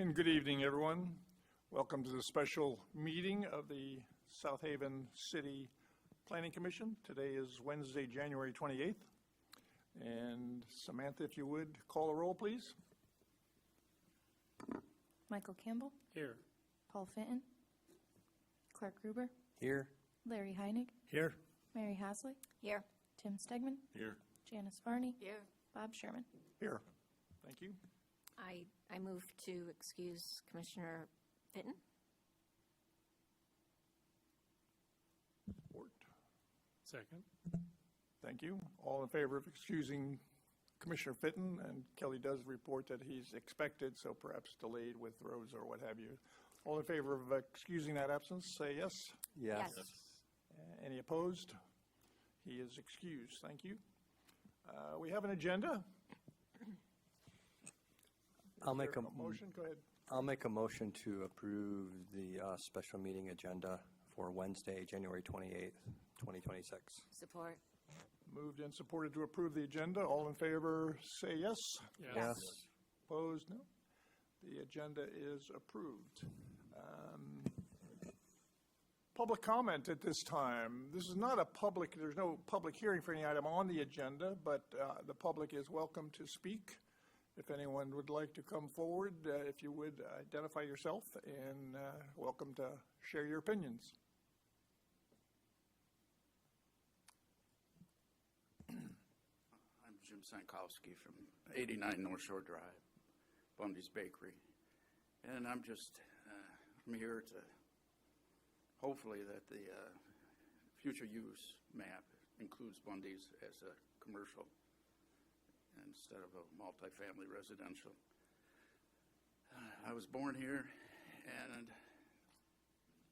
And good evening, everyone. Welcome to the special meeting of the South Haven City Planning Commission. Today is Wednesday, January 28th. And Samantha, if you would, call a roll, please. Michael Campbell, Here. Paul Fenton, Clark Gruber, Here. Larry Heinig, Here. Mary Hasley, Here. Tim Stegman, Here. Janice Varney, Here. Bob Sherman. Here. Thank you. I move to excuse Commissioner Fitton. Support. Second. Thank you. All in favor of excusing Commissioner Fitton, and Kelly does report that he's expected, so perhaps delayed with roads or what have you. All in favor of excusing that absence, say yes. Yes. Any opposed? He is excused. Thank you. We have an agenda. I'll make a Motion, go ahead. I'll make a motion to approve the special meeting agenda for Wednesday, January 28th, 2026. Support. Moved and supported to approve the agenda. All in favor, say yes. Yes. Opposed? No. The agenda is approved. Public comment at this time. This is not a public, there's no public hearing for any item on the agenda, but the public is welcome to speak. If anyone would like to come forward, if you would identify yourself, and welcome to share your opinions. I'm Jim Sankowski from 89 North Shore Drive, Bundy's Bakery. And I'm here to hopefully that the future use map includes Bundy's as a commercial instead of a multifamily residential. I was born here and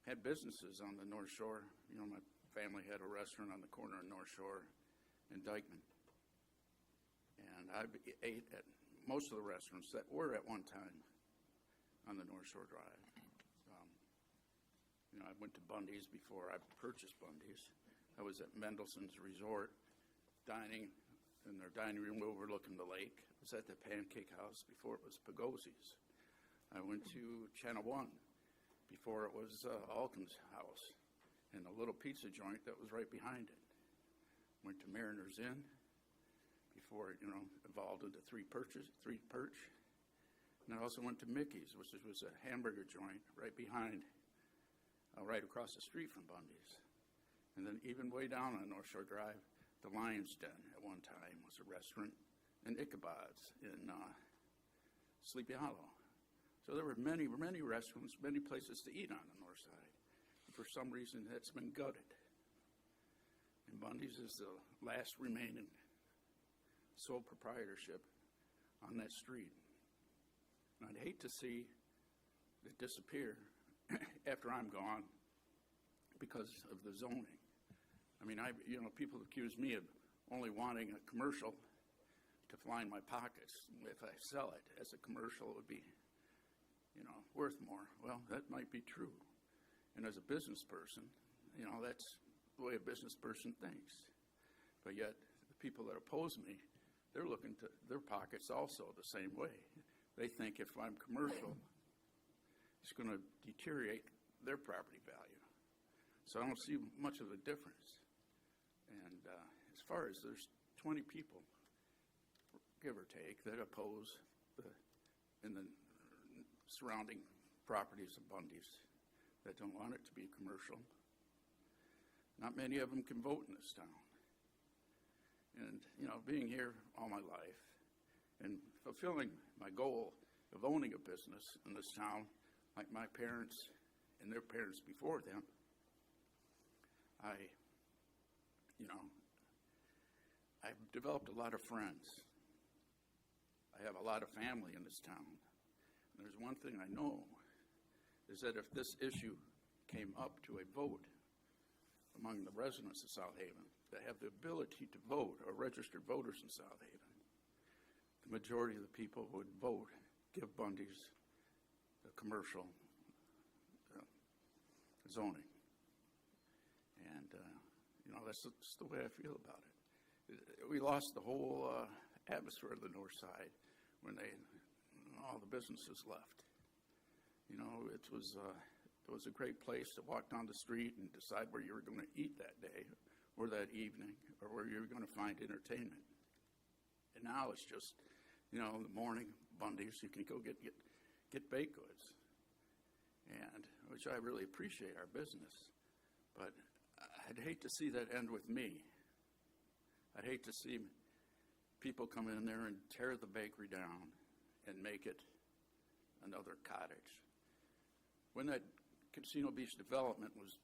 had businesses on the North Shore. You know, my family had a restaurant on the corner of North Shore and Dykeman. And I ate at most of the restaurants that were at one time on the North Shore Drive. I went to Bundy's before I purchased Bundy's. I was at Mendelssohn's Resort dining in their dining room overlooking the lake. I was at the Pancake House before it was Pagosi's. I went to Channel One before it was Alton's house and a little pizza joint that was right behind it. Went to Mariner's Inn before it, evolved into Three Perch. And I also went to Mickey's, which was a hamburger joint right behind, right across the street from Bundy's. And then even way down on North Shore Drive, the Lion's Den at one time was a restaurant, and Ichabod's in Sleepy Hollow. So there were many, many restaurants, many places to eat on the north side. And for some reason, that's been gutted. And Bundy's is the last remaining sole proprietorship on that street. And I'd hate to see it disappear after I'm gone because of the zoning. I mean, people accuse me of only wanting a commercial to line my pockets. If I sell it as a commercial, it would be, worth more. Well, that might be true. And as a business person, that's the way a business person thinks. But yet, the people that oppose me, they're looking to their pockets also the same way. They think if I'm commercial, it's going to deteriorate their property value. So I don't see much of a difference. And as far as there's 20 people, give or take, that oppose in the surrounding properties of Bundy's that don't want it to be commercial. Not many of them can vote in this town. And, being here all my life and fulfilling my goal of owning a business in this town, like my parents and their parents before them, I've developed a lot of friends. I have a lot of family in this town. And there's one thing I know, is that if this issue came up to a vote among the residents of South Haven that have the ability to vote, or registered voters in South Haven, the majority of the people would vote, give Bundy's the commercial zoning. And, that's the way I feel about it. We lost the whole atmosphere of the north side when all the businesses left. it was a great place to walk down the street and decide where you were going to eat that day or that evening or where you were going to find entertainment. And now it's just, in the morning, Bundy's, you can go get baked goods, and which I really appreciate our business. But I'd hate to see that end with me. I'd hate to see people come in there and tear the bakery down and make it another cottage. When that Casino Beach development was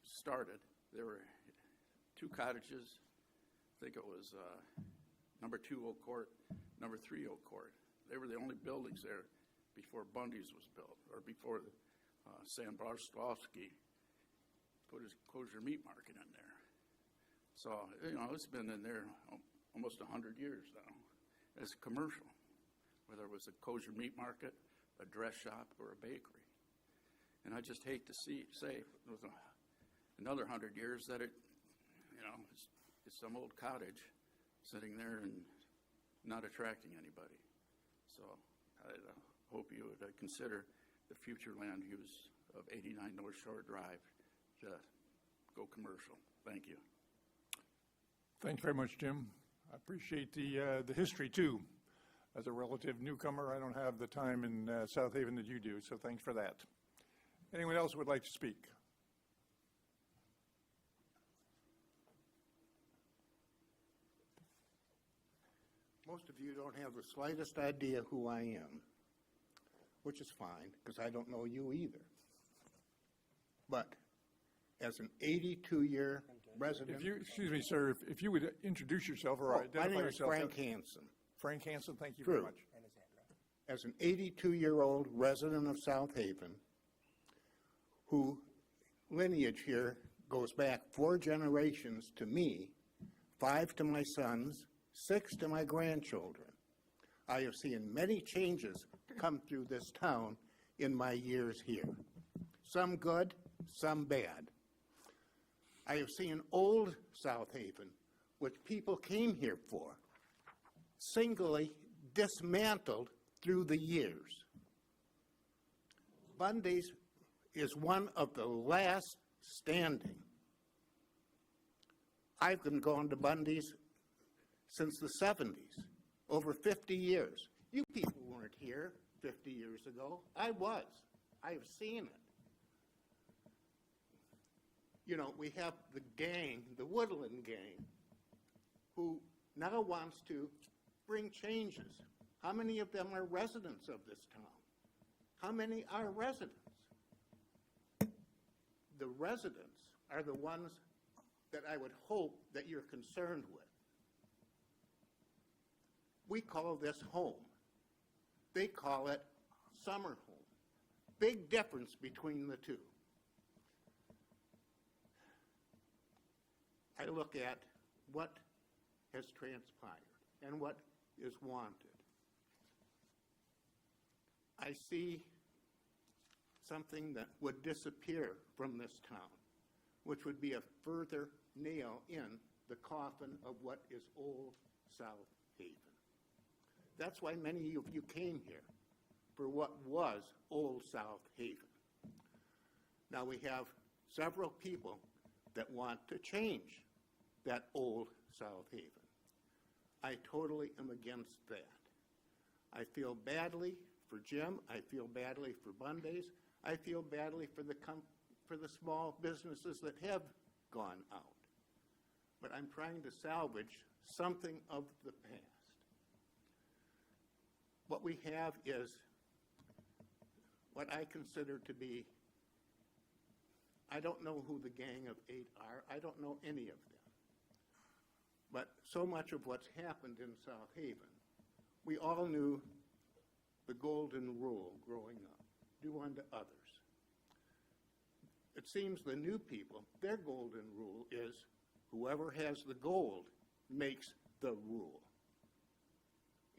started, there were 2 cottages. I think it was number 2 Oak Court, number 3 Oak Court. They were the only buildings there before Bundy's was built, or before Sam Barstowski put his kosher meat market in there. So, it's been in there almost 100 years now as a commercial, whether it was a kosher meat market, a dress shop, or a bakery. And I just hate to say with another 100 years that it's some old cottage sitting there and not attracting anybody. So I hope you would consider the future land use of 89 North Shore Drive to go commercial. Thank you. Thank you very much, Jim. I appreciate the history, too. As a relative newcomer, I don't have the time in South Haven that you do, so thanks for that. Anyone else would like to speak? Most of you don't have the slightest idea who I am, which is fine, because I don't know you either. But as an 82-year resident... Excuse me, sir, if you would introduce yourself or identify my name yourself. is Frank Hansen. Frank Hansen, thank you very True. much. As an 82-year-old resident of South Haven, who lineage here goes back 4 generations to me, 5 to my sons, 6 to my grandchildren. I have seen many changes come through this town in my years here. Some good, some bad. I have seen old South Haven, which people came here for, singly dismantled through the years. Bundy's is one of the last standing. I've been going to Bundy's since the 70s, over 50 years. You people weren't here 50 years ago. I was. I have seen it. We have the gang, the Woodland gang, who now wants to bring changes. How many of them are residents of this town? How many are residents? The residents are the ones that I would hope that you're concerned with. We call this home. They call it summer home. Big difference between the two. I look at what has transpired and what is wanted. I see something that would disappear from this town, which would be a further nail in the coffin of what is old South Haven. That's why many of you came here, for what was old South Haven. Now we have several people that want to change that old South Haven. I totally am against that. I feel badly for Jim. I feel badly for Bundy's. I feel badly for the small businesses that have gone out. But I'm trying to salvage something of the past. What we have is what I consider to be, I don't know who the Gang of 8 are. I don't know any of them. But so much of what's happened in South Haven, we all knew the golden rule growing up, do unto others. It seems the new people, their golden rule is whoever has the gold makes the rule.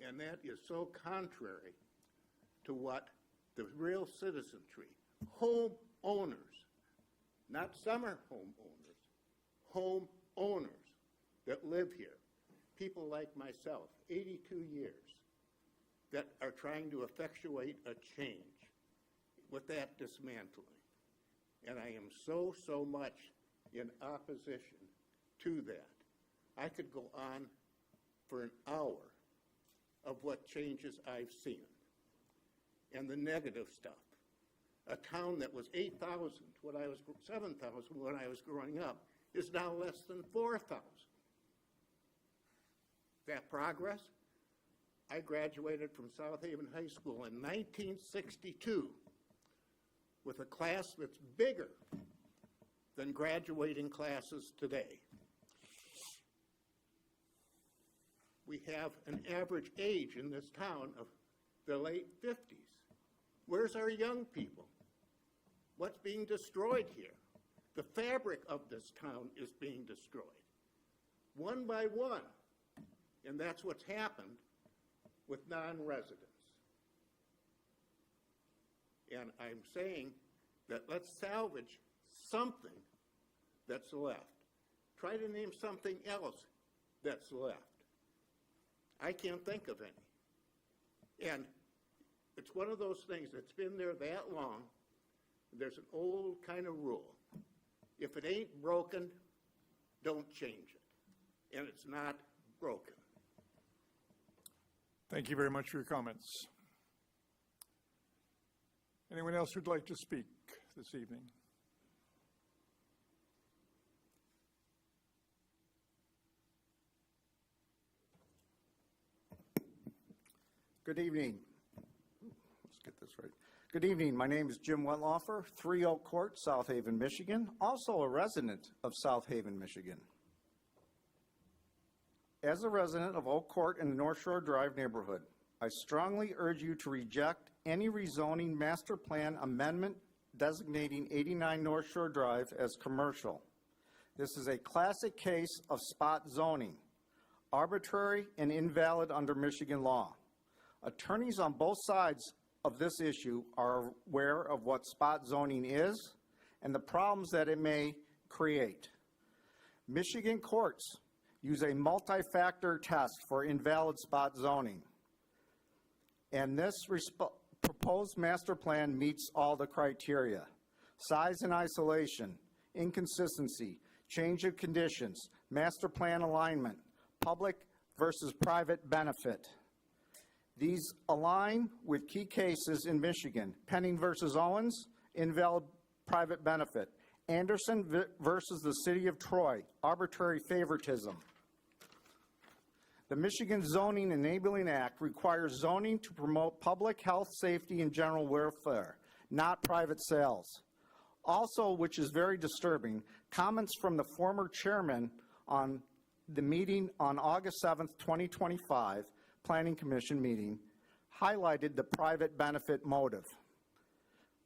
And that is so contrary to what the real citizenry, home owners, not summer home owners, home owners that live here, people like myself, 82 years, that are trying to effectuate a change. with that dismantling. And I am so much in opposition to that. I could go on for an hour of what changes I've seen and the negative stuff. A town that was 8,000 when I was 7,000 when I was growing up is now less than 4,000. That progress? I graduated from South Haven High School in 1962 with a class that's bigger than graduating classes today. We have an average age in this town of the late 50s. Where's our young people? What's being destroyed here? The fabric of this town is being destroyed, one by one. And that's what's happened with non-residents. And I'm saying that let's salvage something that's left. Try to name something else that's left. I can't think of any. And it's one of those things that's been there that long. There's an old kind of rule. If it ain't broken, don't change it. And it's not broken. Thank you very much for your comments. Anyone else who'd like to speak this evening? Good evening. Let's get this right. Good evening. My name is Jim Wettlaufer, 3 Oak Court, South Haven, Michigan, also a resident of South Haven, Michigan. As a resident of Oak Court in the North Shore Drive neighborhood, I strongly urge you to reject any rezoning master plan amendment designating 89 North Shore Drive as commercial. This is a classic case of spot zoning, arbitrary and invalid under Michigan law. Attorneys on both sides of this issue are aware of what spot zoning is and the problems that it may create. Michigan courts use a multi-factor test for invalid spot zoning, and this proposed master plan meets all the criteria: size and isolation, inconsistency, change of conditions, master plan alignment, public versus private benefit. These align with key cases in Michigan: Penning versus Owens, invalid private benefit; Anderson versus the City of Troy, arbitrary favoritism. The Michigan Zoning Enabling Act requires zoning to promote public health, safety, and general welfare, not private sales. Also, which is very disturbing, comments from the former chairman on the meeting on August 7th, 2025, Planning Commission meeting, highlighted the private benefit motive.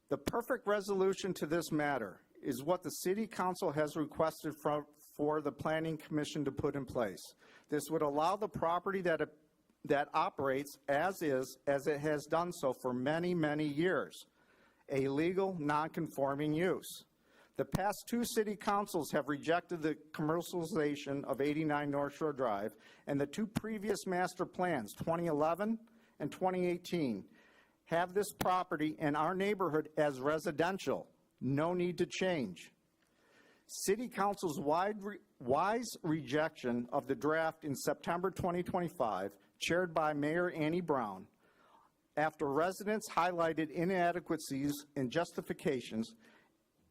The perfect resolution to this matter is what the City Council has requested for the Planning Commission to put in place. This would allow the property that operates as it has done so for many, many years, a legal, non-conforming use. The past 2 city councils have rejected the commercialization of 89 North Shore Drive, and the 2 previous master plans, 2011 and 2018, have this property in our neighborhood as residential. No need to change. City Council's wise rejection of the draft in September 2025, chaired by Mayor Annie Brown, after residents highlighted inadequacies and justifications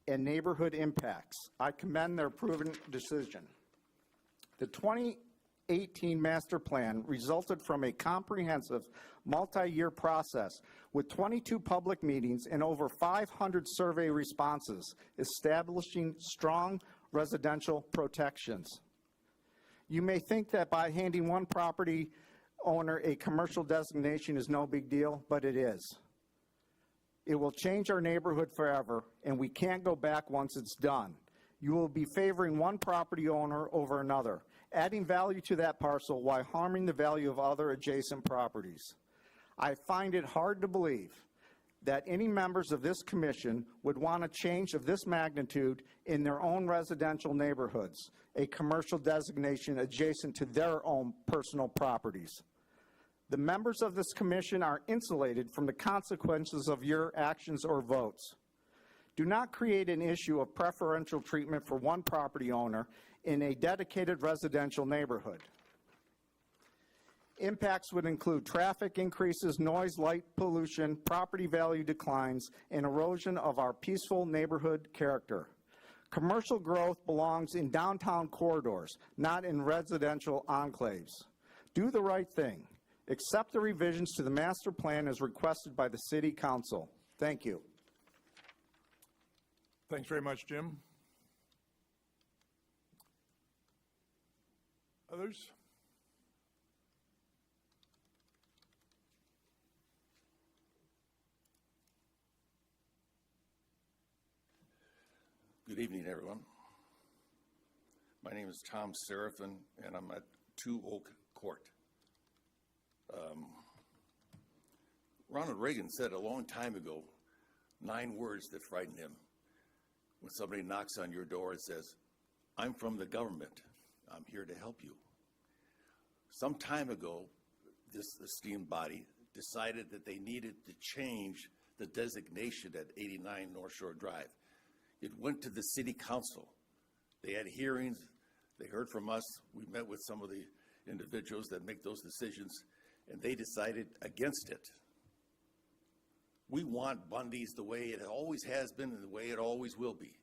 and neighborhood impacts. I commend their proven decision. The 2018 master plan resulted from a comprehensive multi-year process with 22 public meetings and over 500 survey responses, establishing strong residential protections. You may think that by handing one property owner a commercial designation is no big deal, but it is. It will change our neighborhood forever, and we can't go back once it's done. You will be favoring one property owner over another, adding value to that parcel while harming the value of other adjacent properties. I find it hard to believe that any members of this commission would want a change of this magnitude in their own residential neighborhoods, a commercial designation adjacent to their own personal properties. The members of this commission are insulated from the consequences of your actions or votes. Do not create an issue of preferential treatment for one property owner in a dedicated residential neighborhood. Impacts would include traffic increases, noise, light pollution, property value declines, and erosion of our peaceful neighborhood character. Commercial growth belongs in downtown corridors, not in residential enclaves. Do the right thing. Accept the revisions to the master plan as requested by the City Council. Thank you. Thanks very much, Jim. Others? Good evening, everyone. My name is Tom Seraphin, and I'm at 2 Oak Court. Ronald Reagan said a long time ago 9 words that frighten him. When somebody knocks on your door and says, "I'm from the government, I'm here to help you." Some time ago, this esteemed body decided that they needed to change the designation at 89 North Shore Drive. It went to the City Council. They had hearings. They heard from us. We met with some of the individuals that make those decisions, and they decided against it. We want Bundy's the way it always has been and the way it always will be.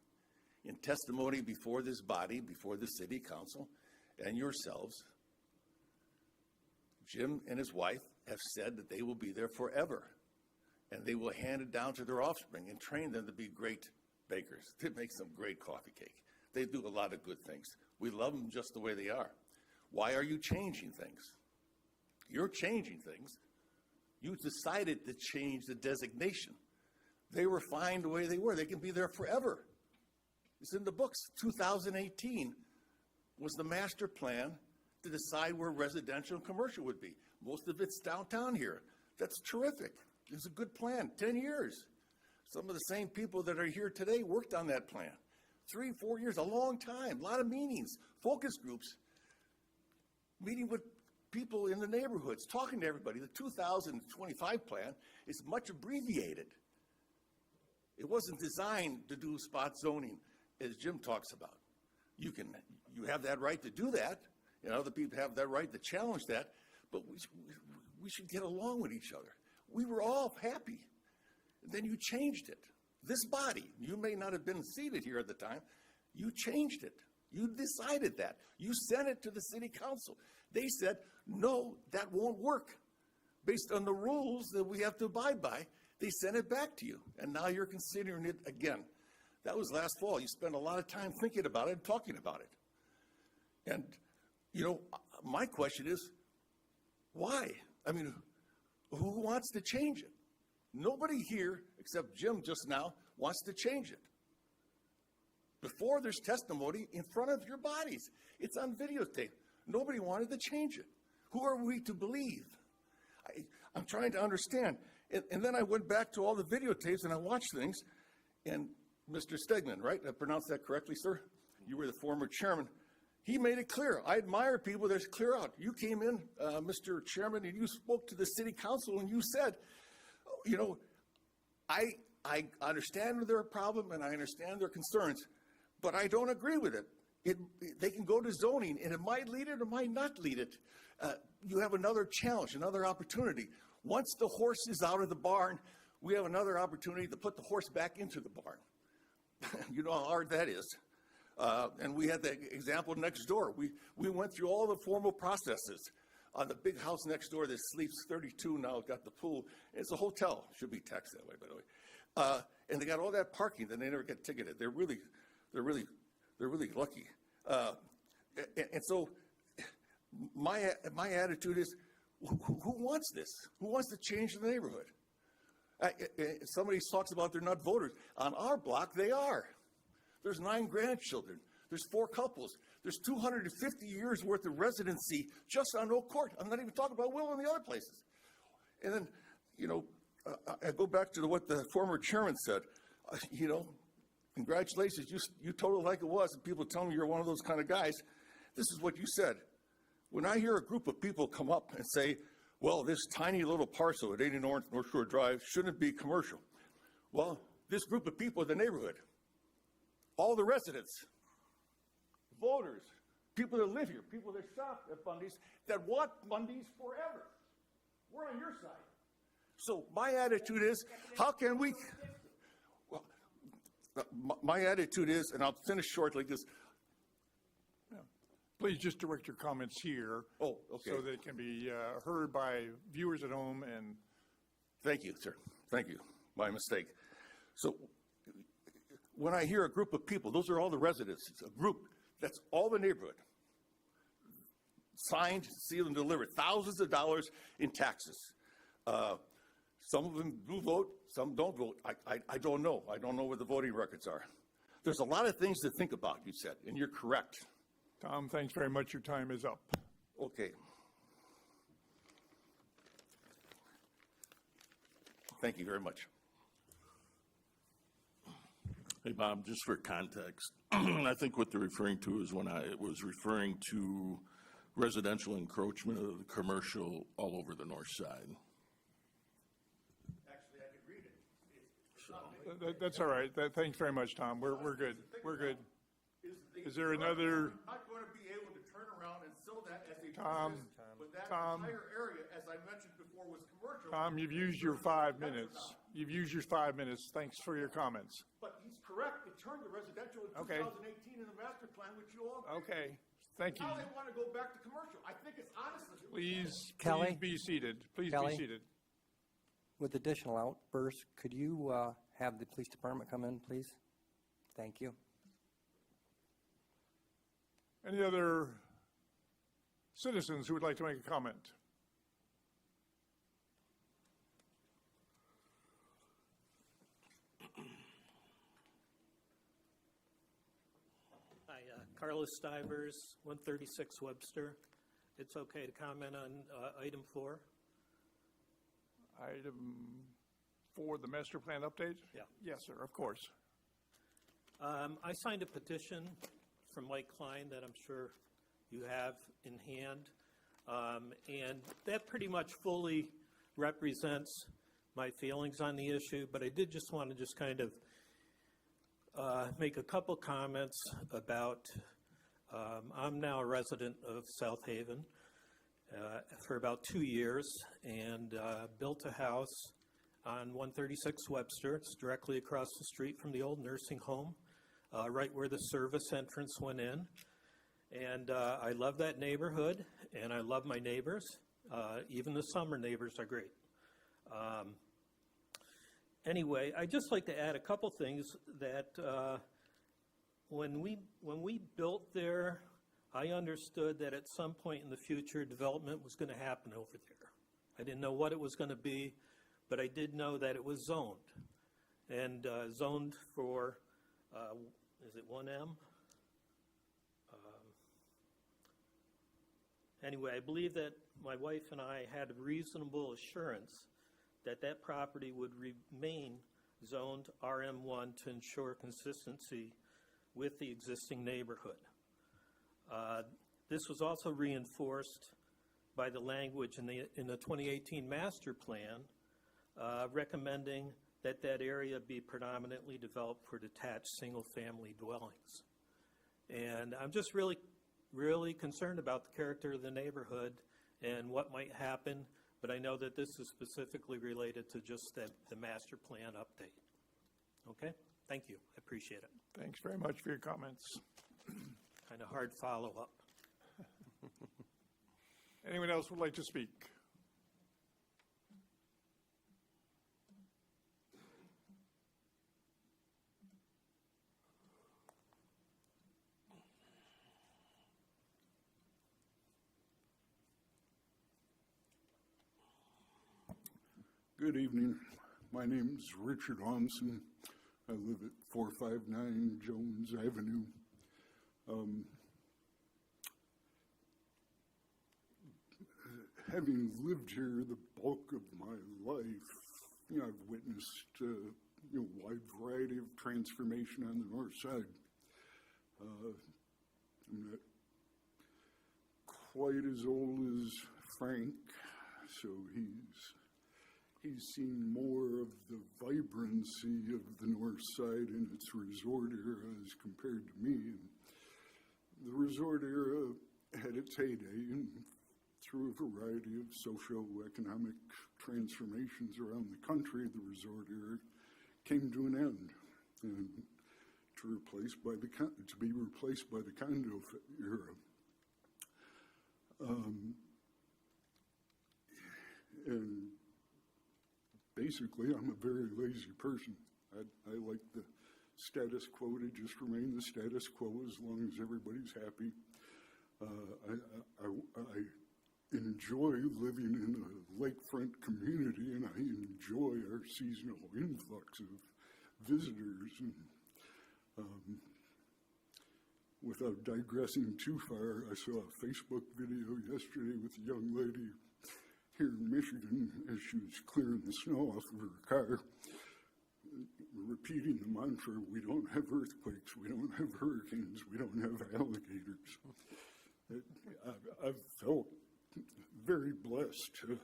In testimony before this body, before the City Council, and yourselves, Jim and his wife have said that they will be there forever, and they will hand it down to their offspring and train them to be great bakers. They make some great coffee cake. They do a lot of good things. We love them just the way they are. Why are you changing things? You're changing things. You decided to change the designation. They were fine the way they were. They can be there forever. It's in the books. 2018 was the master plan to decide where residential and commercial would be. Most of it's downtown here. That's terrific. It's a good plan. 10 years. Some of the same people that are here today worked on that plan. 3, 4 years, a long time, a lot of meetings, focus groups, meeting with people in the neighborhoods, talking to everybody. The 2025 plan is much abbreviated. It wasn't designed to do spot zoning, as Jim talks about. You have that right to do that, and other people have that right to challenge that, but we should get along with each other. We were all happy. Then you changed it. This body, you may not have been seated here at the time, you changed it. You decided that. You sent it to the City Council. They said, no, that won't work. Based on the rules that we have to abide by, they sent it back to you, and now you're considering it again. That was last fall. You spent a lot of time thinking about it and talking about it. And, you know, my question is, why? I mean, who wants to change it? Nobody here, except Jim just now, wants to change it. Before there's testimony in front of your bodies. It's on videotape. Nobody wanted to change it. Who are we to believe? I'm trying to understand. And then I went back to all the videotapes and I watched things. And Mr. Stegman, right? I pronounced that correctly, sir? You were the former chairman. He made it clear. I admire people that clear out. You came in, Mr. Chairman, and you spoke to the City Council and you said, you know, I understand their problem and I understand their concerns, but I don't agree with it. They can go to zoning, and it might lead it or might not lead it. You have another challenge, another opportunity. Once the horse is out of the barn, we have another opportunity to put the horse back into the barn. You know how hard that is. And we had the example next door. We went through all the formal processes. On the big house next door that sleeps 32 now, got the pool. It's a hotel. Should be taxed that way, by the way. And they got all that parking, then they never get ticketed. They're really lucky. And so my attitude is, who wants this? Who wants to change the neighborhood? Somebody talks about they're not voters. On our block, they are. There's 9 grandchildren. There's 4 couples. There's 250 years worth of residency just on Oak Court. I'm not even talking about Will and the other places. And then, you know, I go back to what the former chairman said. You know, congratulations, you told it like it was, and people tell me you're one of those kind of guys. This is what you said. When I hear a group of people come up and say, well, this tiny little parcel at 80 North Shore Drive shouldn't be commercial. Well, this group of people in the neighborhood, all the residents, voters, people that live here, people that shop at Bundy's, that want Bundy's forever. We're on your side. So my attitude is, how can we, well, my attitude is, and I'll finish shortly, because, Please just direct your comments here. oh, okay. So that it can be heard by viewers at home and Thank you, sir. Thank you. My mistake. So when I hear a group of people, those are all the residents, it's a group, that's all the neighborhood. Signed, sealed, and delivered, thousands of dollars in taxes. Some of them do vote, some don't vote. I don't know. I don't know where the voting records are. There's a lot of things to think about, you said, and you're correct. Tom, thanks very much. Your time is up. Okay. Thank you very much. Hey, Bob, just for context, I think what they're referring to is when I was referring to residential encroachment of the commercial all over the north side. Actually, I could read it. That's all right. Thanks very much, Tom. We're good. We're good. Is there another, Not going to be able to turn around and sell that as a Tom, business, but that Tom. entire area, as I mentioned before, was commercial. Tom, you've used your 5 minutes. You've used your 5 minutes. Thanks for your comments. But he's correct, it turned to residential in Okay. 2018 in the master plan, which you all agreed. Okay, thank you. Now they want to go back to commercial. I think it's honestly. Please Kelly? be seated. Please Kelly? be seated. With additional outbursts, could you have the police department come in, please? Thank you. Any other citizens who would like to make a comment? Hi, Carlos Stivers, 136 Webster. It's okay to comment on item 4? Item 4, the master plan update? Yeah. Yes, sir, of course. I signed a petition from Mike Klein that I'm sure you have in hand, and that pretty much fully represents my feelings on the issue, but I did just want to just kind of make a couple comments about, I'm now a resident of South Haven for about 2 years, and built a house on 136 Webster. It's directly across the street from the old nursing home, right where the service entrance went in. And I love that neighborhood, and I love my neighbors. Even the summer neighbors are great. Anyway, I'd just like to add a couple things that when we built there, I understood that at some point in the future, development was going to happen over there. I didn't know what it was going to be, but I did know that it was zoned. And zoned for, is it 1M? Anyway, I believe that my wife and I had reasonable assurance that that property would remain zoned RM1 to ensure consistency with the existing neighborhood. This was also reinforced by the language in the 2018 master plan recommending that that area be predominantly developed for detached single-family dwellings. And I'm just really concerned about the character of the neighborhood and what might happen, but I know that this is specifically related to just the master plan update. Okay? Thank you. I appreciate it. Thanks very much for your comments. Kind of hard follow-up. Anyone else would like to speak? Good evening. My name is Richard Homson. I live at 459 Jones Avenue. Having lived here the bulk of my life, I've witnessed a wide variety of transformation on the north side. I'm not quite as old as Frank, so he's seen more of the vibrancy of the north side in its resort era as compared to me. And the resort era had its heyday, and through a variety of socio-economic transformations around the country, the resort era came to an end, and to be replaced by the condo era. And basically, I'm a very lazy person. I like the status quo to just remain the status quo as long as everybody's happy. I enjoy living in a lakefront community, and I enjoy our seasonal influx of visitors. And without digressing too far, I saw a Facebook video yesterday with a young lady here in Michigan as she was clearing the snow off of her car, repeating the mantra, "We don't have earthquakes, we don't have hurricanes, we don't have alligators." I've felt very blessed to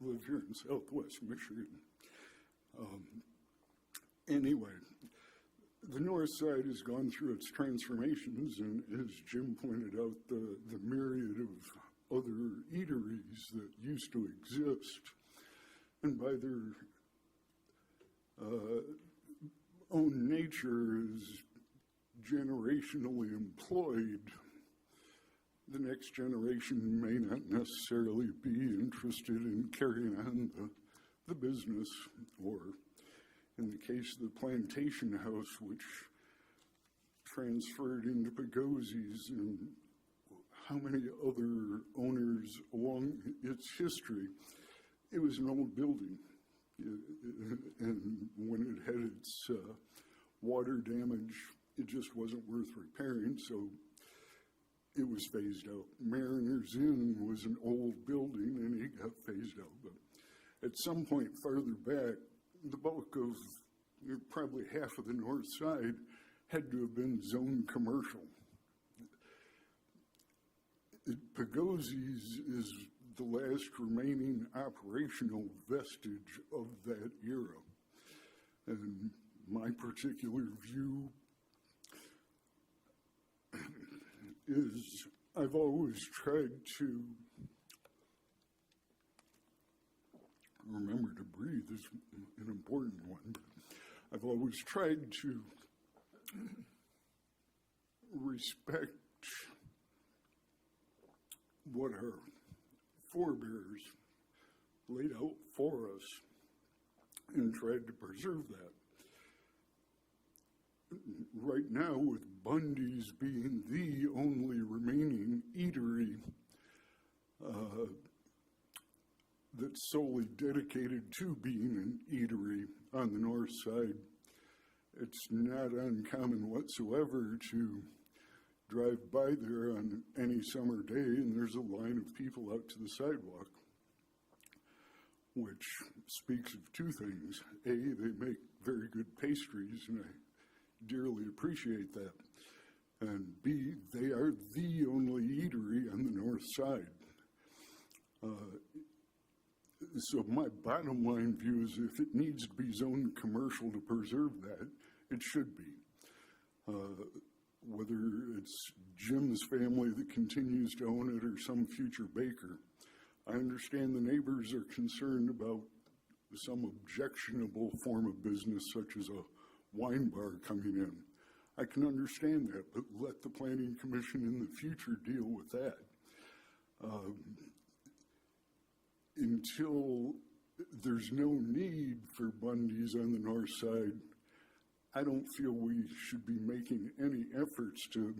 live here in Southwest Michigan. Anyway, the north side has gone through its transformations, and as Jim pointed out, the myriad of other eateries that used to exist, and by their own nature as generationally employed, the next generation may not necessarily be interested in carrying on the business, or in the case of the Plantation House, which transferred into Pagosi's, and how many other owners along its history, it was an old building. And when it had its water damage, it just wasn't worth repairing, so it was phased out. Mariners Inn was an old building, and it got phased out. But at some point farther back, the bulk of probably half of the north side had to have been zoned commercial. Pagosi's is the last remaining operational vestige of that era. And my particular view is I've always tried to remember to breathe is an important one, but I've always tried to respect what our forebears laid out for us and tried to preserve that. Right now, with Bundy's being the only remaining eatery that's solely dedicated to being an eatery on the north side, it's not uncommon whatsoever to drive by there on any summer day and there's a line of people out to the sidewalk, which speaks of two things. A, they make very good pastries, and I dearly appreciate that. And B, they are the only eatery on the north side. So my bottom line view is if it needs to be zoned commercial to preserve that, it should be. Whether it's Jim's family that continues to own it or some future baker. I understand the neighbors are concerned about some objectionable form of business such as a wine bar coming in. I can understand that, but let the Planning Commission in the future deal with that. Until there's no need for Bundy's on the north side, I don't feel we should be making any efforts to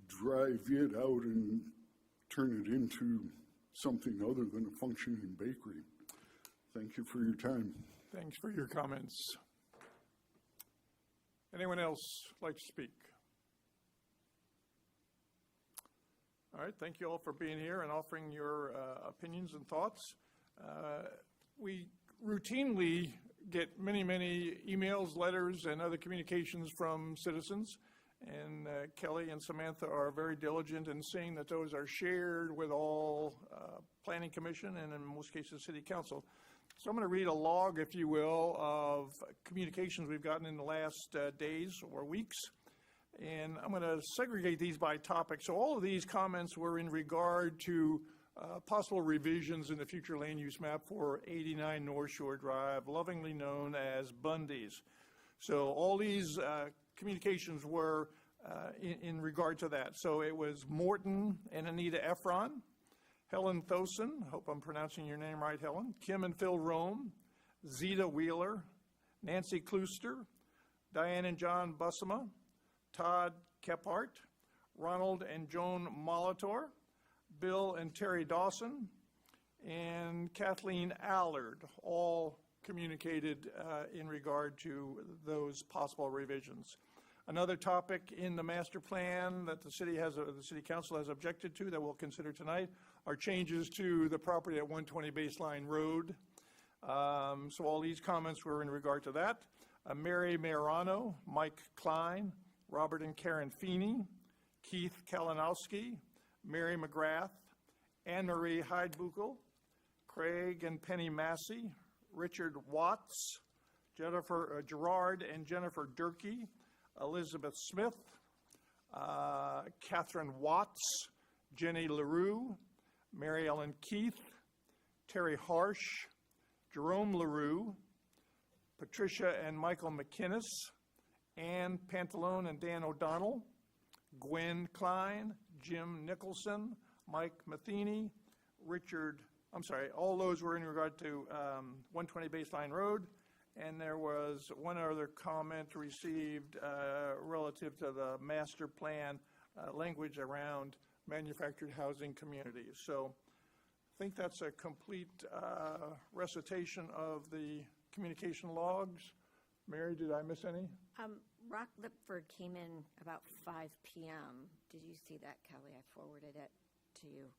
drive it out and turn it into something other than a functioning bakery. Thank you for your time. Thanks for your comments. Anyone else like to speak? All right, thank you all for being here and offering your opinions and thoughts. We routinely get many emails, letters, and other communications from citizens, And Kelly and Samantha are very diligent in seeing that those are shared with all Planning Commission and in most cases, City Council. So I'm going to read a log, if you will, of communications we've gotten in the last days or weeks. And I'm going to segregate these by topic. So all of these comments were in regard to possible revisions in the future land use map for 89 North Shore Drive, lovingly known as Bundy's. So all these communications were in regard to that. So it was Morton and Anita Efron, Helen Thosen, I hope I'm pronouncing your name right, Helen, Kim and Phil Rome, Zeta Wheeler, Nancy Klooster, Diane and John Bussema, Todd Kephart, Ronald and Joan Molitor, Bill and Terry Dawson, and Kathleen Allard, all communicated in regard to those possible revisions. Another topic in the master plan that the city council has objected to that we'll consider tonight are changes to the property at 120 Baseline Road. So all these comments were in regard to that. Mary Marano, Mike Klein, Robert and Karen Feeney, Keith Kalinowski, Mary McGrath, Anne Marie Heidbuchel, Craig and Penny Massey, Richard Watts, Gerard and Jennifer Durkee, Elizabeth Smith, Catherine Watts, Jenny LaRue, Mary Ellen Keith, Terry Harsh, Jerome LaRue, Patricia and Michael McInnes, Ann Pantalone and Dan O'Donnell, Gwen Klein, Jim Nicholson, Mike Matheny, all those were in regard to 120 Baseline Road. And there was one other comment received relative to the master plan language around manufactured housing communities. So I think that's a complete recitation of the communication logs. Mary, did I miss any? Rock Lipford came in about 5 p.m. Did you see that, Kelly? I forwarded it to you.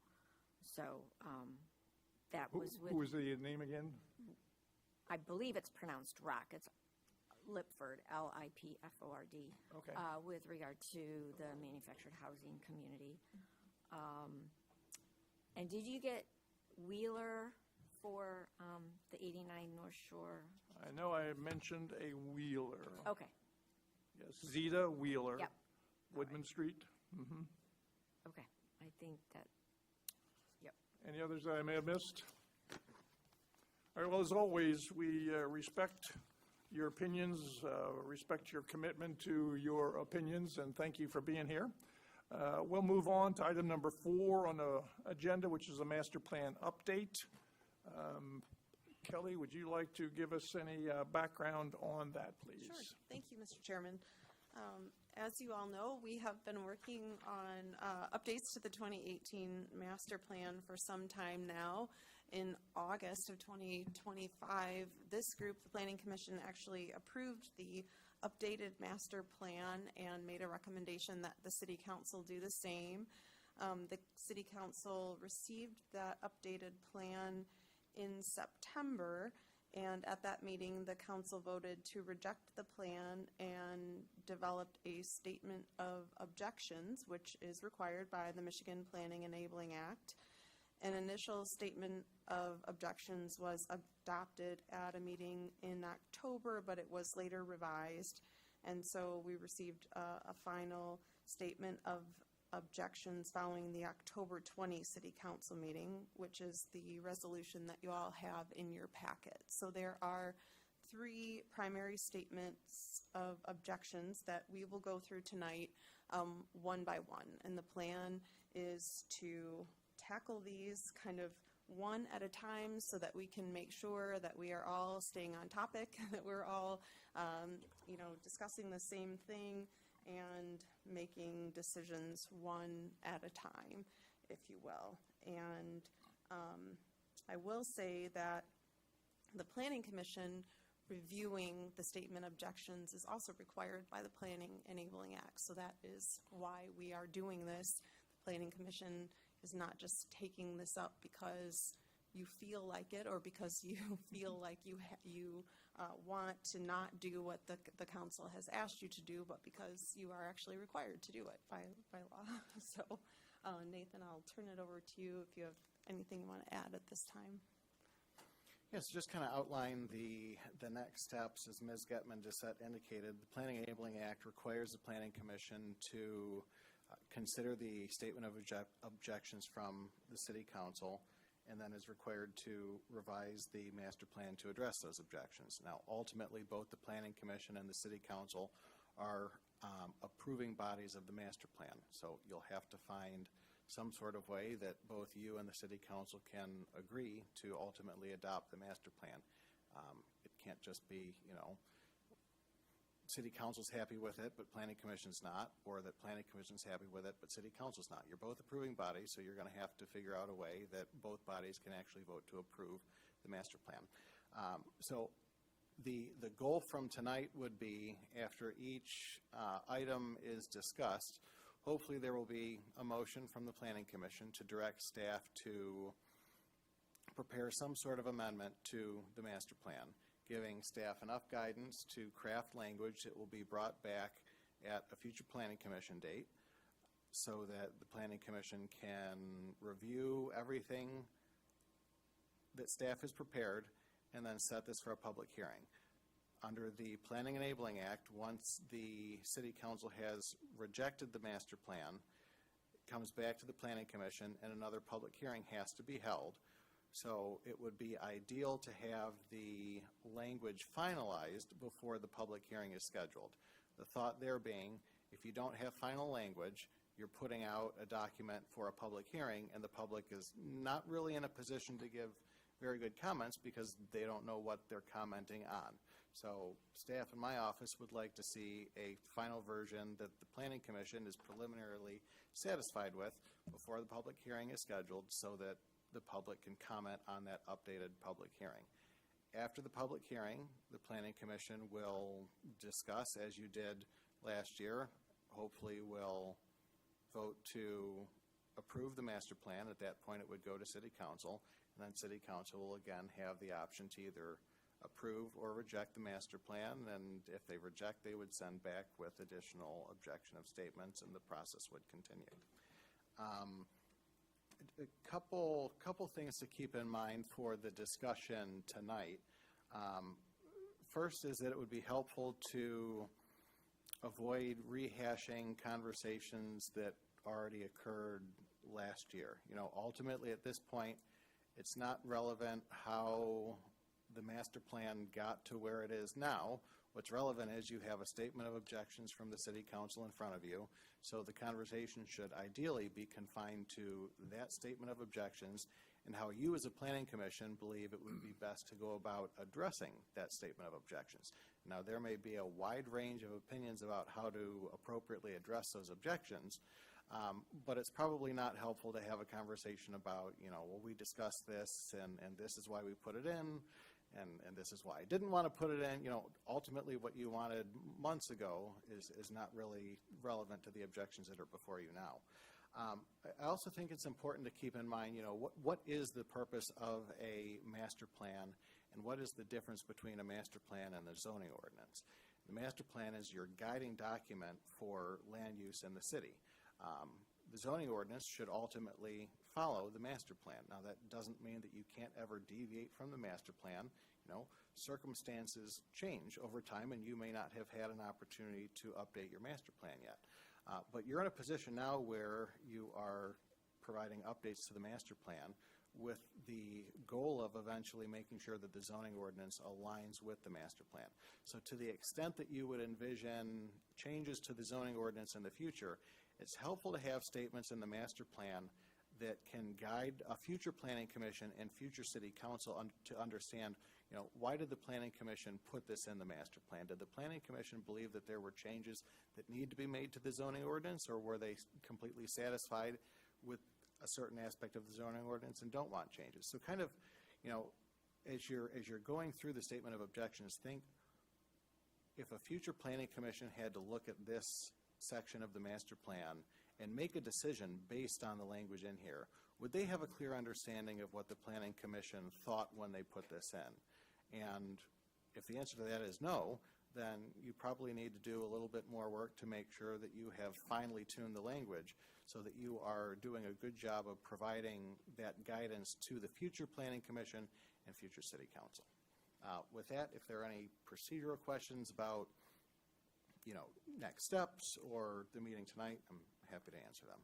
So that was with... Who was the name again? I believe it's pronounced Rock. It's Lipford, Lipford, Okay. with regard to the manufactured housing community. And did you get Wheeler for the 89 North Shore? I know I mentioned a Wheeler. Okay. Yes, Zeta Wheeler. Yep. Woodman Street. Mm-hmm. Okay. I think that, yep. Any others that I may have missed? All right, well, as always, we respect your opinions, respect your commitment to your opinions, and thank you for being here. We'll move on to item number 4 on the agenda, which is a master plan update. Kelly, would you like to give us any background on that, please? Sure. Thank you, Mr. Chairman. As you all know, we have been working on updates to the 2018 master plan for some time now. In August of 2025, this group, the Planning Commission, actually approved the updated master plan and made a recommendation that the City Council do the same. The City Council received that updated plan in September, and at that meeting, the Council voted to reject the plan and developed a statement of objections, which is required by the Michigan Planning Enabling Act. An initial statement of objections was adopted at a meeting in October, but it was later revised. And so we received a final statement of objections following the October 20 City Council meeting, which is the resolution that you all have in your packet. So there are 3 primary statements of objections that we will go through tonight one by one. And the plan is to tackle these kind of one at a time so that we can make sure that we are all staying on topic, that we're all, discussing the same thing and making decisions one at a time, if you will. And I will say that the Planning Commission reviewing the statement objections is also required by the Planning Enabling Act. So that is why we are doing this. The Planning Commission is not just taking this up because you feel like it or because you feel like you want to not do what the council has asked you to do, but because you are actually required to do it by law. So, Nathan, I'll turn it over to you if you have anything you want to add at this time. Yes, just kind of outline the next steps. As Ms. Getman just indicated, the Planning Enabling Act requires the Planning Commission to consider the statement of objections from the City Council, and then is required to revise the master plan to address those objections. Now, ultimately, both the Planning Commission and the City Council are approving bodies of the master plan. So you'll have to find some sort of way that both you and the City Council can agree to ultimately adopt the master plan. It can't just be, City Council's happy with it, but Planning Commission's not, or that Planning Commission's happy with it, but City Council's not. You're both approving bodies, so you're going to have to figure out a way that both bodies can actually vote to approve the master plan. So the goal from tonight would be, after each item is discussed, hopefully there will be a motion from the Planning Commission to direct staff to prepare some sort of amendment to the master plan, giving staff enough guidance to craft language that will be brought back at a future Planning Commission date so that the Planning Commission can review everything that staff has prepared and then set this for a public hearing. Under the Planning Enabling Act, once the City Council has rejected the master plan, it comes back to the Planning Commission and another public hearing has to be held. So it would be ideal to have the language finalized before the public hearing is scheduled. The thought there being, if you don't have final language, you're putting out a document for a public hearing and the public is not really in a position to give very good comments because they don't know what they're commenting on. So staff in my office would like to see a final version that the Planning Commission is preliminarily satisfied with before the public hearing is scheduled so that the public can comment on that updated public hearing. After the public hearing, the Planning Commission will discuss, as you did last year, hopefully will vote to approve the master plan. At that point, it would go to City Council, and then City Council will again have the option to either approve or reject the master plan, and if they reject, they would send back with additional objection of statements, and the process would continue. A couple things to keep in mind for the discussion tonight. First is that it would be helpful to avoid rehashing conversations that already occurred last year. Ultimately at this point, it's not relevant how the master plan got to where it is now. What's relevant is you have a statement of objections from the City Council in front of you, so the conversation should ideally be confined to that statement of objections and how you as a Planning Commission believe it would be best to go about addressing that statement of objections. Now, there may be a wide range of opinions about how to appropriately address those objections, but it's probably not helpful to have a conversation about, well, we discussed this and this is why we put it in, and this is why I didn't want to put it in. Ultimately what you wanted months ago is not really relevant to the objections that are before you now. I also think it's important to keep in mind, what is the purpose of a master plan and what is the difference between a master plan and the zoning ordinance? The master plan is your guiding document for land use in the city. The zoning ordinance should ultimately follow the master plan. Now, that doesn't mean that you can't ever deviate from the master plan. Circumstances change over time, and you may not have had an opportunity to update your master plan yet. But you're in a position now where you are providing updates to the master plan with the goal of eventually making sure that the zoning ordinance aligns with the master plan. So to the extent that you would envision changes to the zoning ordinance in the future, it's helpful to have statements in the master plan that can guide a future Planning Commission and future City Council to understand, why did the Planning Commission put this in the master plan? Did the Planning Commission believe that there were changes that need to be made to the zoning ordinance, or were they completely satisfied with a certain aspect of the zoning ordinance and don't want changes? So kind of, as you're going through the statement of objections, think if a future Planning Commission had to look at this section of the master plan and make a decision based on the language in here, would they have a clear understanding of what the Planning Commission thought when they put this in? And If the answer to that is no, then you probably need to do a little bit more work to make sure that you have finely tuned the language so that you are doing a good job of providing that guidance to the future Planning Commission and future City Council. With that, if there are any procedural questions about, next steps or the meeting tonight, I'm happy to answer them.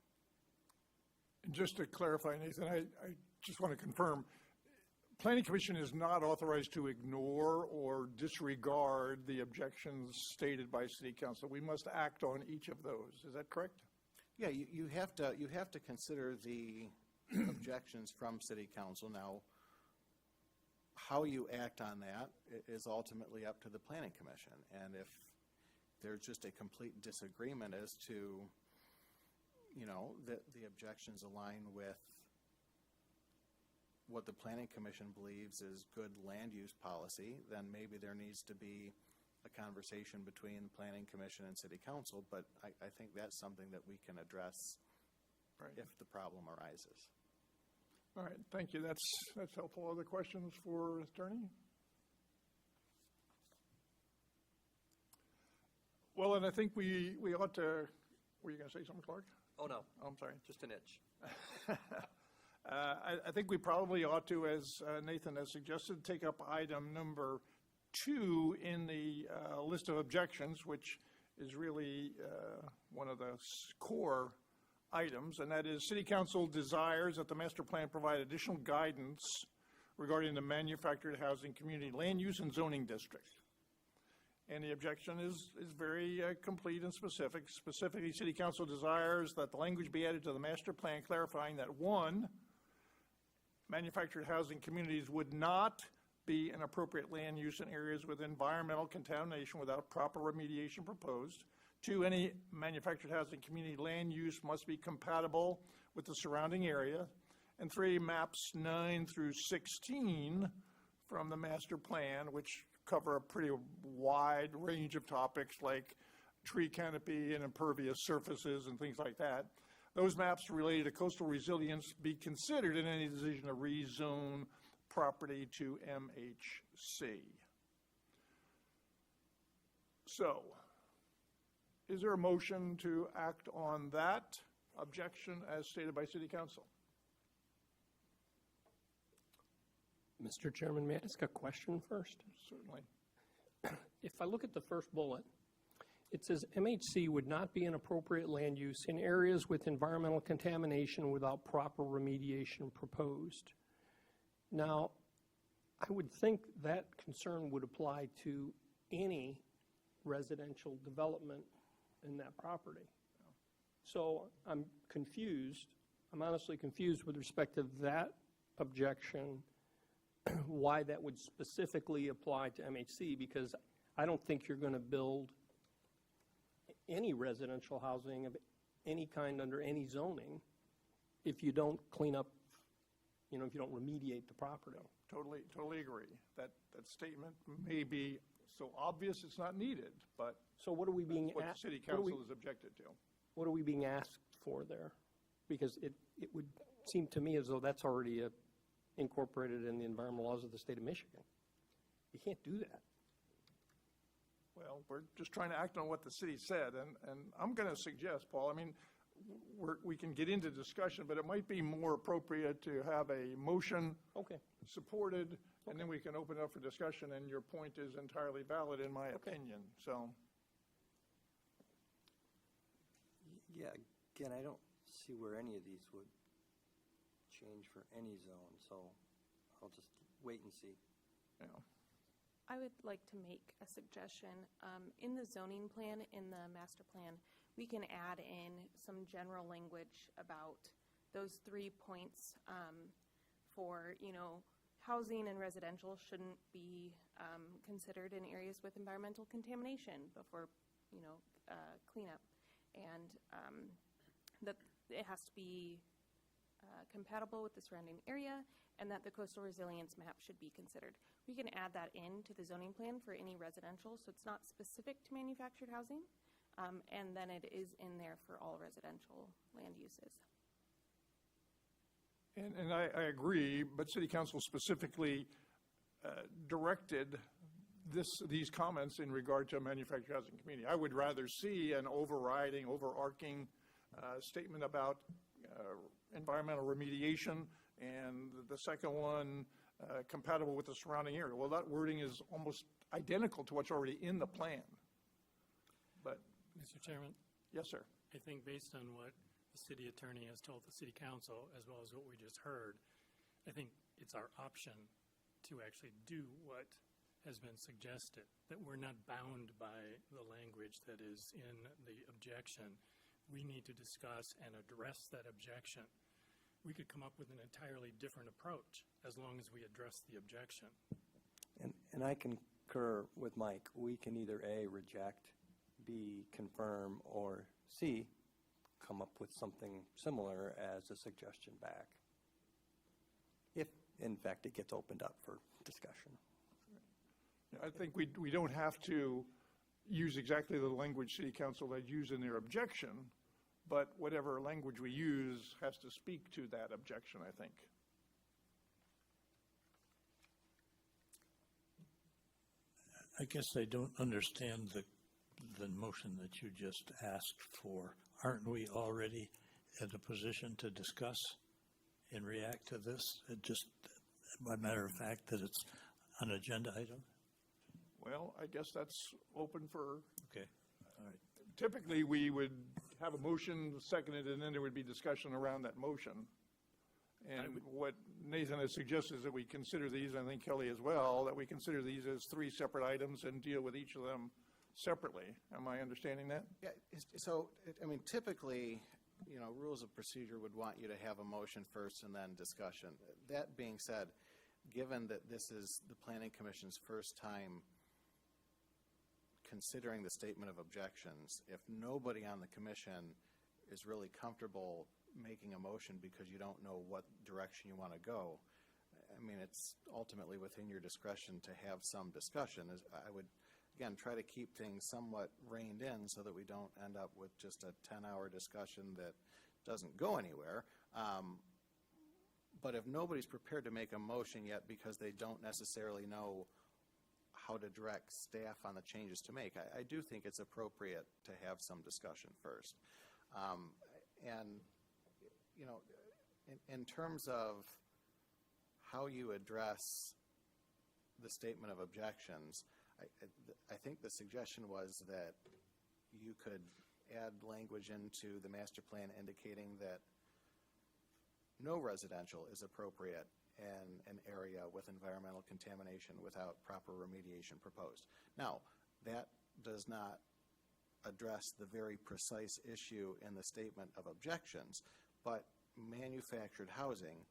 And just to clarify, Nathan, I just want to confirm, Planning Commission is not authorized to ignore or disregard the objections stated by City Council. We must act on each of those. Is that correct? Yeah, you have to consider the objections from City Council. Now, how you act on that is ultimately up to the Planning Commission. And if there's just a complete disagreement as to, that the objections align with what the Planning Commission believes is good land use policy, then maybe there needs to be a conversation between the Planning Commission and City Council, but I think that's something that we can address if the problem arises. All right, thank you. That's helpful. Other questions for Attorney? Well, and I think we ought to, were you going to say something, Clark? Oh, no. Oh, I'm sorry. Just an itch. I think we probably ought to, as Nathan has suggested, take up item number 2 in the list of objections, which is really one of the core items, and that is City Council desires that the master plan provide additional guidance regarding the manufactured housing community land use and zoning district. And the objection is very complete and specific. Specifically, City Council desires that the language be added to the master plan clarifying that 1, manufactured housing communities would not be an appropriate land use in areas with environmental contamination without proper remediation proposed. 2, any manufactured housing community land use must be compatible with the surrounding area. And 3, maps 9 through 16 from the master plan, which cover a pretty wide range of topics like tree canopy and impervious surfaces and things like that. Those maps related to coastal resilience be considered in any decision to rezone property to MHC. So, is there a motion to act on that objection as stated by City Council? Mr. Chairman, may I ask a question first? Certainly. If I look at the first bullet, it says MHC would not be an appropriate land use in areas with environmental contamination without proper remediation proposed. Now, I would think that concern would apply to any residential development in that property. So I'm confused. I'm honestly confused with respect to that objection, why that would specifically apply to MHC, because I don't think you're going to build any residential housing of any kind under any zoning if you don't clean up, if you don't remediate the property. Totally agree. That statement may be so obvious it's not needed, but so what are we being what the City Council is objected to. What are we being asked for there? Because it would seem to me as though that's already incorporated in the environmental laws of the state of Michigan. You can't do that. Well, we're just trying to act on what the city said, and I'm going to suggest, Paul, we can get into discussion, but it might be more appropriate to have a motion supported, and then we can open it up for discussion, and your point is entirely valid in my opinion, so. Yeah, again, I don't see where any of these would change for any zone, so I'll just wait and see. Yeah. I would like to make a suggestion. In the zoning plan, in the master plan, we can add in some general language about those 3 points for, housing and residential shouldn't be considered in areas with environmental contamination before, cleanup. And that it has to be compatible with the surrounding area, and that the coastal resilience map should be considered. We can add that into the zoning plan for any residential, so it's not specific to manufactured housing, and then it is in there for all residential land uses. And I agree, but City Council specifically directed these comments in regard to a manufactured housing community. I would rather see an overarching statement about environmental remediation, and the second one compatible with the surrounding area. Well, that wording is almost identical to what's already in the plan. But, Mr. Chairman, yes, sir. I think based on what the city attorney has told the city council, as well as what we just heard, I think it's our option to actually do what has been suggested, that we're not bound by the language that is in the objection. We need to discuss and address that objection. We could come up with an entirely different approach as long as we address the objection. And I concur with Mike. We can either A, reject, B, confirm, or C, come up with something similar as a suggestion back, if in fact it gets opened up for discussion. I think we don't have to use exactly the language city council had used in their objection, but whatever language we use has to speak to that objection, I think. I guess I don't understand the motion that you just asked for. Aren't we already in a position to discuss and react to this? It just, by matter of fact, that it's an agenda item? Well, I guess that's open for, Okay, all right. typically, we would have a motion seconded, and then there would be discussion around that motion. And what Nathan has suggested is that we consider these, and I think Kelly as well, that we consider these as three separate items and deal with each of them separately. Am I understanding that? Yeah, so, I mean, typically, you know, rules of procedure would want you to have a motion first and then discussion. That being said, given that this is the Planning Commission's first time considering the statement of objections, if nobody on the commission is really comfortable making a motion because you don't know what direction you want to go, I mean, it's ultimately within your discretion to have some discussion. I would, again, try to keep things somewhat reined in so that we don't end up with just a 10-hour discussion that doesn't go anywhere. But if nobody's prepared to make a motion yet because they don't necessarily know how to direct staff on the changes to make, I do think it's appropriate to have some discussion first. And, you know, in terms of how you address the statement of objections, I think the suggestion was that you could add language into the master plan indicating that no residential is appropriate in an area with environmental contamination without proper remediation proposed. Now, that does not address the very precise issue in the statement of objections, but manufactured housing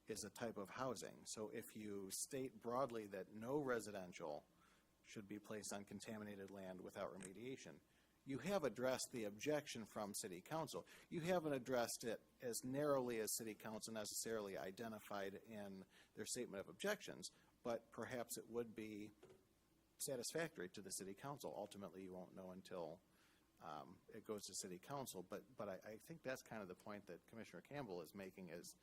is a type of housing. So if you state broadly that no residential should be placed on contaminated land without remediation, you have addressed the objection from City Council. You haven't addressed it as narrowly as City Council necessarily identified in their statement of objections, but perhaps it would be satisfactory to the City Council. Ultimately, you won't know until it goes to City Council, but I think that's kind of the point that Commissioner Campbell is making, is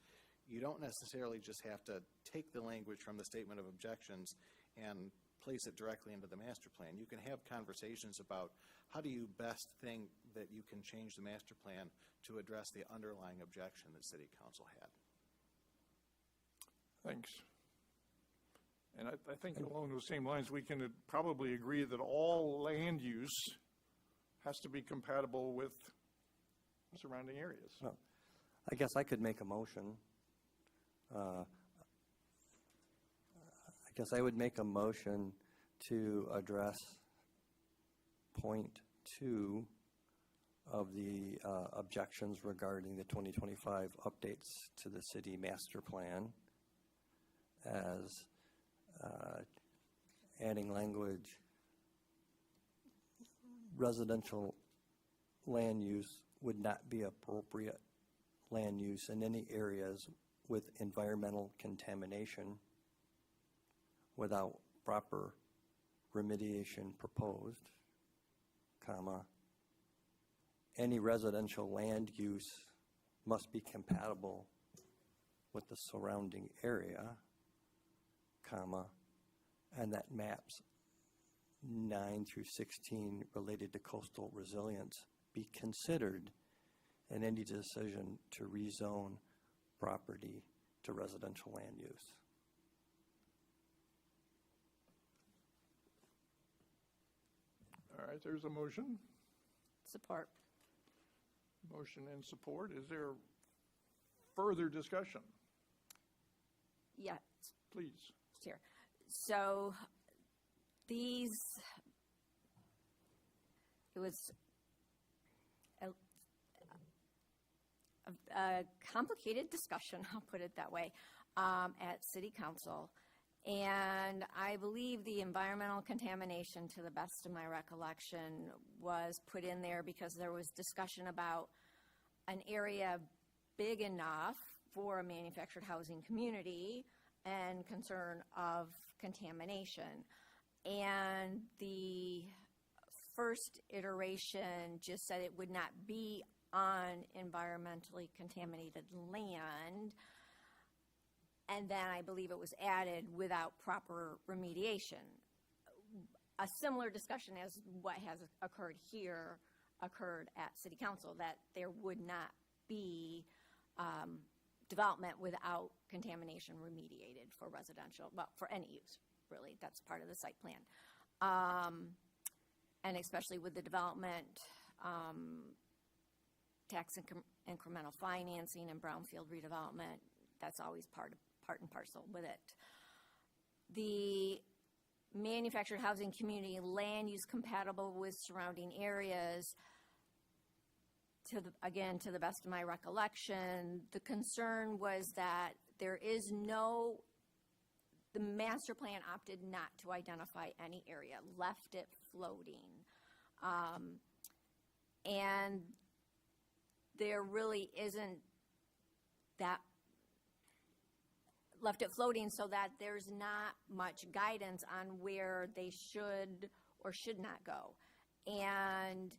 you don't necessarily just have to take the language from the statement of objections and place it directly into the master plan. You can have conversations about how do you best think that you can change the master plan to address the underlying objection that City Council had. Thanks. And I think along those same lines, we can probably agree that all land use has to be compatible with surrounding areas. Well, I guess I could make a motion. I guess I would make a motion to address point 2 of the objections regarding the 2025 updates to the city master plan as adding language, residential land use would not be appropriate land use in any areas with environmental contamination without proper remediation proposed, comma, any residential land use must be compatible with the surrounding area, comma, and that maps 9 through 16 related to coastal resilience be considered in any decision to rezone property to residential land use. All right, there's a motion. Support. Motion and support. Is there further discussion? Yes, Please. Chair. So it was a complicated discussion, I'll put it that way, at City Council. And I believe the environmental contamination, to the best of my recollection, was put in there because there was discussion about an area big enough for a manufactured housing community and concern of contamination. And the first iteration just said it would not be on environmentally contaminated land. And then I believe it was added without proper remediation. A similar discussion as what has occurred here occurred at City Council, that there would not be development without contamination remediated for residential, well, for any use, really. That's part of the site plan. And especially with the development, tax incremental financing and brownfield redevelopment, that's always part and parcel with it. The manufactured housing community land use compatible with surrounding areas, again, to the best of my recollection, the concern was that the master plan opted not to identify any area, left it floating. And there really isn't that, left it floating so that there's not much guidance on where they should or should not go. And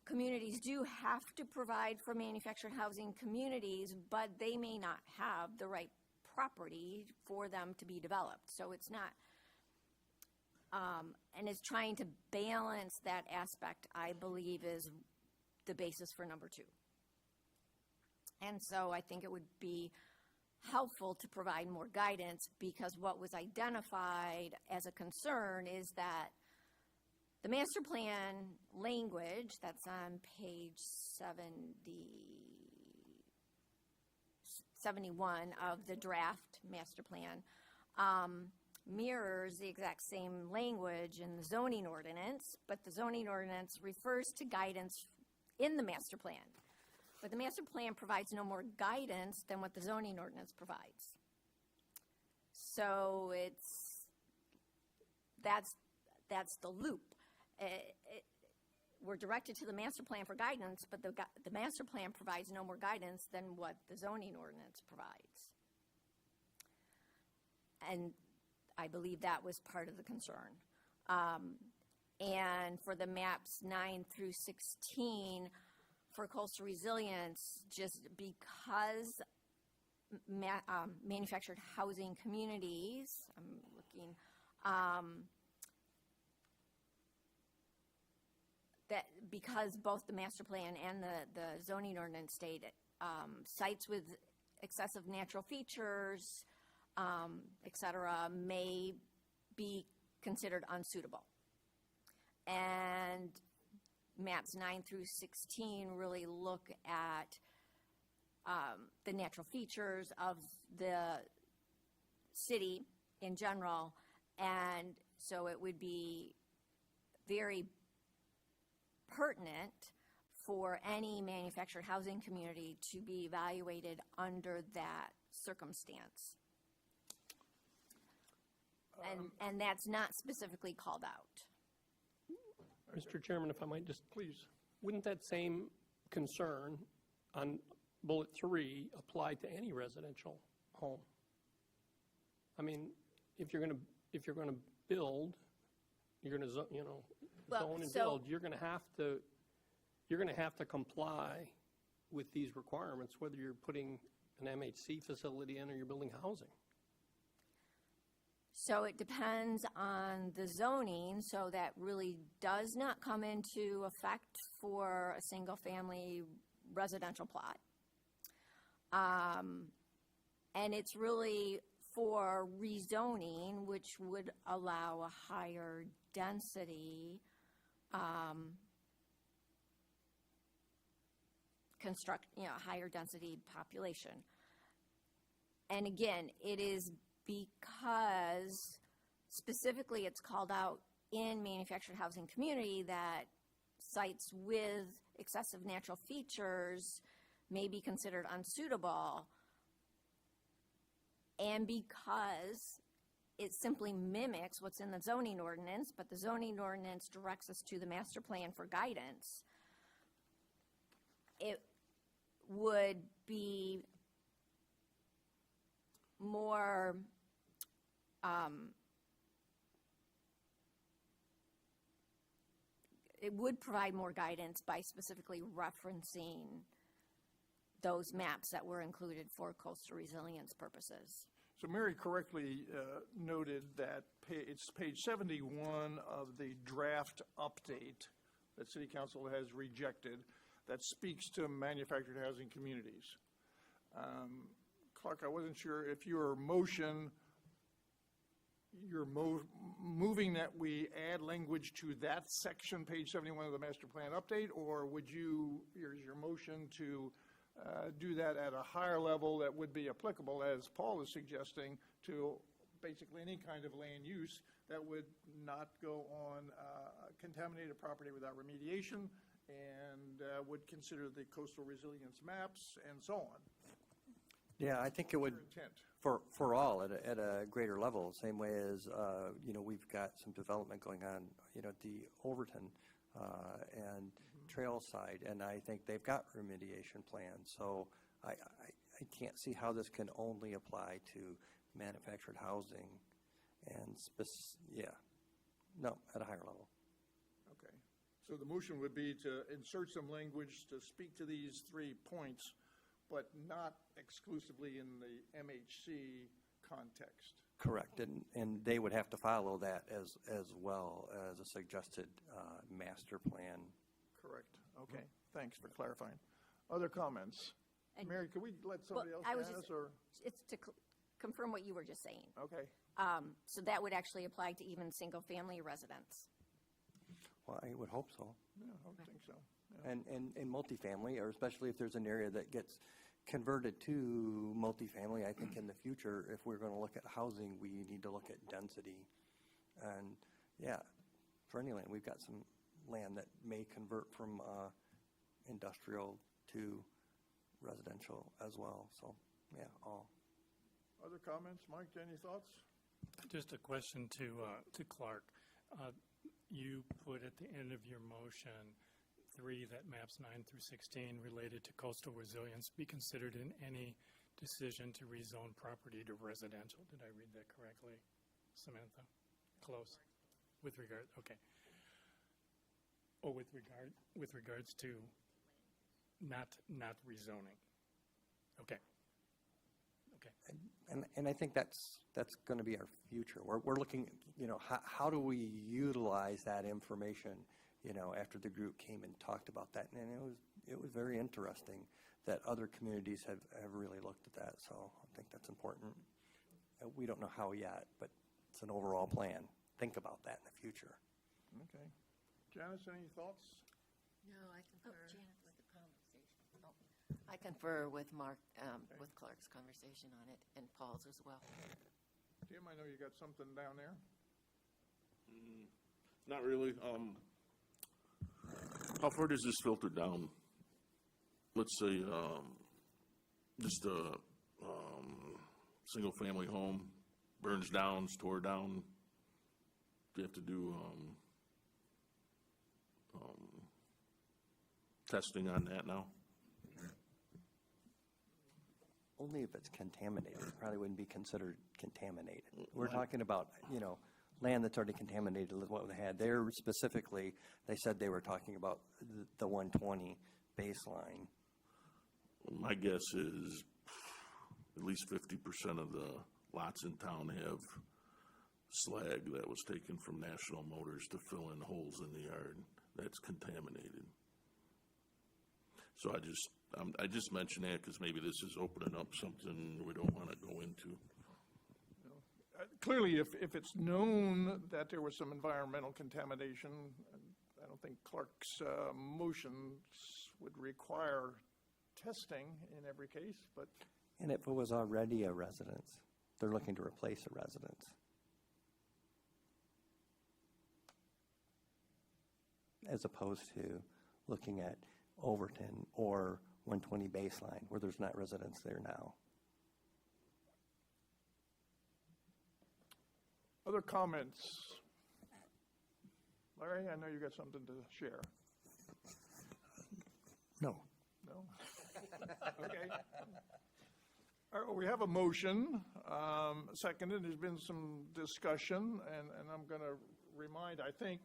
communities do have to provide for manufactured housing communities, but they may not have the right property for them to be developed. So it's not, and it's trying to balance that aspect, I believe, is the basis for number 2. And so I think it would be helpful to provide more guidance, because what was identified as a concern is that the master plan language that's on page 71 of the draft master plan mirrors the exact same language in the zoning ordinance, but the zoning ordinance refers to guidance in the master plan. But the master plan provides no more guidance than what the zoning ordinance provides. So that's the loop. We're directed to the master plan for guidance, but the master plan provides no more guidance than what the zoning ordinance provides. And I believe that was part of the concern. And for the maps 9 through 16, for coastal resilience, just because manufactured housing communities, I'm looking, that because both the master plan and the zoning ordinance state sites with excessive natural features, et cetera, may be considered unsuitable. And maps 9 through 16 really look at the natural features of the city in general, and so it would be very pertinent for any manufactured housing community to be evaluated under that circumstance. And that's not specifically called out. Mr. Chairman, if I might just, please, wouldn't that same concern on bullet 3 apply to any residential home? I mean, if you're going to build, you're going to zone and build, you're going to have to comply with these requirements, whether you're putting an MHC facility in or you're building housing. So it depends on the zoning, so that really does not come into effect for a single-family residential plot. And it's really for rezoning, which would allow a higher density higher density population. And again, it is because specifically it's called out in manufactured housing community that sites with excessive natural features may be considered unsuitable. And because it simply mimics what's in the zoning ordinance, but the zoning ordinance directs us to the master plan for guidance, it would be more it would provide more guidance by specifically referencing those maps that were included for coastal resilience purposes. So Mary correctly noted that it's page 71 of the draft update that City Council has rejected that speaks to manufactured housing communities. Clark, I wasn't sure if your motion, you're moving that we add language to that section, page 71 of the master plan update, or would you, is your motion to do that at a higher level that would be applicable, as Paul is suggesting, to basically any kind of land use that would not go on contaminated property without remediation and would consider the coastal resilience maps and so on? Yeah, I think it would, Intent. for all, at a greater level, same way as, we've got some development going on, at the Overton and trail side, and I think they've got remediation plans. So I can't see how this can only apply to manufactured housing and at a higher level. Okay. So the motion would be to insert some language to speak to these 3 points, but not exclusively in the MHC context. Correct, and they would have to follow that as well as a suggested master plan. Correct. Okay. Thanks for clarifying. Other comments? And- Mary, could we let somebody else ask, or? It's to confirm what you were just saying. Okay. So that would actually apply to even single-family residents. Well, I would hope so. Yeah, I would think so. Yeah. And multifamily, or especially if there's an area that gets converted to multifamily, I think in the future, if we're going to look at housing, we need to look at density. And for any land, we've got some land that may convert from industrial to residential as well. So, all. Other comments? Mike, any thoughts? Just a question to Clark. You put at the end of your motion 3 that maps 9 through 16 related to coastal resilience be considered in any decision to rezone property to residential. Did I read that correctly, Samantha? Close. With regard, okay. Or with regards to not rezoning. Okay. And I think that's going to be our future. We're looking, how do we utilize that information, after the group came and talked about that. And it was very interesting that other communities have really looked at that. So I think that's important. We don't know how yet, but it's an overall plan. Think about that in the future. Okay. Janice, any thoughts? No, I concur with the conversation. I confer with Mark, with Clark's conversation on it, and Paul's as well. Jim, I know you got something down there. Not really. How far does this filter down? Let's say just a single-family home burns down, is tore down. Do you have to do testing on that now? Only if it's contaminated. It probably wouldn't be considered contaminated. We're talking about, land that's already contaminated with what they had. There specifically, they said they were talking about the 120 baseline. My guess is at least 50% of the lots in town have slag that was taken from National Motors to fill in holes in the yard. That's contaminated. So I just mention that because maybe this is opening up something we don't want to go into. Clearly, if it's known that there was some environmental contamination, I don't think Clark's motions would require testing in every case, but And if it was already a residence, they're looking to replace a residence. As opposed to looking at Overton or 120 Baseline, where there's not residents there now. other comments? Larry, I know you got something to share. No. No? Okay. All right, well, we have a motion, seconded, there's been some discussion, and I'm going to remind, I think,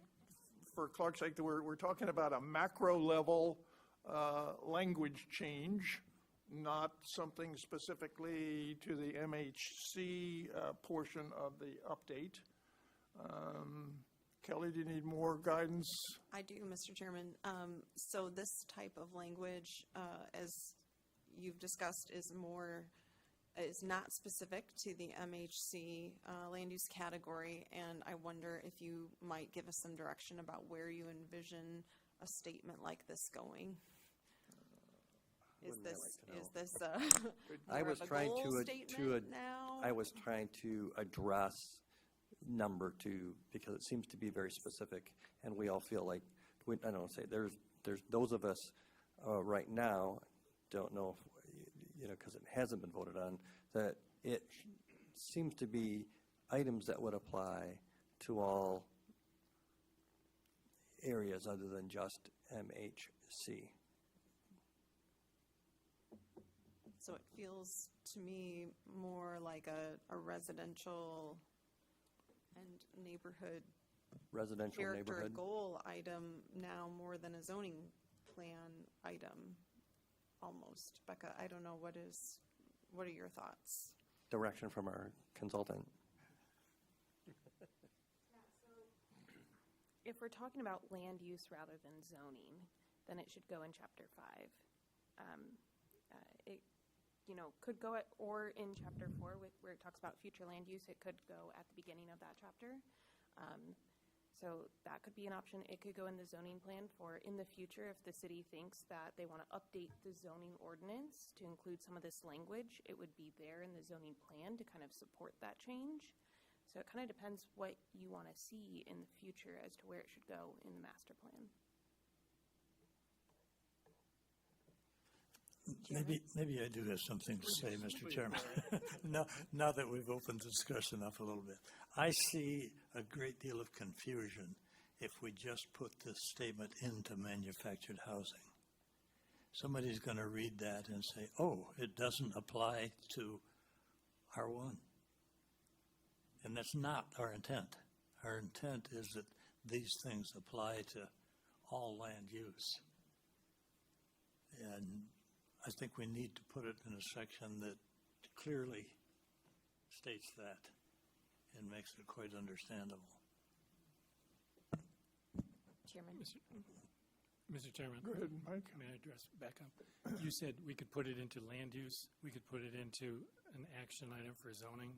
for Clark's sake, that we're talking about a macro level language change, not something specifically to the MHC portion of the update. Kelly, do you need more guidance? I do, Mr. Chairman. So this type of language, as you've discussed, is not specific to the MHC land use category, and I wonder if you might give us some direction about where you envision a statement like this going. Is this I was a trying goal to statement now? I was trying to address number 2 because it seems to be very specific, and we all feel like I don't say there's those of us right now don't know if, because it hasn't been voted on, that it seems to be items that would apply to all areas other than just MHC. So it feels to me more like a residential and neighborhood Residential character neighborhood. goal item now more than a zoning plan item, almost. Becca, I don't know, what are your thoughts? Direction from our consultant. If we're talking about land use rather than zoning, then it should go in chapter 5. It, could go or in chapter 4 where it talks about future land use, it could go at the beginning of that chapter. So that could be an option. It could go in the zoning plan for in the future if the city thinks that they want to update the zoning ordinance to include some of this language, it would be there in the zoning plan to kind of support that change. So it kind of depends what you want to see in the future as to where it should go in the master plan. Maybe I do have something to say, Mr. Chairman. Now that we've opened the discussion up a little bit. I see a great deal of confusion if we just put this statement into manufactured housing. Somebody's going to read that and say, oh, it doesn't apply to R1. And that's not our intent. Our intent is that these things apply to all land use. And I think we need to put it in a section that clearly states that and makes it quite understandable. Chairman? Mr. Chairman. Go ahead, Mike. May I address back up? You said we could put it into land use, we could put it into an action item for zoning,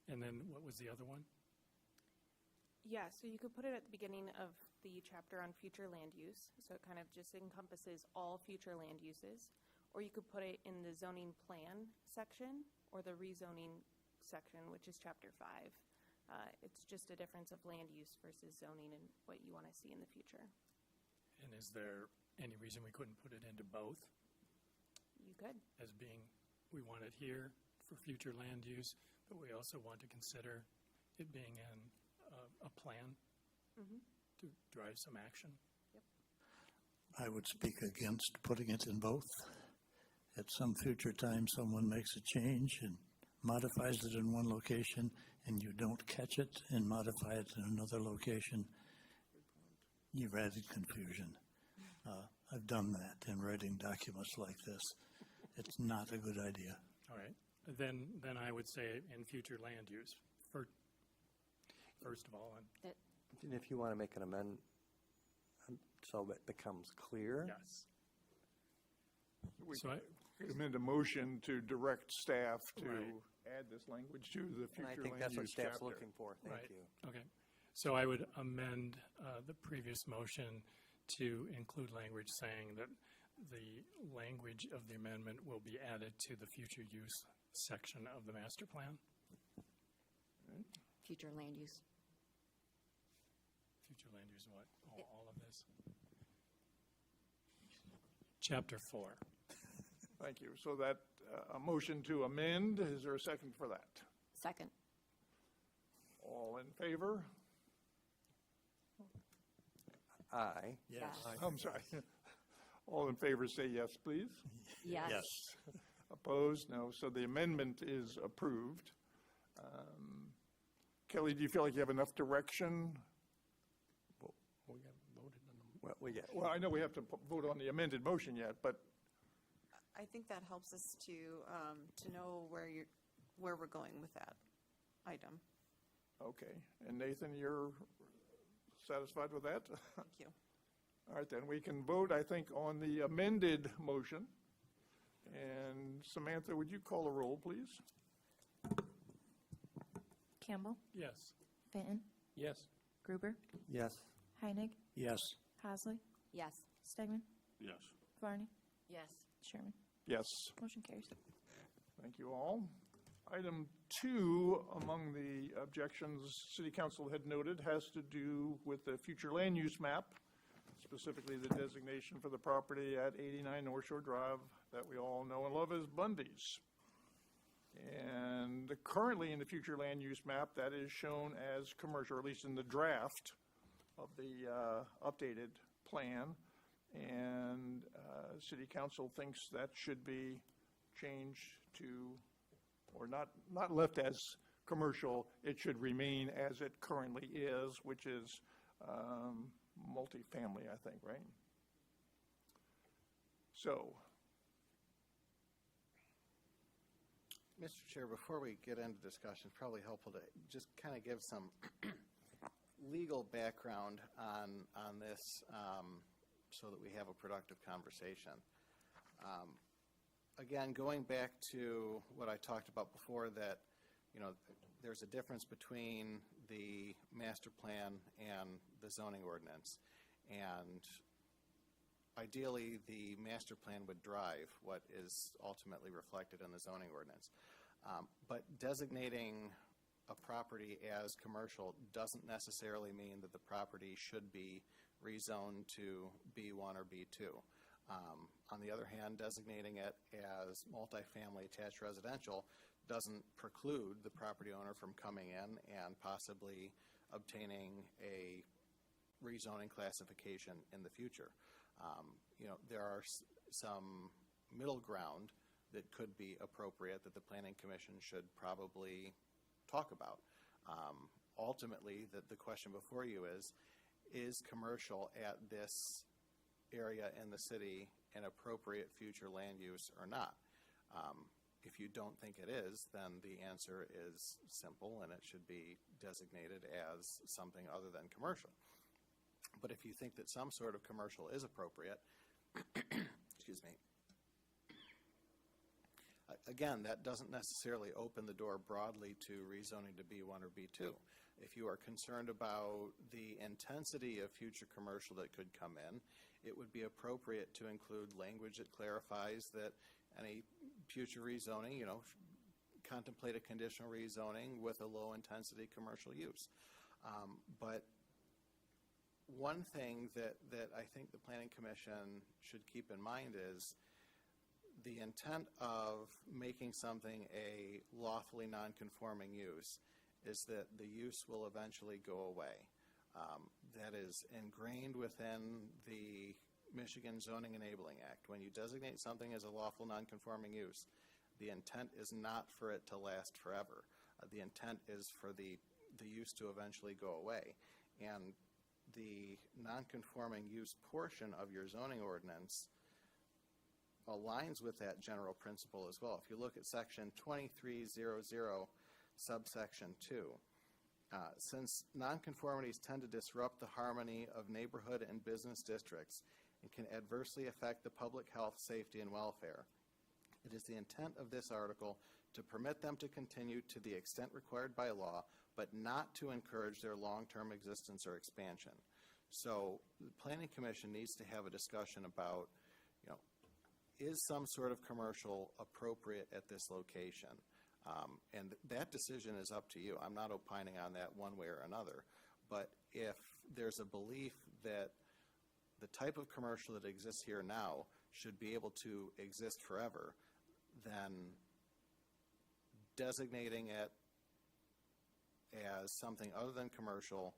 and then what was the other one? Yeah, so you could put it at the beginning of the chapter on future land use, so it kind of just encompasses all future land uses. Or you could put it in the zoning plan section or the rezoning section, which is chapter 5. It's just a difference of land use versus zoning and what you want to see in the future. And is there any reason we couldn't put it into both? You could. As being, we want it here for future land use, but we also want to consider it being in a plan to drive some action. I would speak against putting it in both. At some future time, someone makes a change and modifies it in one location, and you don't catch it and modify it in another location, you've added confusion. I've done that in writing documents like this. It's not a good idea. All right. Then I would say in future land use for first of all, and And if you want to make an amendment, so it becomes clear? yes. We So I- could amend a motion to direct staff to Right. add this language to the And future I land use chapter. think that's what staff's looking for. Thank Right. you. Okay. So I would amend the previous motion to include language saying that the language of the amendment will be added to the future use section of the master plan. Future land use. Future land use what? All of this? Chapter 4. Thank you. So that, a motion to amend, is there a second for that? Second. All in favor? Aye. Yes. I'm sorry. All in favor, say yes, please. Yes. Yes. Opposed? No. So the amendment is approved. Kelly, do you feel like you have enough direction? We haven't voted on them. Well, we get, Well, I know we have to vote on the amended motion yet, but I think that helps us to know where we're going with that item. okay. And Nathan, you're satisfied with that? Thank you. All right, then we can vote, I think, on the amended motion. And Samantha, would you call a roll, please? Campbell, Yes. Benton, Yes. Gruber, yes. Heinig, Yes. Hasley, Yes. Stegman, Yes. Varney, Yes. Sherman. Yes. Motion carries. Thank you all. Item 2 among the objections City Council had noted has to do with the future land use map, specifically the designation for the property at 89 North Shore Drive that we all know and love as Bundy's. And currently in the future land use map, that is shown as commercial, or at least in the draft of the updated plan. And City Council thinks that should be changed to, or not left as commercial, it should remain as it currently is, which is multifamily, I think, right? So, Mr. Chair, before we get into discussion, it's probably helpful to just kind of give some legal background on this so that we have a productive conversation. Again, going back to what I talked about before, that, you know, there's a difference between the master plan and the zoning ordinance. And ideally, the master plan would drive what is ultimately reflected in the zoning ordinance. But designating a property as commercial doesn't necessarily mean that the property should be rezoned to B1 or B2. On the other hand, designating it as multifamily attached residential doesn't preclude the property owner from coming in and possibly obtaining a rezoning classification in the future. You know, there are some middle ground that could be appropriate that the Planning Commission should probably talk about. Ultimately, the question before you is commercial at this area in the city an appropriate future land use or not? If you don't think it is, then the answer is simple, and it should be designated as something other than commercial. But if you think that some sort of commercial is appropriate, excuse me, again, that doesn't necessarily open the door broadly to rezoning to B1 or B2. If you are concerned about the intensity of future commercial that could come in, it would be appropriate to include language that clarifies that any future rezoning, you know, contemplate a conditional rezoning with a low-intensity commercial use. But one thing that I think the Planning Commission should keep in mind is the intent of making something a lawfully non-conforming use is that the use will eventually go away. That is ingrained within the Michigan Zoning Enabling Act. When you designate something as a lawful non-conforming use, the intent is not for it to last forever. The intent is for the use to eventually go away. And the non-conforming use portion of your zoning ordinance aligns with that general principle as well. If you look at section 2300 subsection 2, Since nonconformities tend to disrupt the harmony of neighborhood and business districts and can adversely affect the public health, safety, and welfare, it is the intent of this article to permit them to continue to the extent required by law, but not to encourage their long-term existence or expansion. So the Planning Commission needs to have a discussion about, is some sort of commercial appropriate at this location? And that decision is up to you. I'm not opining on that one way or another. But if there's a belief that the type of commercial that exists here now should be able to exist forever, then designating it as something other than commercial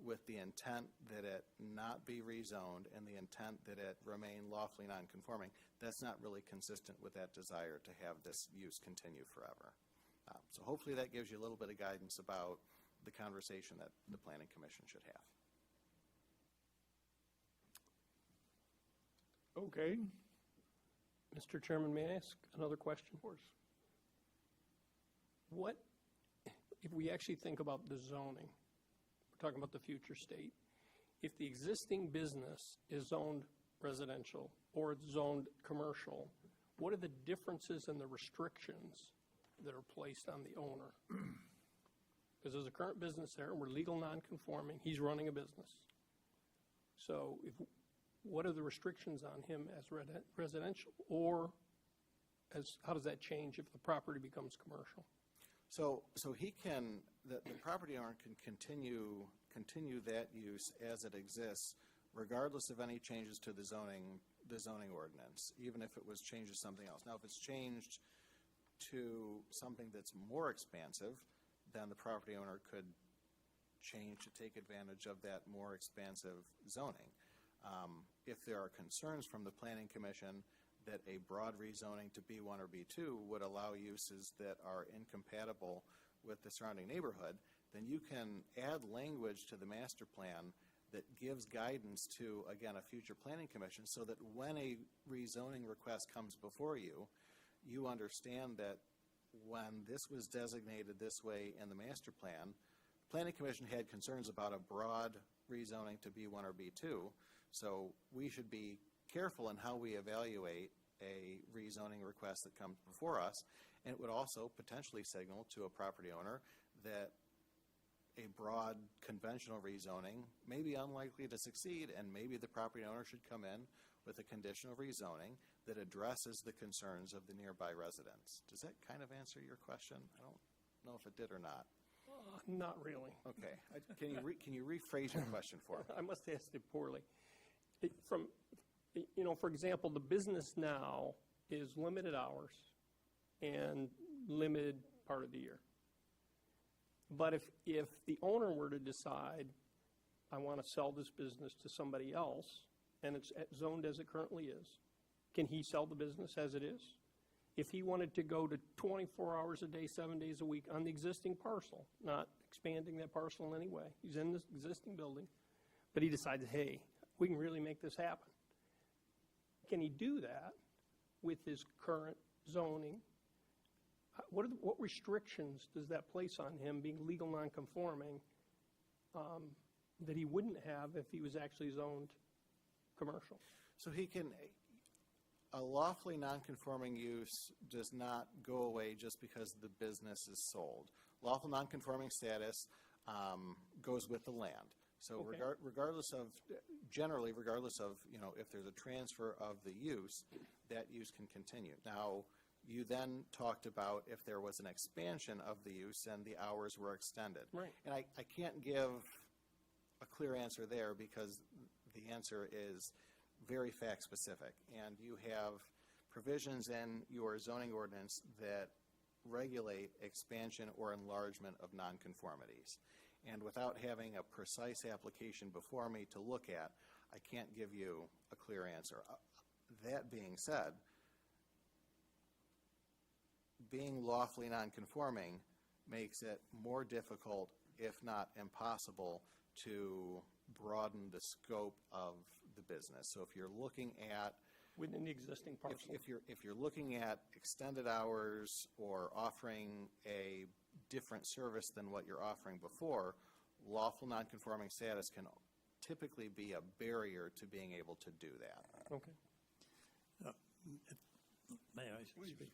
with the intent that it not be rezoned and the intent that it remain lawfully nonconforming, that's not really consistent with that desire to have this use continue forever. So hopefully that gives you a little bit of guidance about the conversation that the Planning Commission should have. Okay. Mr. Chairman, may I ask another question? Of course. What, if we actually think about the zoning, we're talking about the future state, if the existing business is zoned residential or it's zoned commercial, what are the differences and the restrictions that are placed on the owner? Because there's a current business there, and we're legal non-conforming. He's running a business. So what are the restrictions on him as residential, or how does that change if the property becomes commercial? So he can, the property owner can continue that use as it exists, regardless of any changes to the zoning ordinance, even if it was changed to something else. Now, if it's changed to something that's more expansive, then the property owner could change to take advantage of that more expansive zoning. If there are concerns from the Planning Commission that a broad rezoning to B1 or B2 would allow uses that are incompatible with the surrounding neighborhood, then you can add language to the master plan that gives guidance to, again, a future Planning Commission, so that when a rezoning request comes before you, you understand that when this was designated this way in the master plan, Planning Commission had concerns about a broad rezoning to B1 or B2, so we should be careful in how we evaluate a rezoning request that comes before us, and it would also potentially signal to a property owner that a broad conventional rezoning may be unlikely to succeed, and maybe the property owner should come in with a conditional rezoning that addresses the concerns of the nearby residents. Does that kind of answer your question? I don't know if it did or not. Not really. Okay. Can you rephrase your question for me? I must have asked it poorly. For example, the business now is limited hours and limited part of the year. But if the owner were to decide, I want to sell this business to somebody else, and it's zoned as it currently is, can he sell the business as it is? If he wanted to go to 24 hours a day, 7 days a week on the existing parcel, not expanding that parcel in any way, he's in this existing building, but he decides, hey, we can really make this happen. Can he do that with his current zoning? What restrictions does that place on him being legal nonconforming that he wouldn't have if he was actually zoned commercial? So a lawfully nonconforming use does not go away just because the business is sold. Lawful nonconforming status goes with the land. So Okay. regardless of if there's a transfer of the use, that use can continue. Now, you then talked about if there was an expansion of the use and the hours were extended. Right. And I can't give a clear answer there because the answer is very fact specific. And you have provisions in your zoning ordinance that regulate expansion or enlargement of nonconformities. And without having a precise application before me to look at, I can't give you a clear answer. That being said, being lawfully nonconforming makes it more difficult, if not impossible, to broaden the scope of the business. So if you're looking at Within the existing parcel. if you're looking at extended hours or offering a different service than what you're offering before, lawful nonconforming status can typically be a barrier to being able to do that. Okay. May I speak?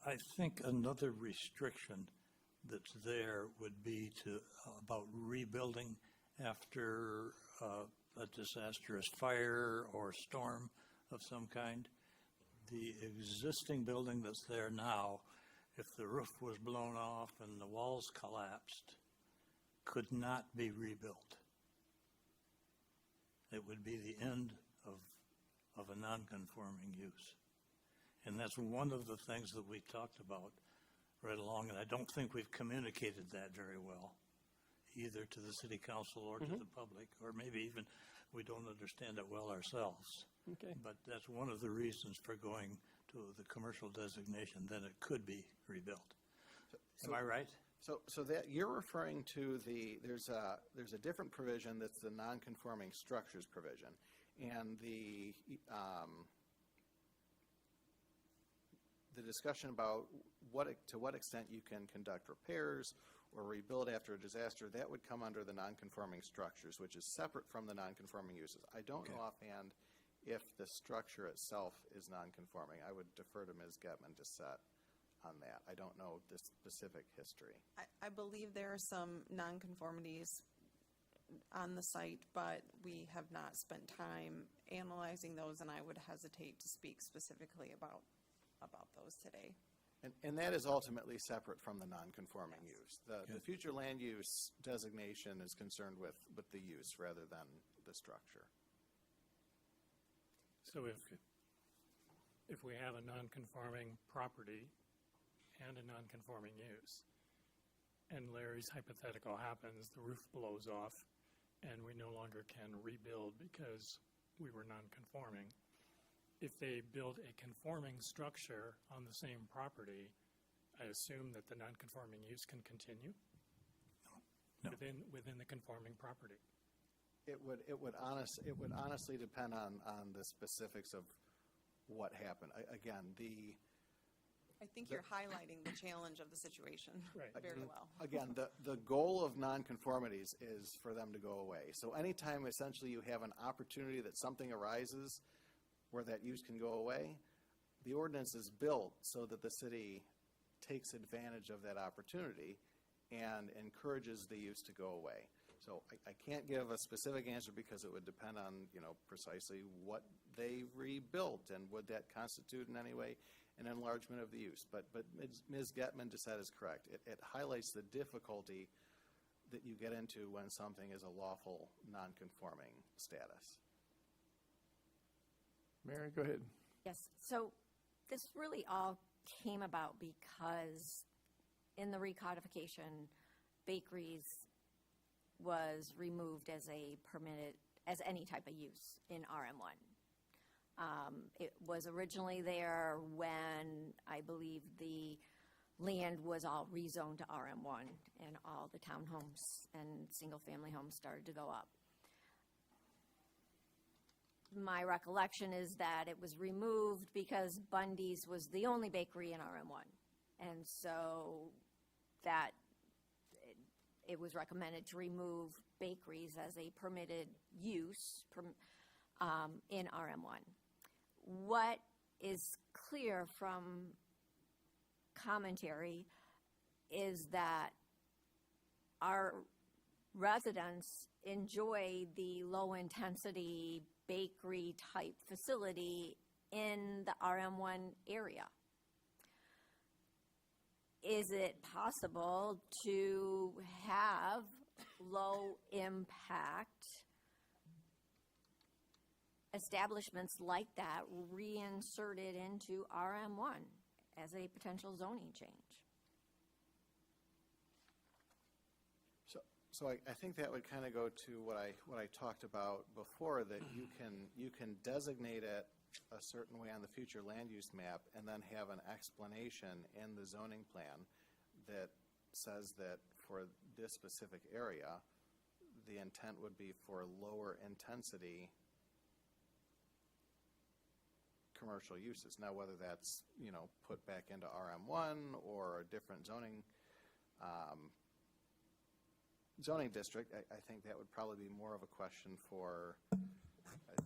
I think another restriction that's there would be about rebuilding after a disastrous fire or storm of some kind. The existing building that's there now, if the roof was blown off and the walls collapsed, could not be rebuilt. It would be the end of a non-conforming use. And that's one of the things that we talked about right along, and I don't think we've communicated that very well, either to the city council or to the public, or maybe even we don't understand it well ourselves. Okay. But that's one of the reasons for going to the commercial designation, then it could be rebuilt. Am I right? So that, you're referring to there's a different provision that's the non-conforming structures provision. And the discussion about to what extent you can conduct repairs or rebuild after a disaster, that would come under the non-conforming structures, which is separate from the non-conforming uses. I don't know offhand if the structure itself is non-conforming. I would defer to Ms. Getman to set on that. I don't know the specific history. I believe there are some nonconformities on the site, but we have not spent time analyzing those, and I would hesitate to speak specifically about those today. And that is ultimately separate from the non-conforming use. The future land use designation is concerned with the use rather than the structure. So if we have a non-conforming property and a non-conforming use, and Larry's hypothetical happens, the roof blows off, and we no longer can rebuild because we were non-conforming, if they build a conforming structure on the same property, I assume that the non-conforming use can continue? No. Within the conforming property? It would honestly depend on the specifics of what happened. Again, I think you're highlighting the challenge of the situation very well. Again, the goal of nonconformities is for them to go away. So anytime essentially you have an opportunity that something arises where that use can go away, the ordinance is built so that the city takes advantage of that opportunity and encourages the use to go away. So I can't give a specific answer because it would depend on, precisely what they rebuilt and would that constitute in any way an enlargement of the use. But Ms. Getman just said is correct. It highlights the difficulty that you get into when something is a lawful non-conforming status. Mary, go ahead. Yes, so this really all came about because in the recodification, bakeries was removed as as any type of use in RM1. It was originally there when I believe the land was all rezoned to RM1 and all the townhomes and single-family homes started to go up. My recollection is that it was removed because Bundy's was the only bakery in RM1. And so that it was recommended to remove bakeries as a permitted use in RM1. What is clear from commentary is that our residents enjoy the low-intensity bakery-type facility in the RM1 area. Is it possible to have low-impact establishments like that reinserted into RM1 as a potential zoning change? So I think that would kind of go to what I talked about before, that you can designate it a certain way on the future land use map and then have an explanation in the zoning plan that says that for this specific area, the intent would be for lower intensity commercial uses. Now, whether that's, put back into RM1 or a different zoning zoning district, I think that would probably be more of a question for a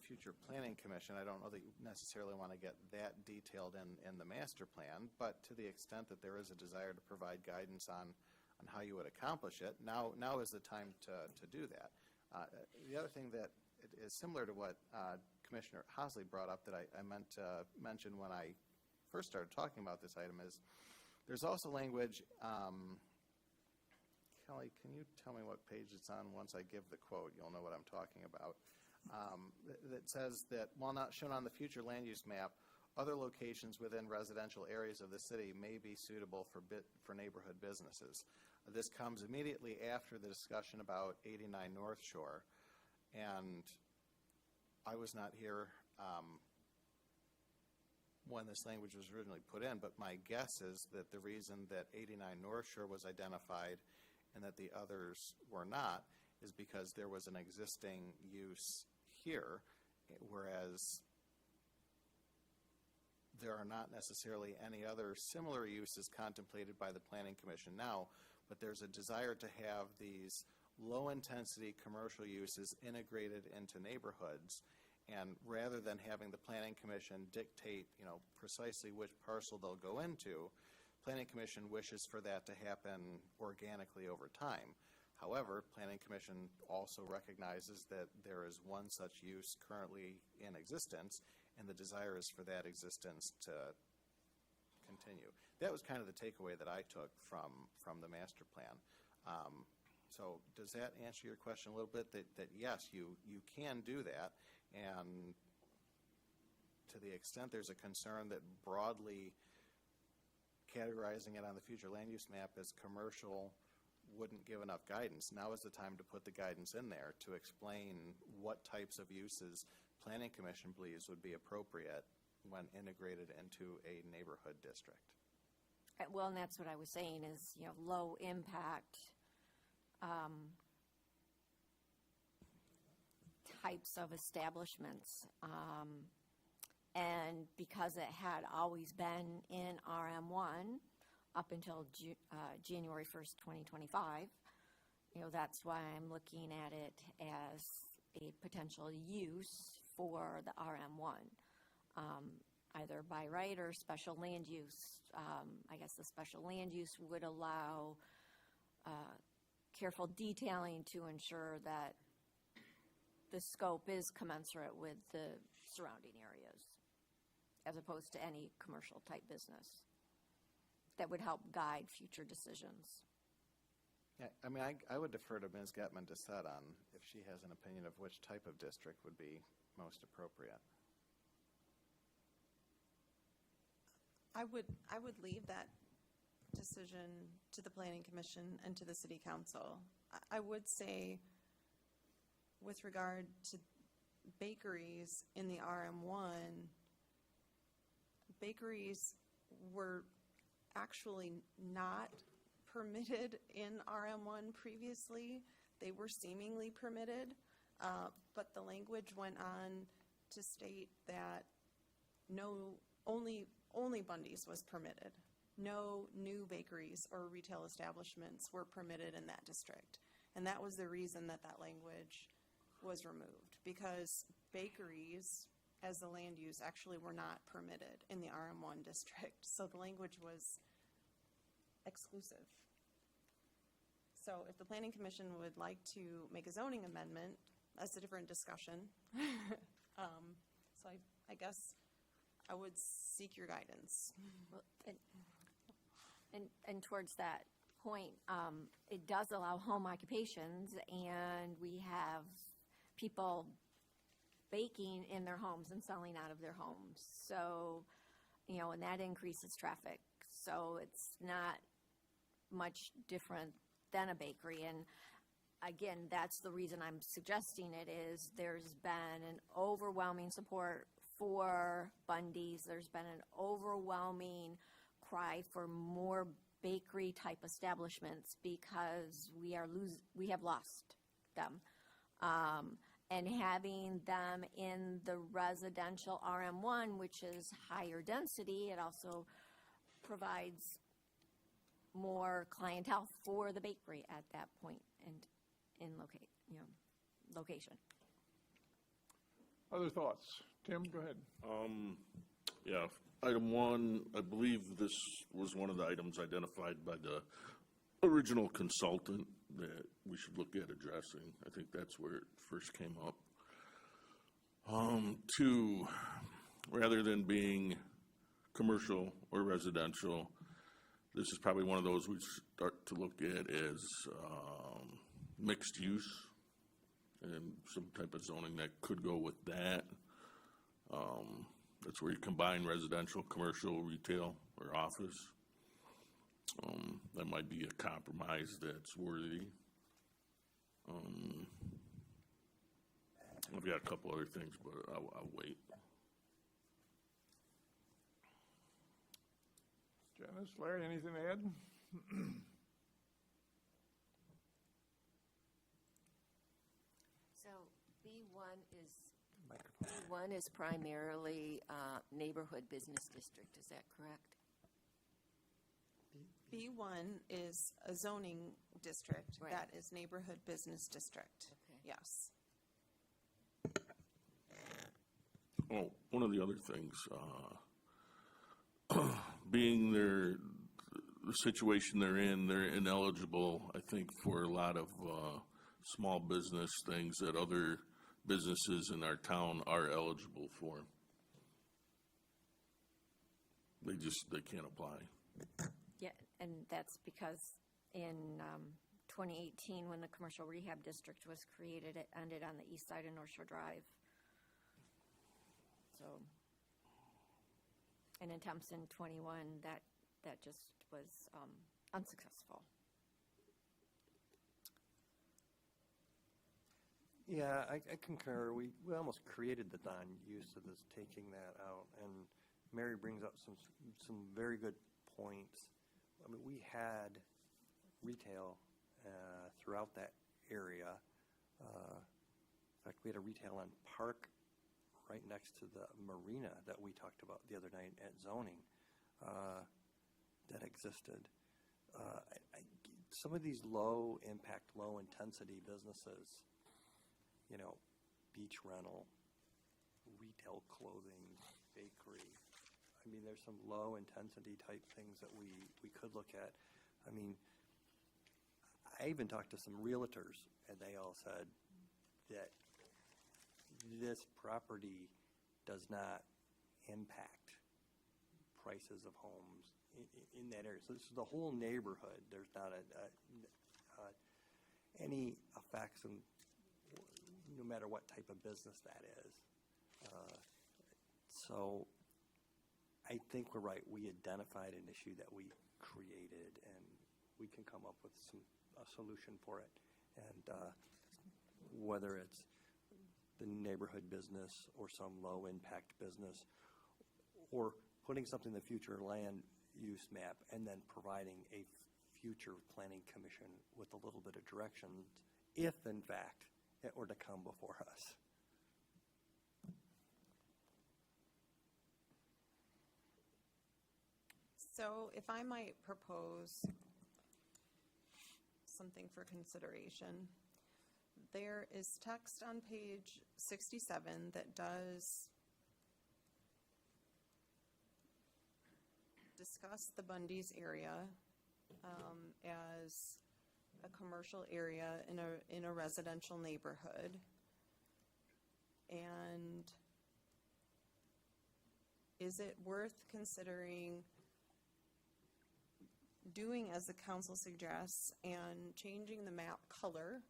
future planning commission. I don't know that you necessarily want to get that detailed in the master plan, but to the extent that there is a desire to provide guidance on how you would accomplish it, now is the time to do that. The other thing that is similar to what Commissioner Hosley brought up that I meant to mention when I first started talking about this item is there's also language, Kelly, can you tell me what page it's on? Once I give the quote, you'll know what I'm talking about. That says that while not shown on the future land use map, other locations within residential areas of the city may be suitable for neighborhood businesses. This comes immediately after the discussion about 89 North Shore, and I was not here when this language was originally put in, but my guess is that the reason that 89 North Shore was identified and that the others were not is because there was an existing use here, whereas there are not necessarily any other similar uses contemplated by the Planning Commission now, but there's a desire to have these low-intensity commercial uses integrated into neighborhoods. And rather than having the Planning Commission dictate, precisely which parcel they'll go into, Planning Commission wishes for that to happen organically over time. However, Planning Commission also recognizes that there is one such use currently in existence, and the desire is for that existence to continue. That was kind of the takeaway that I took from the master plan. So does that answer your question a little bit? That yes, you can do that, and to the extent there's a concern that broadly categorizing it on the future land use map as commercial wouldn't give enough guidance, now is the time to put the guidance in there to explain what types of uses Planning Commission believes would be appropriate when integrated into a neighborhood district. Well, and that's what I was saying is, low impact types of establishments. And because it had always been in RM1 up until January 1st, 2025, that's why I'm looking at it as a potential use for the RM1, either by right or special land use. I guess the special land use would allow careful detailing to ensure that the scope is commensurate with the surrounding areas, as opposed to any commercial type business that would help guide future decisions. Yeah, I would defer to Ms. Getman to set on if she has an opinion of which type of district would be most appropriate. I would leave that decision to the Planning Commission and to the City Council. I would say, with regard to bakeries in the RM1, bakeries were actually not permitted in RM1 previously. They were seemingly permitted, but the language went on to state that only Bundy's was permitted. No new bakeries or retail establishments were permitted in that district. And that was the reason that language was removed, because bakeries as the land use actually were not permitted in the RM1 district. So the language was exclusive. So if the Planning Commission would like to make a zoning amendment, that's a different discussion. So I guess I would seek your guidance. Well, and towards that point, it does allow home occupations, and we have people baking in their homes and selling out of their homes. So, and that increases traffic. So it's not much different than a bakery. And again, that's the reason I'm suggesting it is there's been an overwhelming support for Bundy's. There's been an overwhelming cry for more bakery type establishments because we have lost them. And having them in the residential RM1, which is higher density, it also provides more clientele for the bakery at that point and in location. Other thoughts? Tim, go ahead. Yeah, item one, I believe this was one of the items identified by the original consultant that we should look at addressing. I think that's where it first came up. Two, rather than being commercial or residential, this is probably one of those we start to look at as mixed use and some type of zoning that could go with that. That's where you combine residential, commercial, retail, or office. That might be a compromise that's worthy. I've got a couple other things, but I'll wait. Janice, Larry, anything to add? So B1 is primarily neighborhood business district, is that correct? B1 is a zoning district. Right. That is neighborhood business district. Okay. Yes. Oh, one of the other things, being the situation they're ineligible, I think, for a lot of small business things that other businesses in our town are eligible for. They can't apply. Yeah, and that's because in 2018, when the commercial rehab district was created, it ended on the east side of North Shore Drive. So, and in Thompson 21, that just was unsuccessful. Yeah, I concur. We almost created the non-use of this, taking that out. And Mary brings up some very good points. I mean, we had retail throughout that area. In fact, we had a retail on Park right next to the marina that we talked about the other night at zoning that existed. Some of these low-impact, low-intensity businesses, beach rental, retail clothing, bakery. I mean, there's some low-intensity type things that we could look at. I mean, I even talked to some realtors, and they all said that this property does not impact prices of homes in that area. So this is the whole neighborhood. There's not any effects, no matter what type of business that is. So I think we're right. We identified an issue that we created, and we can come up with a solution for it. And whether it's the neighborhood business or some low-impact business, or putting something in the future land use map and then providing a future planning commission with a little bit of direction, if in fact it were to come before us. So if I might propose something for consideration, there is text on page 67 that does discuss the Bundy's area as a commercial area in a residential neighborhood. And is it worth considering doing as the council suggests and changing the map color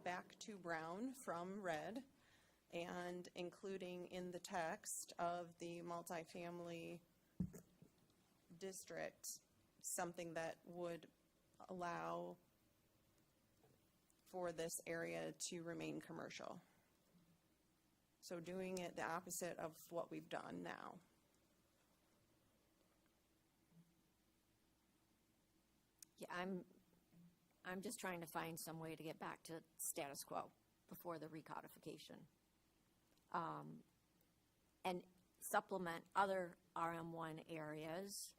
back to brown from red, and including in the text of the multifamily district something that would allow for this area to remain commercial? So doing it the opposite of what we've done now. Yeah, I'm just trying to find some way to get back to status quo before the recodification. And supplement other RM1 areas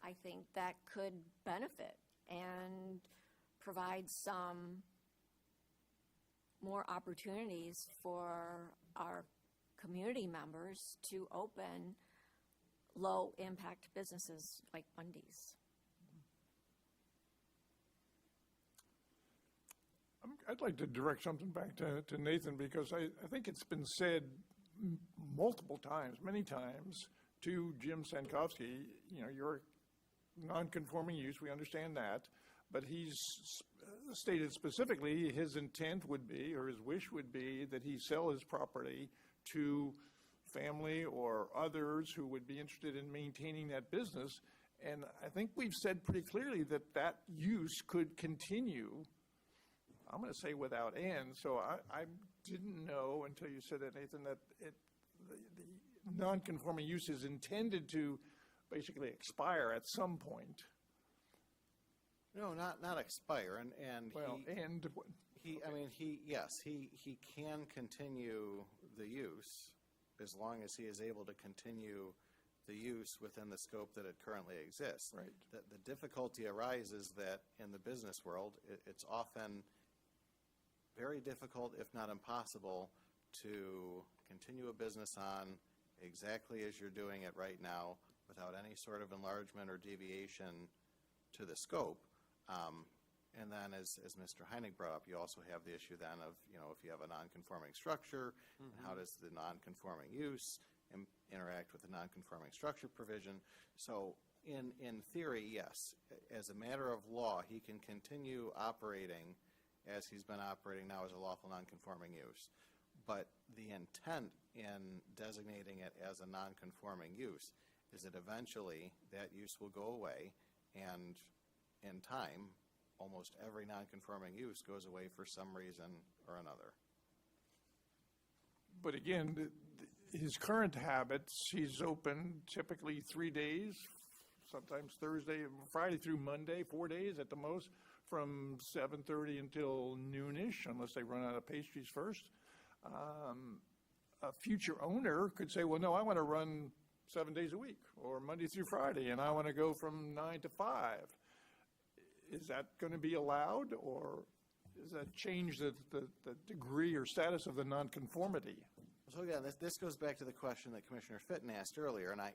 I think that could benefit and provide some more opportunities for our community members to open low-impact businesses like Bundy's. I'd like to direct something back to Nathan, because I think it's been said multiple times, many times, to Jim Sankowski, you're non-conforming use, we understand that, but he's stated specifically his intent would be, or his wish would be, that he sell his property to family or others who would be interested in maintaining that business. And I think we've said pretty clearly that that use could continue, I'm going to say without end. So I didn't know until you said that, Nathan, that the non-conforming use is intended to basically expire at some point. No, not expire, and Well, and what? he can continue the use as long as he is able to continue the use within the scope that it currently exists. Right. The difficulty arises that in the business world, it's often very difficult, if not impossible, to continue a business on exactly as you're doing it right now without any sort of enlargement or deviation to the scope. And then, as Mr. Heinig brought up, you also have the issue then of, if you have a non-conforming structure, how does the non-conforming use interact with the non-conforming structure provision? So, in theory, yes, as a matter of law, he can continue operating as he's been operating now as a lawful non-conforming use. But the intent in designating it as a non-conforming use is that eventually that use will go away, and in time, almost every non-conforming use goes away for some reason or another. But again, his current habits, he's open typically 3 days, sometimes Friday through Monday, 4 days at the most, from 7:30 until noonish, unless they run out of pastries first. A future owner could say, well, no, I want to run 7 days a week, or Monday through Friday, and I want to go from 9 to 5. Is that going to be allowed, or does that change the degree or status of the nonconformity? So again, this goes back to the question that Commissioner Fitton asked earlier, and I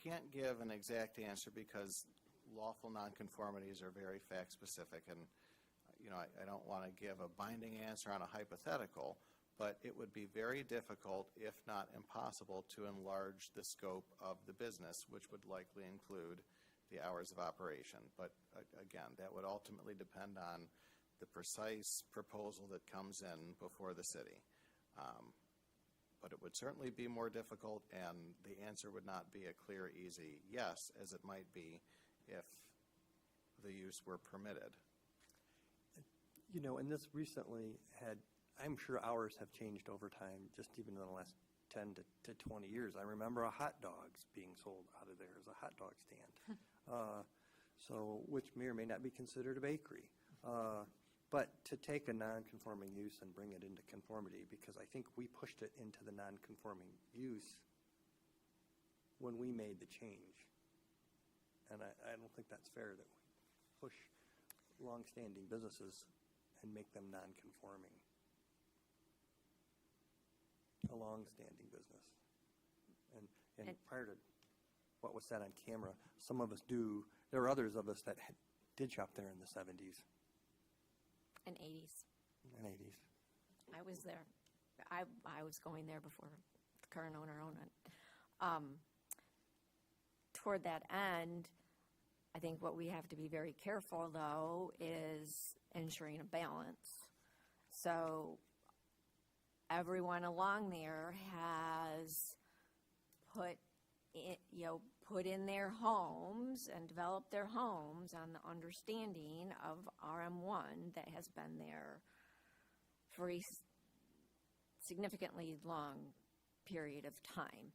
can't give an exact answer because lawful nonconformities are very fact-specific, and I don't want to give a binding answer on a hypothetical, but it would be very difficult, if not impossible, to enlarge the scope of the business, which would likely include the hours of operation. But again, that would ultimately depend on the precise proposal that comes in before the city. But it would certainly be more difficult, and the answer would not be a clear, easy yes, as it might be if the use were permitted. And this recently I'm sure hours have changed over time, just even in the last 10 to 20 years. I remember hot dogs being sold out of there as a hot dog stand, which may or may not be considered a bakery. But to take a non-conforming use and bring it into conformity, because I think we pushed it into the non-conforming use when we made the change. And I don't think that's fair that we push long-standing businesses and make them non-conforming. A long-standing business. And prior to what was said on camera, some of us do. There are others of us that did shop there in the 70s. And 80s. And 80s. I was there. I was going there before the current owner owned it. Toward that end, I think what we have to be very careful, though, is ensuring a balance. So everyone along there has put in their homes and developed their homes on the understanding of RM1 that has been there for a significantly long period of time.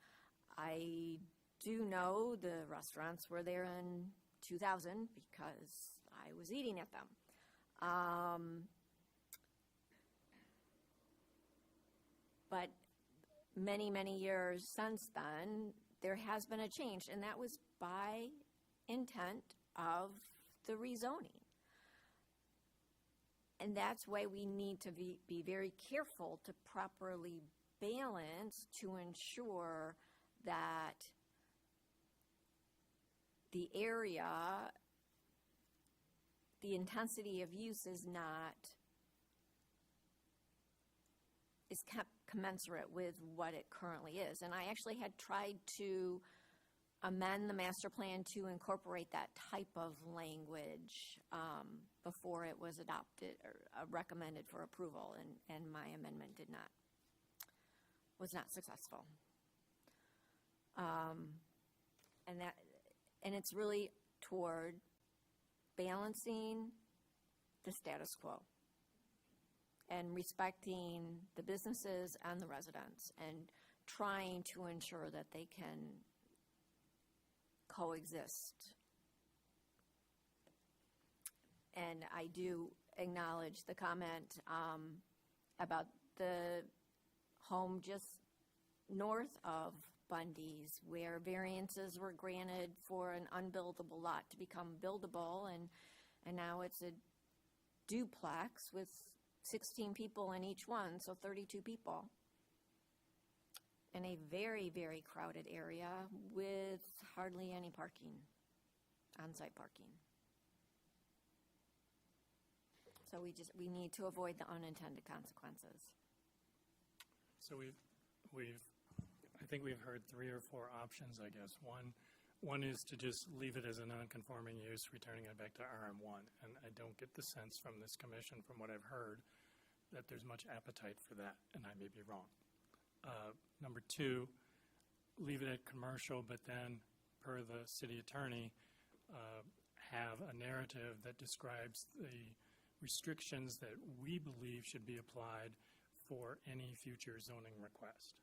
I do know the restaurants were there in 2000 because I was eating at them. But many, many years since then, there has been a change, and that was by intent of the rezoning. And that's why we need to be very careful to properly balance to ensure that the area, the intensity of use is kept commensurate with what it currently is. And I actually had tried to amend the master plan to incorporate that type of language before it was adopted or recommended for approval, and my amendment was not successful. And it's really toward balancing the status quo and respecting the businesses and the residents and trying to ensure that they can coexist. And I do acknowledge the comment about the home just north of Bundy's, where variances were granted for an unbuildable lot to become buildable, and now it's a duplex with 16 people in each one, so 32 people in a very, very crowded area with hardly any parking, on-site parking. So we need to avoid the unintended consequences. So I think we've heard 3 or 4 options, I guess. One is to just leave it as a non-conforming use, returning it back to RM1. And I don't get the sense from this commission, from what I've heard, that there's much appetite for that, and I may be wrong. Number 2, leave it at commercial, but then, per the city attorney, have a narrative that describes the restrictions that we believe should be applied for any future zoning request.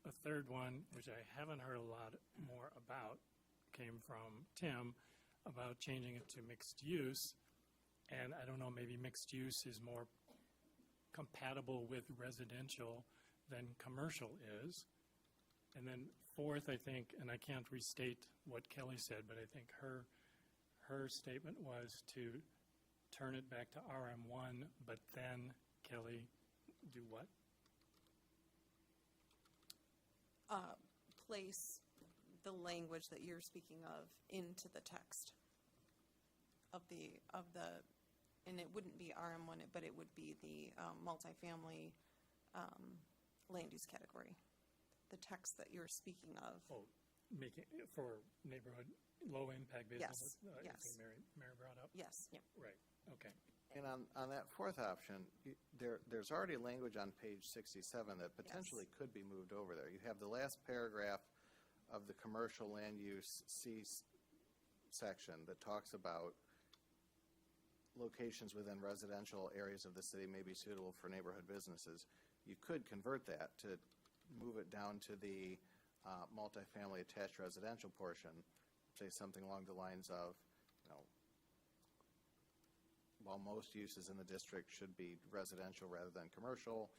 A third one, which I haven't heard a lot more about, came from Tim, about changing it to mixed use. And I don't know, maybe mixed use is more compatible with residential than commercial is. And then fourth, I think, and I can't restate what Kelly said, but I think her statement was to turn it back to RM1, but then, Kelly, do what? Place the language that you're speaking of into the text of the, and it wouldn't be RM1, but it would be the multifamily land use category, the text that you're speaking of. Oh, making it for neighborhood, low-impact business? Yes, I yes. think Mary brought up? Yes. Yep. Right, okay. And on that fourth option, there's already language on page 67 that potentially could be moved over there. You have the last paragraph of the commercial land use C section that talks about locations within residential areas of the city may be suitable for neighborhood businesses. You could convert that to move it down to the multifamily attached residential portion, say something along the lines of, while most uses in the district should be residential rather than commercial,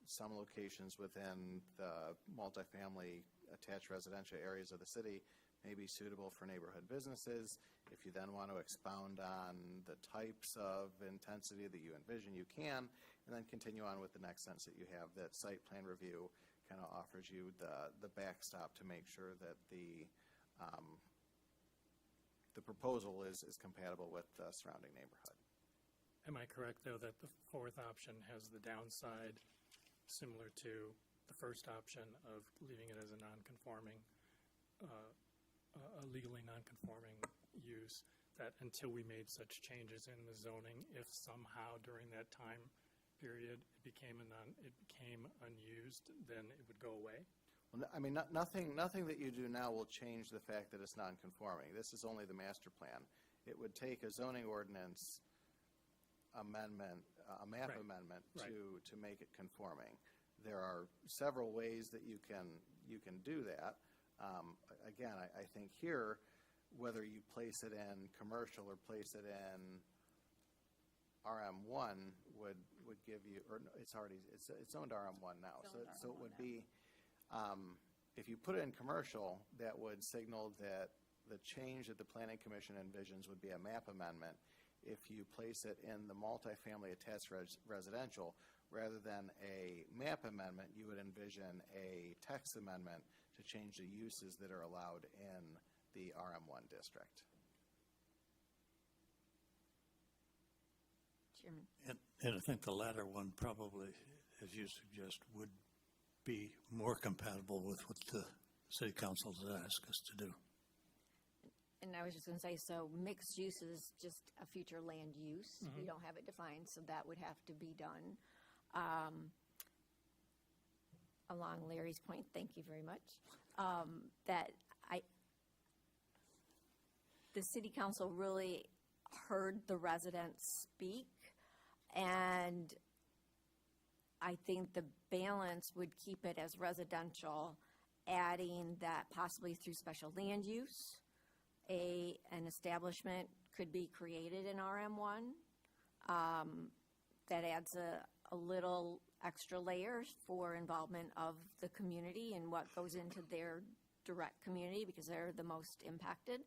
some locations within the multifamily attached residential areas of the city may be suitable for neighborhood businesses. If you then want to expound on the types of intensity that you envision, you can, and then continue on with the next sentence that you have, that site plan review kind of offers you the backstop to make sure that the proposal is compatible with the surrounding neighborhood. Am I correct, though, that the fourth option has the downside similar to the first option of leaving it as a non-conforming, a legally non-conforming use, that until we made such changes in the zoning, if somehow during that time period it became unused, then it would go away? Well, I mean, nothing that you do now will change the fact that it's non-conforming. This is only the master plan. It would take a zoning ordinance amendment, a map Right. amendment Right. to make it conforming. There are several ways that you can do that. Again, I think here, whether you place it in commercial or place it in RM1 would give you, or no, it's zoned RM1 now. Zoned So it RM1 would now. be, if you put it in commercial, that would signal that the change that the Planning Commission envisions would be a map amendment. If you place it in the multifamily attached residential, rather than a map amendment, you would envision a text amendment to change the uses that are allowed in the RM1 district. Chairman. And I think the latter one probably, as you suggest, would be more compatible with what the city council has asked us to do. And I was just going to say, so mixed use is just a future land use. We don't have it defined, so that would have to be done. Along Larry's point, thank you very much, that the city council really heard the residents speak, and I think the balance would keep it as residential, adding that possibly through special land use, an establishment could be created in RM1 that adds a little extra layers for involvement of the community and what goes into their direct community because they're the most impacted.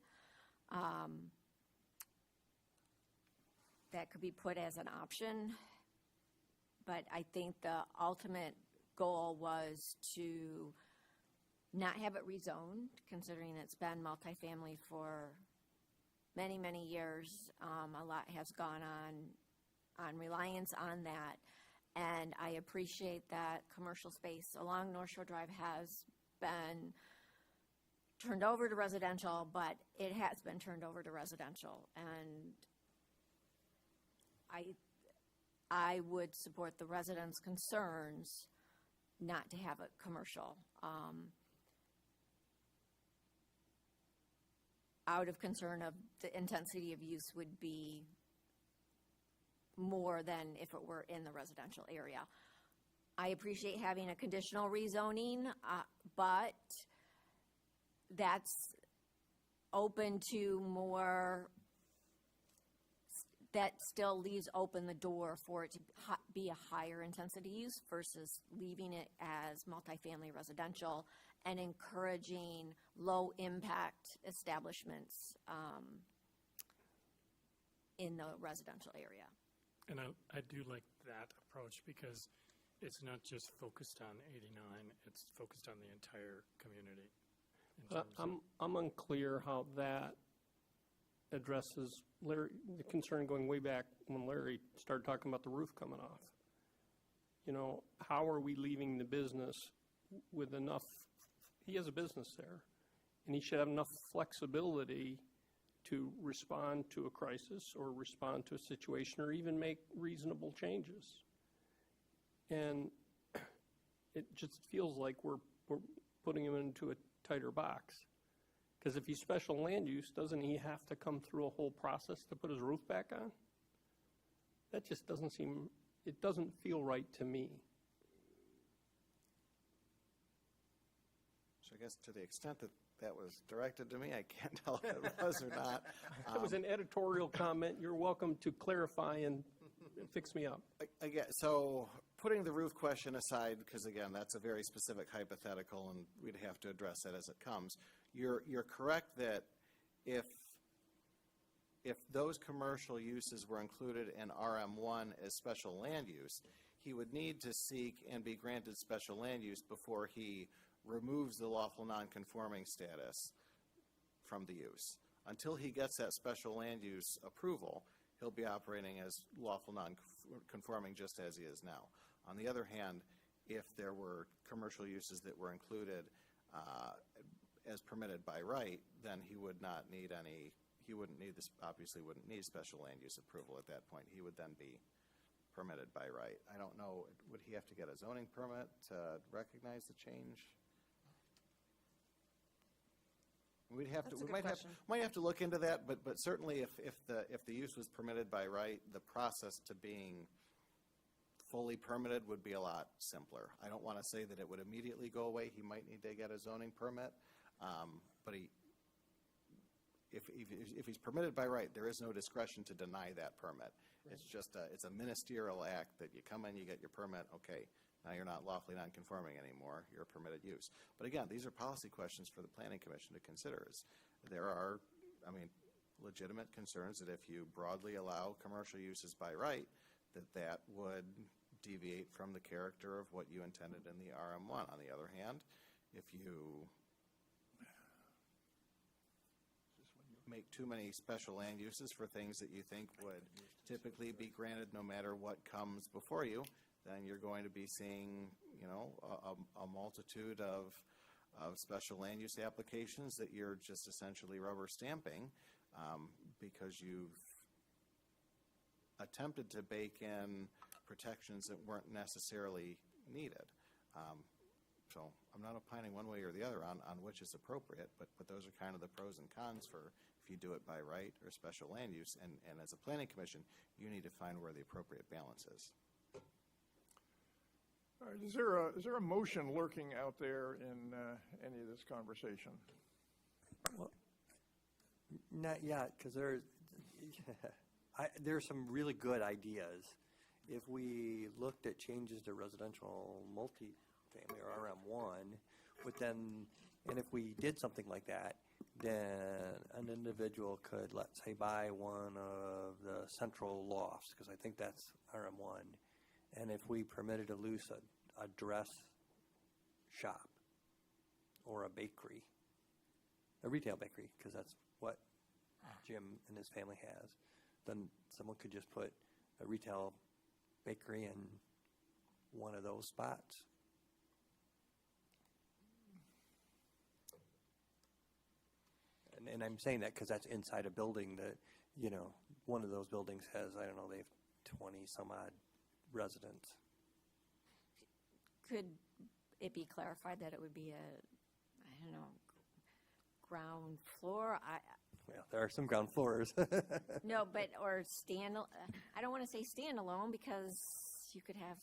That could be put as an option, but I think the ultimate goal was to not have it rezoned, considering it's been multifamily for many, many years. A lot has gone on reliance on that. And I appreciate that commercial space along North Shore Drive has been turned over to residential, but it has been turned over to residential. And I would support the residents' concerns not to have it commercial. Out of concern of the intensity of use would be more than if it were in the residential area. I appreciate having a conditional rezoning, but that's open to more, that still leaves open the door for it to be a higher intensity use versus leaving it as multifamily residential and encouraging low impact establishments in the residential area. And I do like that approach because it's not just focused on 89, it's focused on the entire community. in terms of- I'm unclear how that addresses Larry, the concern going way back when Larry started talking about the roof coming off. You know, how are we leaving the business with enough, he has a business there, and he should have enough flexibility to respond to a crisis or respond to a situation or even make reasonable changes. And it just feels like we're putting him into a tighter box. Because if he's special land use, doesn't he have to come through a whole process to put his roof back on? That just doesn't seem, it doesn't feel right to me. So I guess to the extent that that was directed to me, I can't tell if it was or not. That was an editorial comment. You're welcome to clarify and fix me up. So putting the roof question aside, because again, that's a very specific hypothetical and we'd have to address that as it comes. You're correct that if those commercial uses were included in RM1 as special land use, he would need to seek and be granted special land use before he removes the lawful non-conforming status from the use. Until he gets that special land use approval, he'll be operating as lawful non-conforming just as he is now. On the other hand, if there were commercial uses that were included as permitted by right, then he would not need any, he wouldn't need this, obviously wouldn't need special land use approval at that point. He would then be permitted by right. I don't know, would he have to get a zoning permit to recognize the change? We'd have to, That's a we good question. might have to look into that, but certainly if the use was permitted by right, the process to being fully permitted would be a lot simpler. I don't want to say that it would immediately go away. He might need to get a zoning permit, but if he's permitted by right, there is no discretion to deny that permit. It's just it's a ministerial act that you come in, you get your permit, okay, Now you're not lawfully non-conforming anymore, you're a permitted use. But again, these are policy questions for the planning commission to consider. There are, legitimate concerns that if you broadly allow commercial uses by right, that would deviate from the character of what you intended in the RM1. On the other hand, if you make too many special land uses for things that you think would typically be granted no matter what comes before you, then you're going to be seeing, a multitude of special land use applications that you're just essentially rubber stamping because you've attempted to bake in protections that weren't necessarily needed. So I'm not opining one way or the other on which is appropriate, but those are kind of the pros and cons for if you do it by right or special land use. And as a planning commission, you need to find where the appropriate balance is. All right, is there a motion lurking out there in any of this conversation? Well, not yet, because there's some really good ideas. If we looked at changes to residential multifamily or RM1, and if we did something like that, then an individual could, let's say, buy one of the central lofts, because I think that's RM1. And if we permitted a dress shop or a bakery, a retail bakery, because that's what Jim and his family has, then someone could just put a retail bakery in one of those spots. And I'm saying that because that's inside a building that, one of those buildings has, I don't know, they have 20 some odd residents. Could it be clarified that it would be ground floor? Well, there are some ground floors. No, or I don't want to say standalone because you could have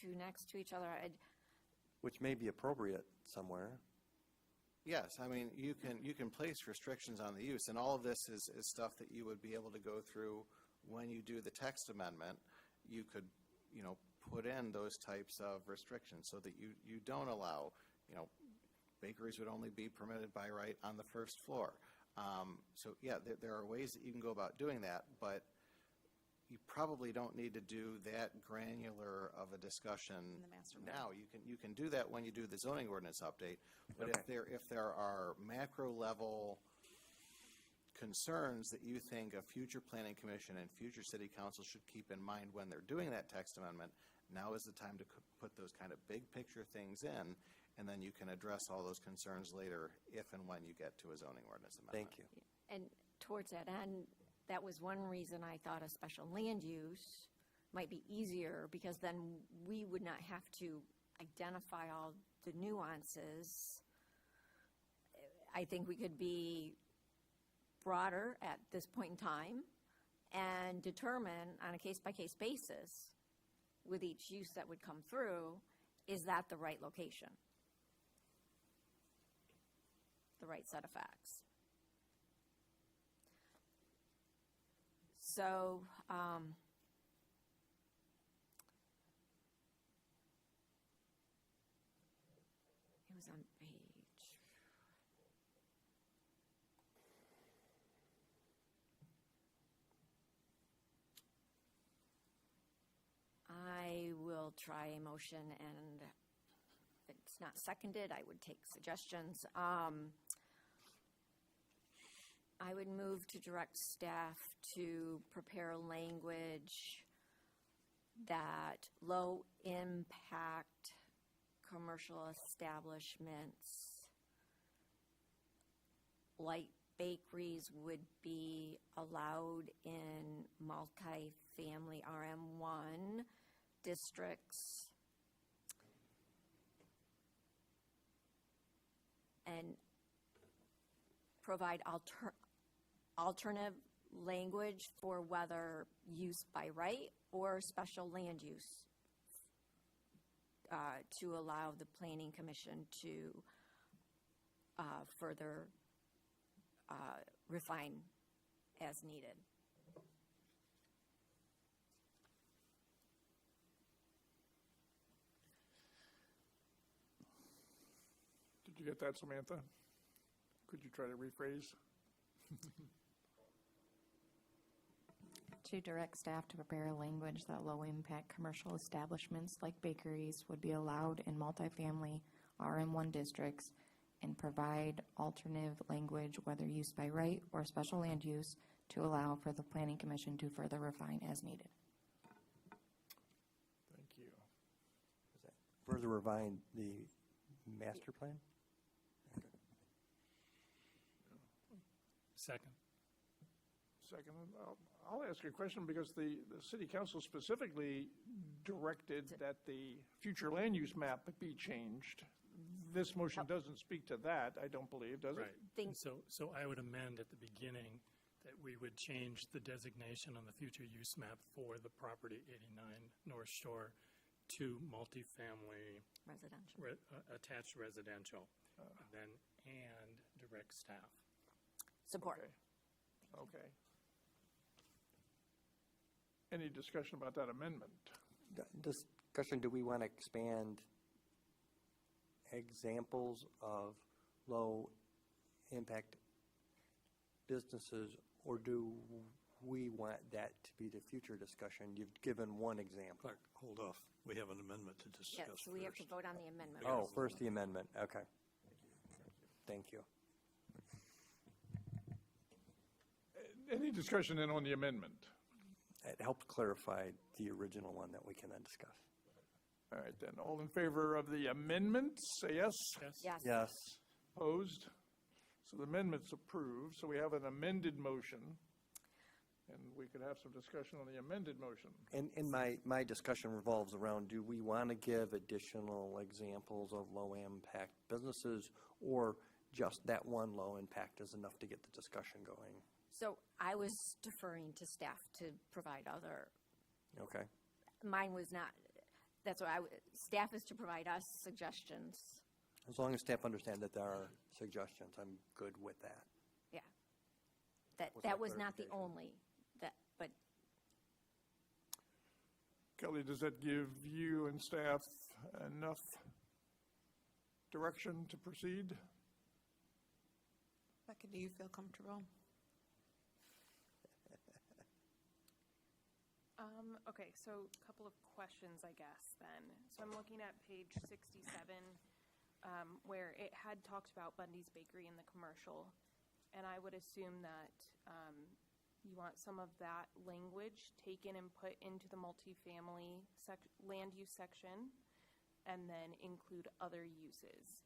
two next to each other. Which may be appropriate somewhere. Yes, you can place restrictions on the use, and all of this is stuff that you would be able to go through when you do the text amendment. You could, put in those types of restrictions so that you don't allow, bakeries would only be permitted by right on the first floor. So yeah, there are ways that you can go about doing that, but you probably don't need to do that granular of a discussion now. You can do that when you do the zoning ordinance update, but Okay. if there are macro level concerns that you think a future planning commission and future city council should keep in mind when they're doing that text amendment, now is the time to put those kind of big picture things in, and then you can address all those concerns later if and when you get to a zoning ordinance amendment. Thank you. And towards that end, that was one reason I thought a special land use might be easier, because then we would not have to identify all the nuances. I think we could be broader at this point in time and determine on a case-by-case basis with each use that would come through, is that the right location? The right set of facts. So, it was on page. I will try a motion, and if it's not seconded, I would take suggestions. I would move to direct staff to prepare language that low-impact commercial establishments like bakeries would be allowed in multifamily RM1 districts, and provide alternative language for whether use by right or special land use to allow the planning commission to further refine as needed. Did you get that, Samantha? Could you try to rephrase? To direct staff to prepare language that low-impact commercial establishments like bakeries would be allowed in multifamily RM1 districts and provide alternative language, whether used by right or special land use, to allow for the Planning Commission to further refine as needed. Thank you. Further refine the master plan? Second. Second, I'll ask you a question because the city council specifically directed that the future land use map be changed. This motion doesn't speak to that, I don't believe, does it? Right. So I would amend at the beginning that we would change the designation on the future use map for the property 89 North Shore to multifamily Residential. attached residential, and direct staff. Support. Okay. Any discussion about that amendment? Discussion, do we want to expand examples of low-impact businesses, or do we want that to be the future discussion? You've given one example. Clark, hold off. We have an amendment to discuss Yes, so we have to vote on the amendment. Oh, first the amendment, okay. Thank you. Any discussion then on the amendment? It helped clarify the original one that we can then discuss. All right, then, all in favor of the amendment, say yes. Yes. Yes. Opposed? So the amendment's approved, so we have an amended motion, and we could have some discussion on the amended motion. And my discussion revolves around, do we want to give additional examples of low-impact businesses, or just that one low impact is enough to get the discussion going? So I was deferring to staff to provide other, Okay. mine was not, that's what staff is to provide us suggestions. As long as staff understand that there are suggestions, I'm good with that. Yeah. Was That that was not the only, but Kelly, does that give you and staff enough direction to proceed? Becca, do you feel comfortable? Okay, so a couple of questions, I guess, then. So I'm looking at page 67, where it had talked about Bundy's Bakery in the commercial, and I would assume that you want some of that language taken and put into the multifamily land use section, and then include other uses.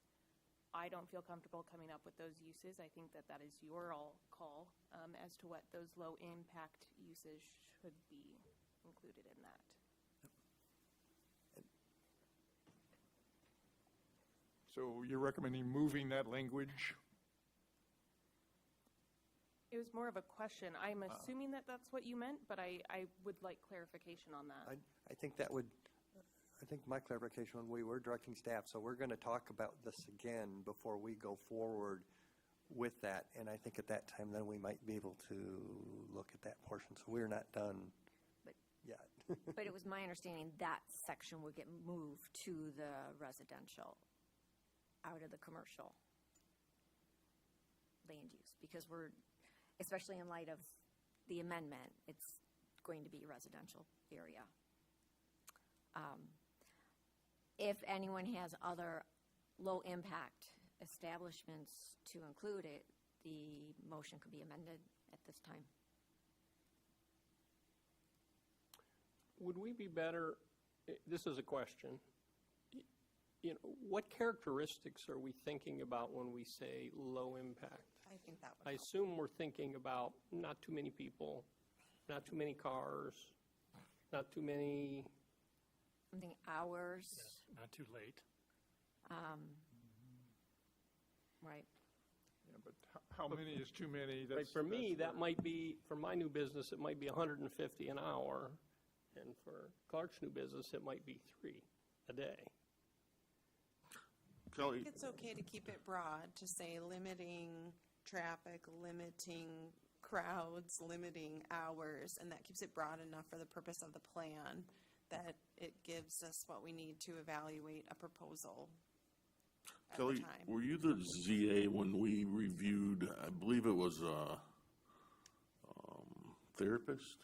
I don't feel comfortable coming up with those uses. I think that is your all call as to what those low-impact uses should be included in that. So you're recommending moving that language? It was more of a question. I'm assuming that that's what you meant, but I would like clarification on that. I think that would, I think my clarification, when we were directing staff, so we're going to talk about this again before we go forward with that, and I think at that time then we might be able to look at that portion. So we're not done yet. but it was my understanding that section would get moved to the residential out of the commercial land use, because we're, especially in light of the amendment, it's going to be a residential area. If anyone has other low-impact establishments to include it, the motion could be amended at this time. Would we be better, this is a question, you know, what characteristics are we thinking about when we say low impact? I think that would I help. assume we're thinking about not too many people, not too many cars, not too many, I think hours. Yes, not too late. Right. Yeah, but how many is too many? right, That's- for me, that's that might be, for my new business, it might be 150 an hour, and for Clark's new business, it might be 3 a day. I Kelly, think it's okay to keep it broad, to say limiting traffic, limiting crowds, limiting hours, and that keeps it broad enough for the purpose of the plan, that it gives us what we need to evaluate a proposal. at the Kelly, time. were you the ZA when we reviewed, I believe it was a therapist?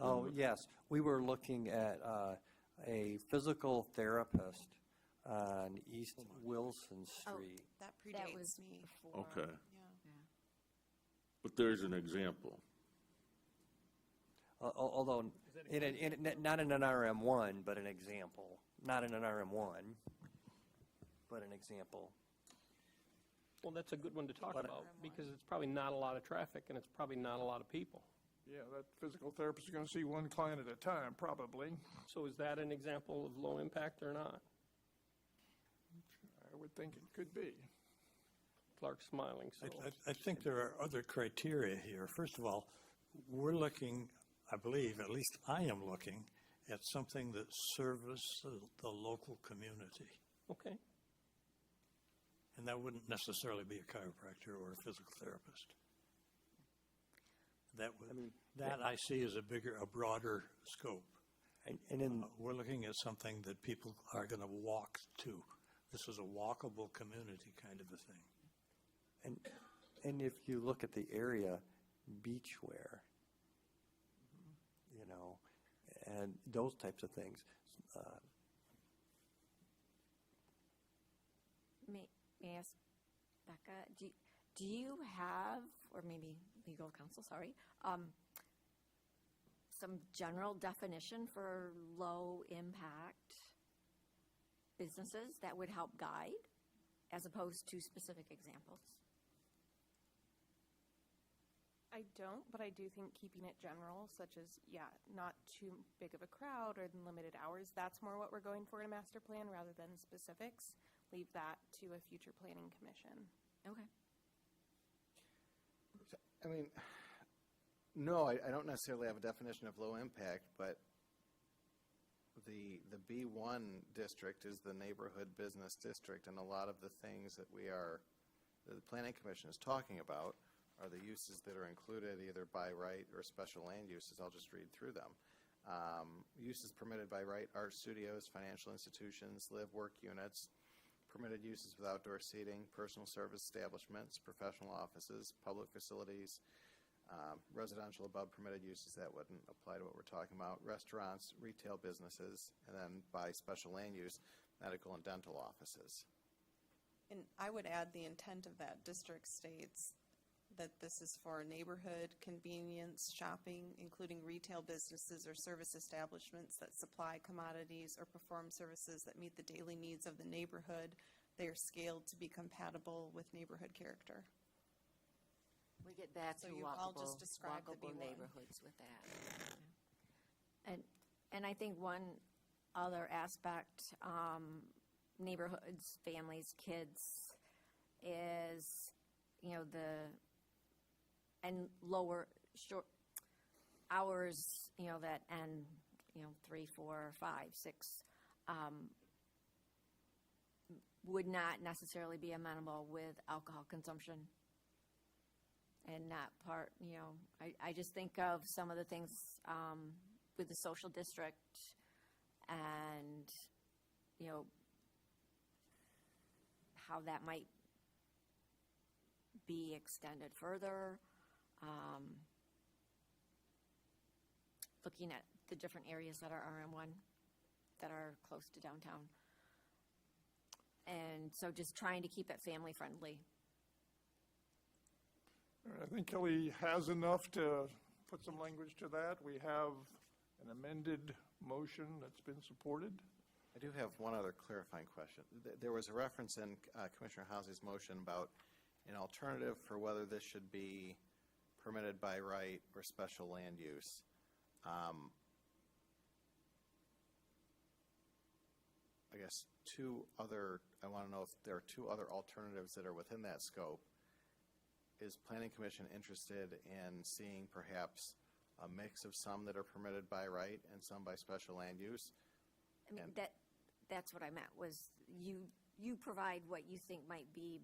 Oh, yes. We were looking at a physical therapist on East Wilson Street. That That predates was me. before. Okay, Yeah. but there's an example. Although, not in an RM1, but an example. Not in an RM1, but an example. Well, that's a good one to talk But- about, because it's probably not a lot of traffic, and it's probably not a lot of people. Yeah, that physical therapist is going to see one client at a time, probably. So is that an example of low impact or not? I would think it could be. Clark's smiling, so. I think there are other criteria here. First of all, we're looking, I believe, at least I am looking, at something that serves the local community. Okay. And that wouldn't necessarily be a chiropractor or a physical therapist. That I see as a broader scope. And in, We're looking at something that people are going to walk to. This is a walkable community kind of a thing. and if you look at the area, beachwear, and those types of things. May I ask, Becca, do you have, or maybe legal counsel, sorry, some general definition for low-impact businesses that would help guide, as opposed to specific examples? I don't, but I do think keeping it general, such as, not too big of a crowd or limited hours, that's more what we're going for in a master plan rather than specifics. Leave that to a future planning commission. Okay. I mean, no, I don't necessarily have a definition of low impact, but the B1 district is the neighborhood business district, and a lot of the things that the Planning Commission is talking about are the uses that are included either by right or special land uses. I'll just read through them. Uses permitted by right: art studios, financial institutions, live-work units, permitted uses with outdoor seating, personal service establishments, professional offices, public facilities, residential above permitted uses, that wouldn't apply to what we're talking about, restaurants, retail businesses, and then by special land use, medical and dental offices. And I would add the intent of that district states that this is for neighborhood convenience shopping, including retail businesses or service establishments that supply commodities or perform services that meet the daily needs of the neighborhood. They are scaled to be compatible with neighborhood character. We get back So to you've all just walkable, described the walkable B1. neighborhoods with that. And I think one other aspect, neighborhoods, families, kids, is, and lower, short hours, that end, 3, 4, 5, 6, would not necessarily be amenable with alcohol consumption. And not part, I just think of some of the things with the social district and, how that might be extended further. Looking at the different areas that are RM1 that are close to downtown. And so just trying to keep it family friendly. I think Kelly has enough to put some language to that. We have an amended motion that's been supported. I do have one other clarifying question. There was a reference in Commissioner House's motion about an alternative for whether this should be permitted by right or special land use. I guess I want to know if there are two other alternatives that are within that scope. Is Planning Commission interested in seeing perhaps a mix of some that are permitted by right and some by special land use? I mean, that's what I meant, was you provide what you think might be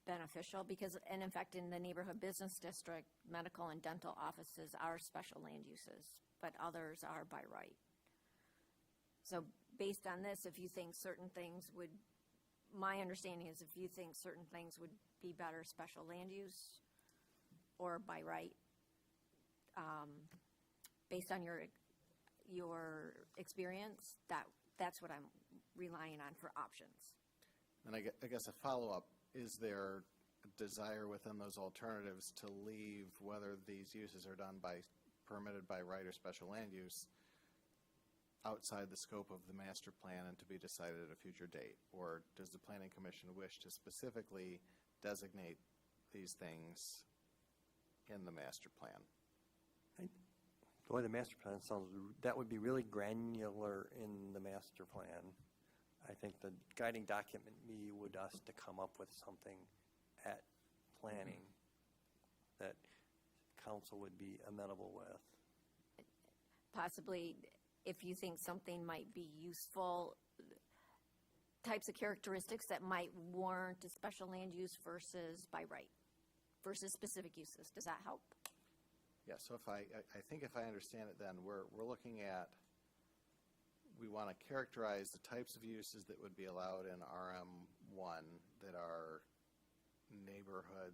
beneficial, because, and in fact, in the neighborhood business district, medical and dental offices are special land uses, but others are by right. So based on this, if you think certain things my understanding is if you think certain things would be better special land use or by right, based on your experience, that's what I'm relying on for options. And I guess a follow-up, is there a desire within those alternatives to leave whether these uses are done by permitted by right or special land use outside the scope of the master plan and to be decided at a future date? Or does the Planning Commission wish to specifically designate these things in the master plan? The way the master plan sounds, that would be really granular in the master plan. I think the guiding document would us to come up with something at planning that council would be amenable with. Possibly, if you think something might be useful, types of characteristics that might warrant a special land use versus by right, versus specific uses. Does that help? Yeah, so if I think if I understand it then, we're looking at, we want to characterize the types of uses that would be allowed in RM1 that are neighborhood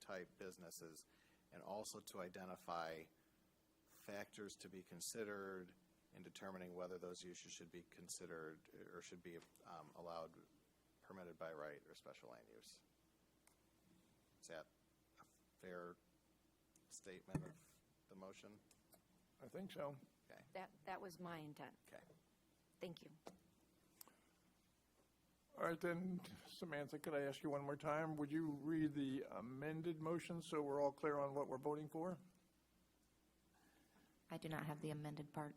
type businesses, and also to identify factors to be considered in determining whether those uses should be considered or should be allowed permitted by right or special land use. Is that a fair statement of the motion? I think so. Okay. That was my intent. Okay. Thank you. All right, then, Samantha, could I ask you one more time? Would you read the amended motion so we're all clear on what we're voting for? I do not have the amended part.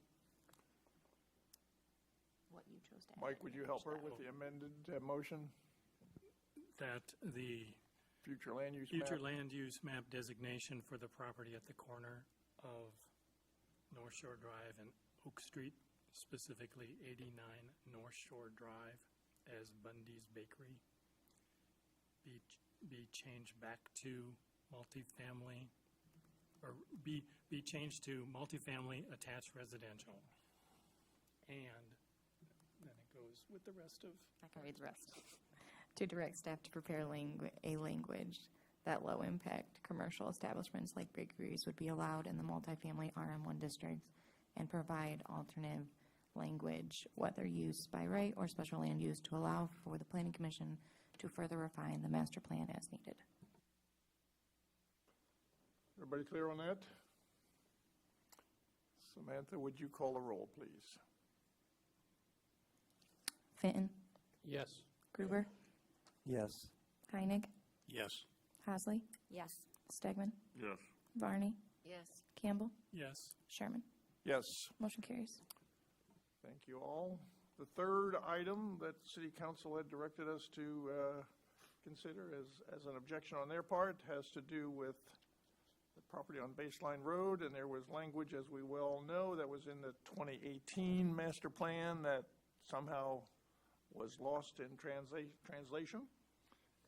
What you chose to add. Mike, would you help her with the amended motion? That the Future land use map? future land use map designation for the property at the corner of North Shore Drive and Oak Street, specifically 89 North Shore Drive, as Bundy's Bakery, be changed back to multifamily, or be changed to multifamily attached residential. And then it goes with the rest of. I can read the rest. To direct staff to prepare a language that low-impact commercial establishments like bakeries would be allowed in the multifamily RM1 districts, and provide alternative language, whether used by right or special land use, to allow for the Planning Commission to further refine the master plan as needed. Everybody clear on that? Samantha, would you call the roll, please? Fenton, Yes. Gruber, Yes. Heinig, Yes. Hasley, Yes. Stegman, Yes. Varney, Yes. Campbell, Yes. Sherman. Yes. Motion carries. Thank you all. The third item that City Council had directed us to consider as an objection on their part has to do with the property on Baseline Road, and there was language, as we well know, that was in the 2018 master plan that somehow was lost in translation.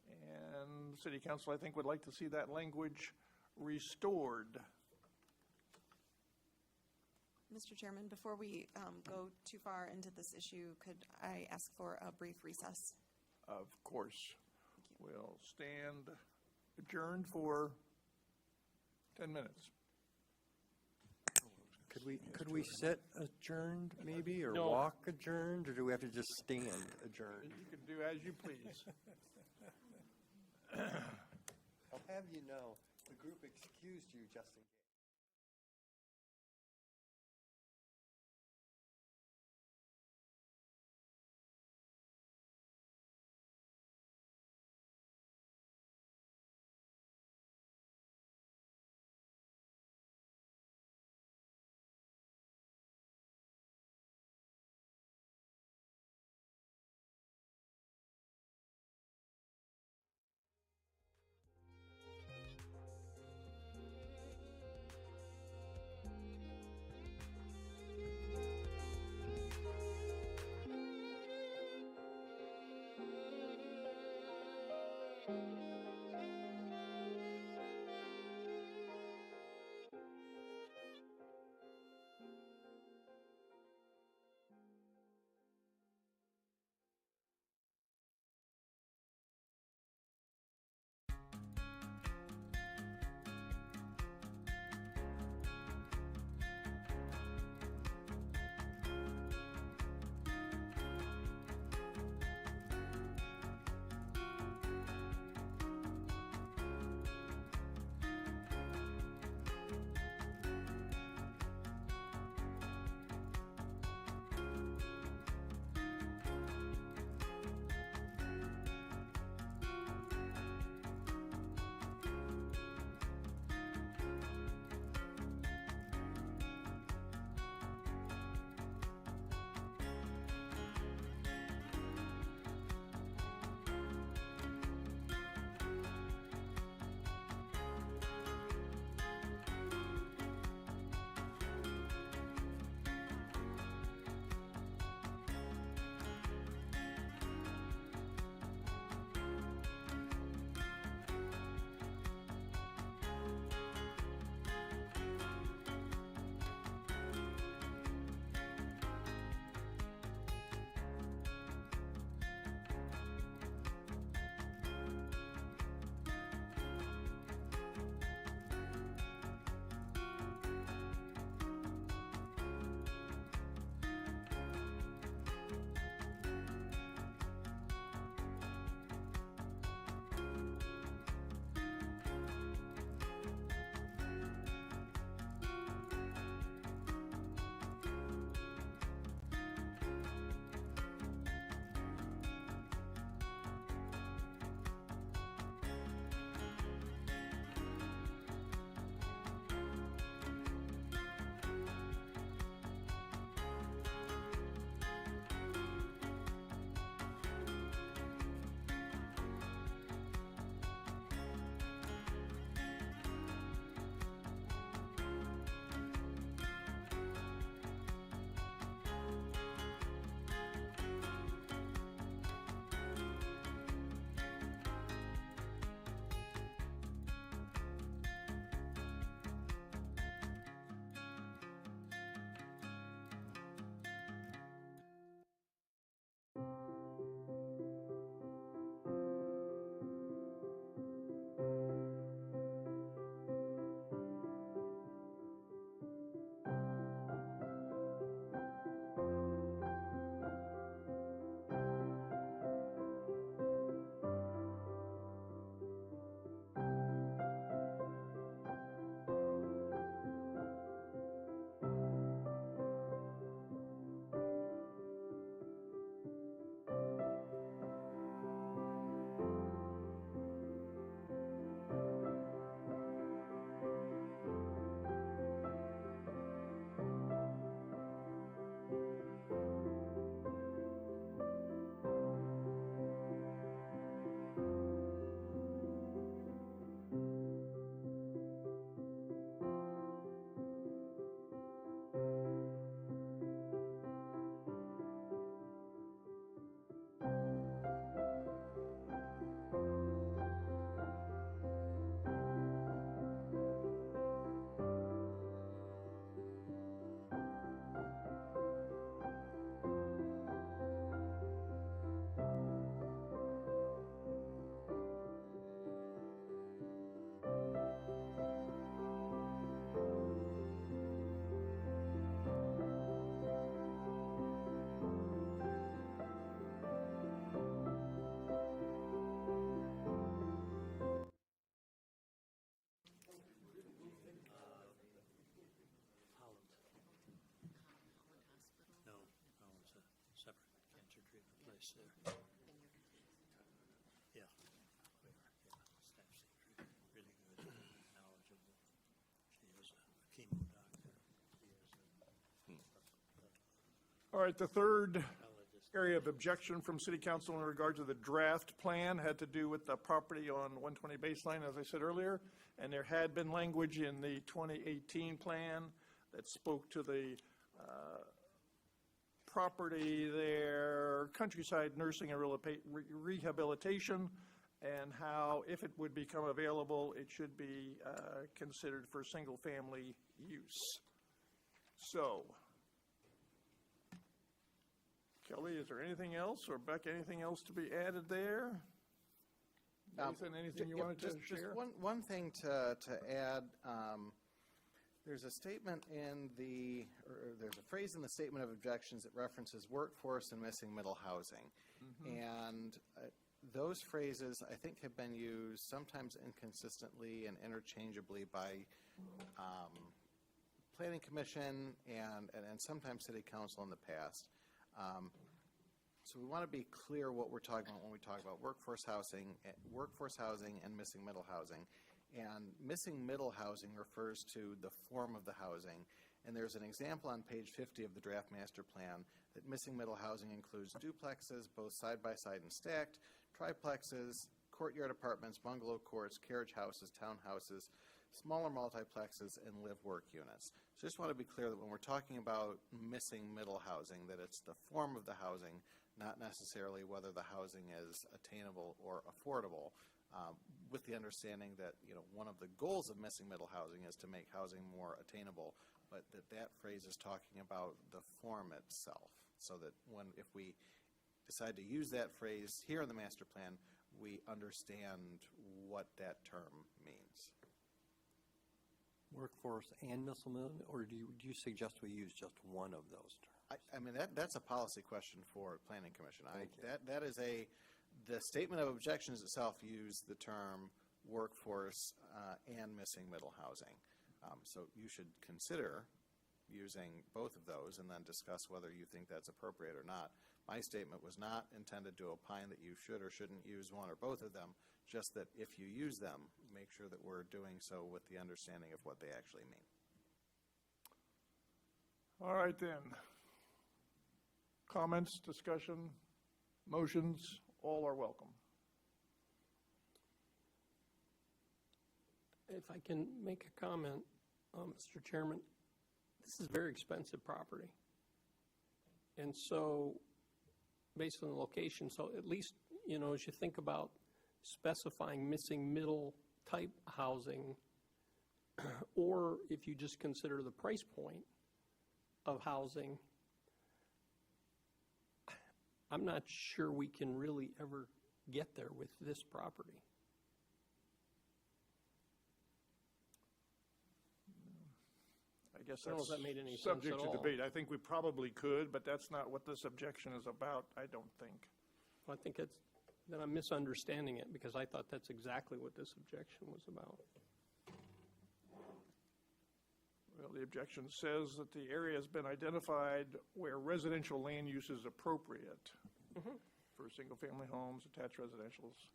And City Council, I think, would like to see that language restored. Mr. Chairman, before we go too far into this issue, could I ask for a brief recess? Of course. We'll stand adjourned for 10 minutes. Could we sit adjourned maybe, or No. walk adjourned, or do we have to just stand adjourned? You can do as you please. I'll have you know, the group excused you just in case. Yes, sir. Yeah. We are, yeah. Staff seems really good, knowledgeable. She is a chemo doctor. She is All right, the third area of objection from city council in regard to the draft plan had to do with the property on 120 Baseline, as I said earlier. And there had been language in the 2018 plan that spoke to the property there, countryside nursing and rehabilitation, and how, if it would become available, it should be considered for single-family use. So, Kelly, is there anything else, or Beck, anything else to be added there? Nathan, anything you wanted to share? Just one thing to add. There's a statement in there's a phrase in the statement of objections that references workforce and missing middle housing. And those phrases, I think, have been used sometimes inconsistently and interchangeably by Planning Commission and sometimes City Council in the past. So we want to be clear what we're talking about when we talk about workforce housing and missing middle housing. And missing middle housing refers to the form of the housing. And there's an example on page 50 of the draft master plan that missing middle housing includes duplexes, both side by side and stacked, triplexes, courtyard apartments, bungalow courts, carriage houses, townhouses, smaller multiplexes, and live-work units. So I just want to be clear that when we're talking about missing middle housing, that it's the form of the housing, not necessarily whether the housing is attainable or affordable, with the understanding that, one of the goals of missing middle housing is to make housing more attainable, but that phrase is talking about the form itself, so that if we decide to use that phrase here in the master plan, we understand what that term means. Workforce and missile, or do you suggest we use just one of those terms? I mean, that's a policy question for Planning Commission. That is the statement of objections itself used the term workforce and missing middle housing. So you should consider using both of those and then discuss whether you think that's appropriate or not. My statement was not intended to opine that you should or shouldn't use one or both of them, just that if you use them, make sure that we're doing so with the understanding of what they actually mean. All right, then. Comments, discussion, motions, all are welcome. If I can make a comment, Mr. Chairman, this is very expensive property. And so, based on the location, so at least, as you think about specifying missing middle type housing, or if you just consider the price point of housing, I'm not sure we can really ever get there with this property. I guess I don't know that's if that made any sense subject at to all. debate. I think we probably could, but that's not what this objection is about, I don't think. I think then I'm misunderstanding it, because I thought that's exactly what this objection was about. Well, the objection says that the area has been identified where residential land use is appropriate for single-family homes, attached residentials.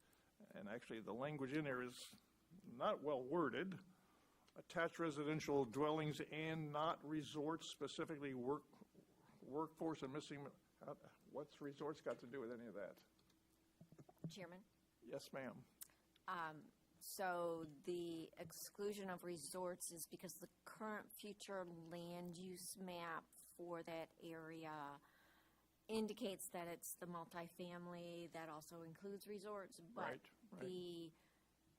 And actually, the language in there is not well worded. Attached residential dwellings and not resorts, specifically workforce and missing. What's resorts got to do with any of that? Chairman? Yes, ma'am. So the exclusion of resorts is because the current future land use map for that area indicates that it's the multifamily that also includes resorts, but Right. the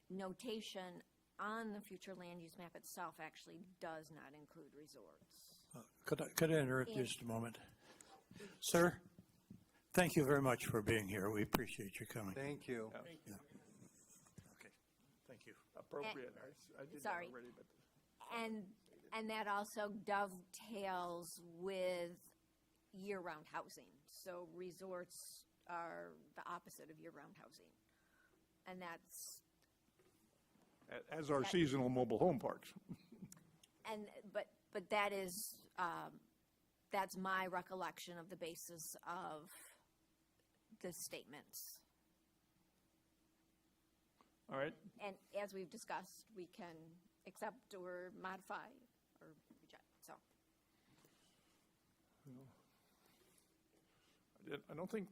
notation on the future land use map itself actually does not include resorts. Could I interrupt you just a moment? Sir, thank you very much for being here. We appreciate you coming. Thank you. Yeah. Okay, thank you. Appropriate. I did that Sorry. already, but. And that also dovetails with year-round housing. So resorts are the opposite of year-round housing. And that's, As are seasonal mobile home parks. but that is, that's my recollection of the basis of the statements. All right, And as we've discussed, we can accept or modify or reject, so. I don't think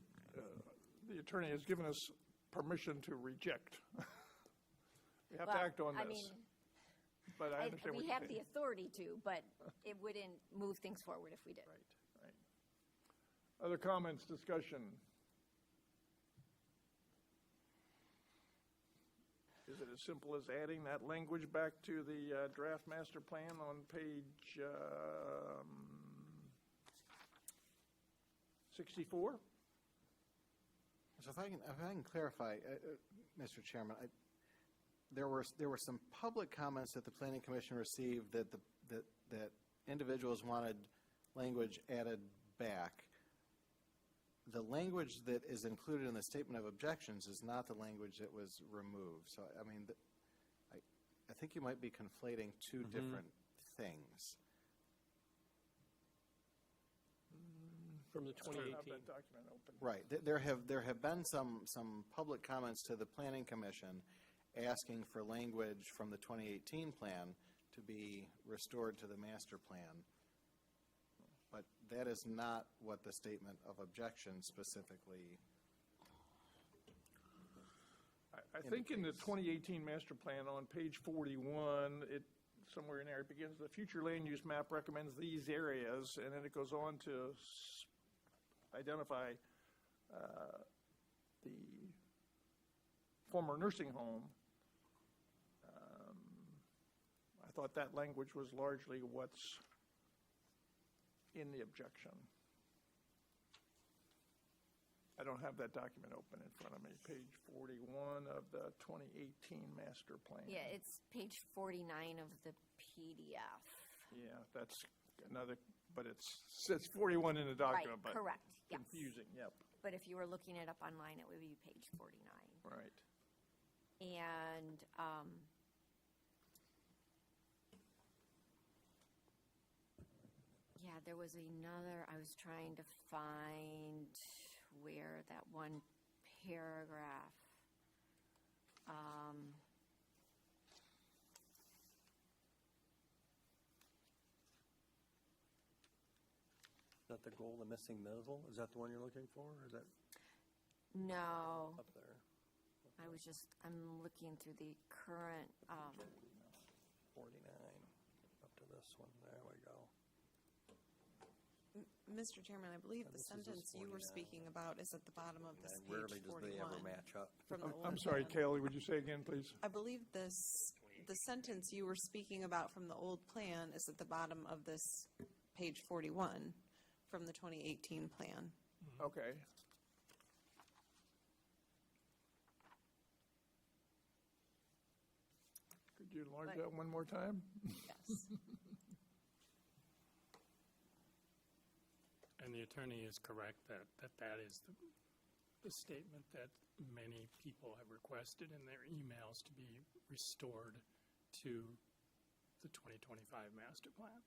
the attorney has given us permission to reject. We have to Well, act on I this. mean, But I understand what we you're have saying. the authority to, but it wouldn't move things forward if we did. Right. Other comments, discussion? Is it as simple as adding that language back to the draft master plan on page 64? So if I can clarify, Mr. Chairman, there were some public comments that the Planning Commission received that that individuals wanted language added back. The language that is included in the statement of objections is not the language that was removed. So, I mean, I think you might be conflating two different things. From the I don't have 2018. that document open. Right. There have been some public comments to the Planning Commission asking for language from the 2018 plan to be restored to the master plan. But that is not what the statement of objection specifically. I think in the 2018 master plan on page 41, somewhere in there, it begins, the future land use map recommends these areas, and then it goes on to identify the former nursing home. I thought that language was largely what's in the objection. I don't have that document open in front of me. Page 41 of the 2018 master plan. Yeah, it's page 49 of the PDF. Yeah, that's another, but it's 41 in the document, but correct, yes. confusing, yep, But if you were looking it up online, it would be page 49. right. And yeah, there was another, I was trying to find where that one paragraph. Is that the goal, the missing middle? Is that the one you're looking for, or is that No, up there? I'm looking through the current, 49, up to this one, there we go. Mr. Chairman, I believe the This is sentence you were 49. speaking about is at the bottom of this And page rarely does they ever 41. match up. from the I'm old sorry, plan. Kaylee, would you say again, please? I believe the sentence you were speaking about from the old plan is at the bottom of this page 41 from the 2018 plan. Okay. Could you enlarge But- that one more time? Yes. And the attorney is correct that is the statement that many people have requested in their emails to be restored to the 2025 master plan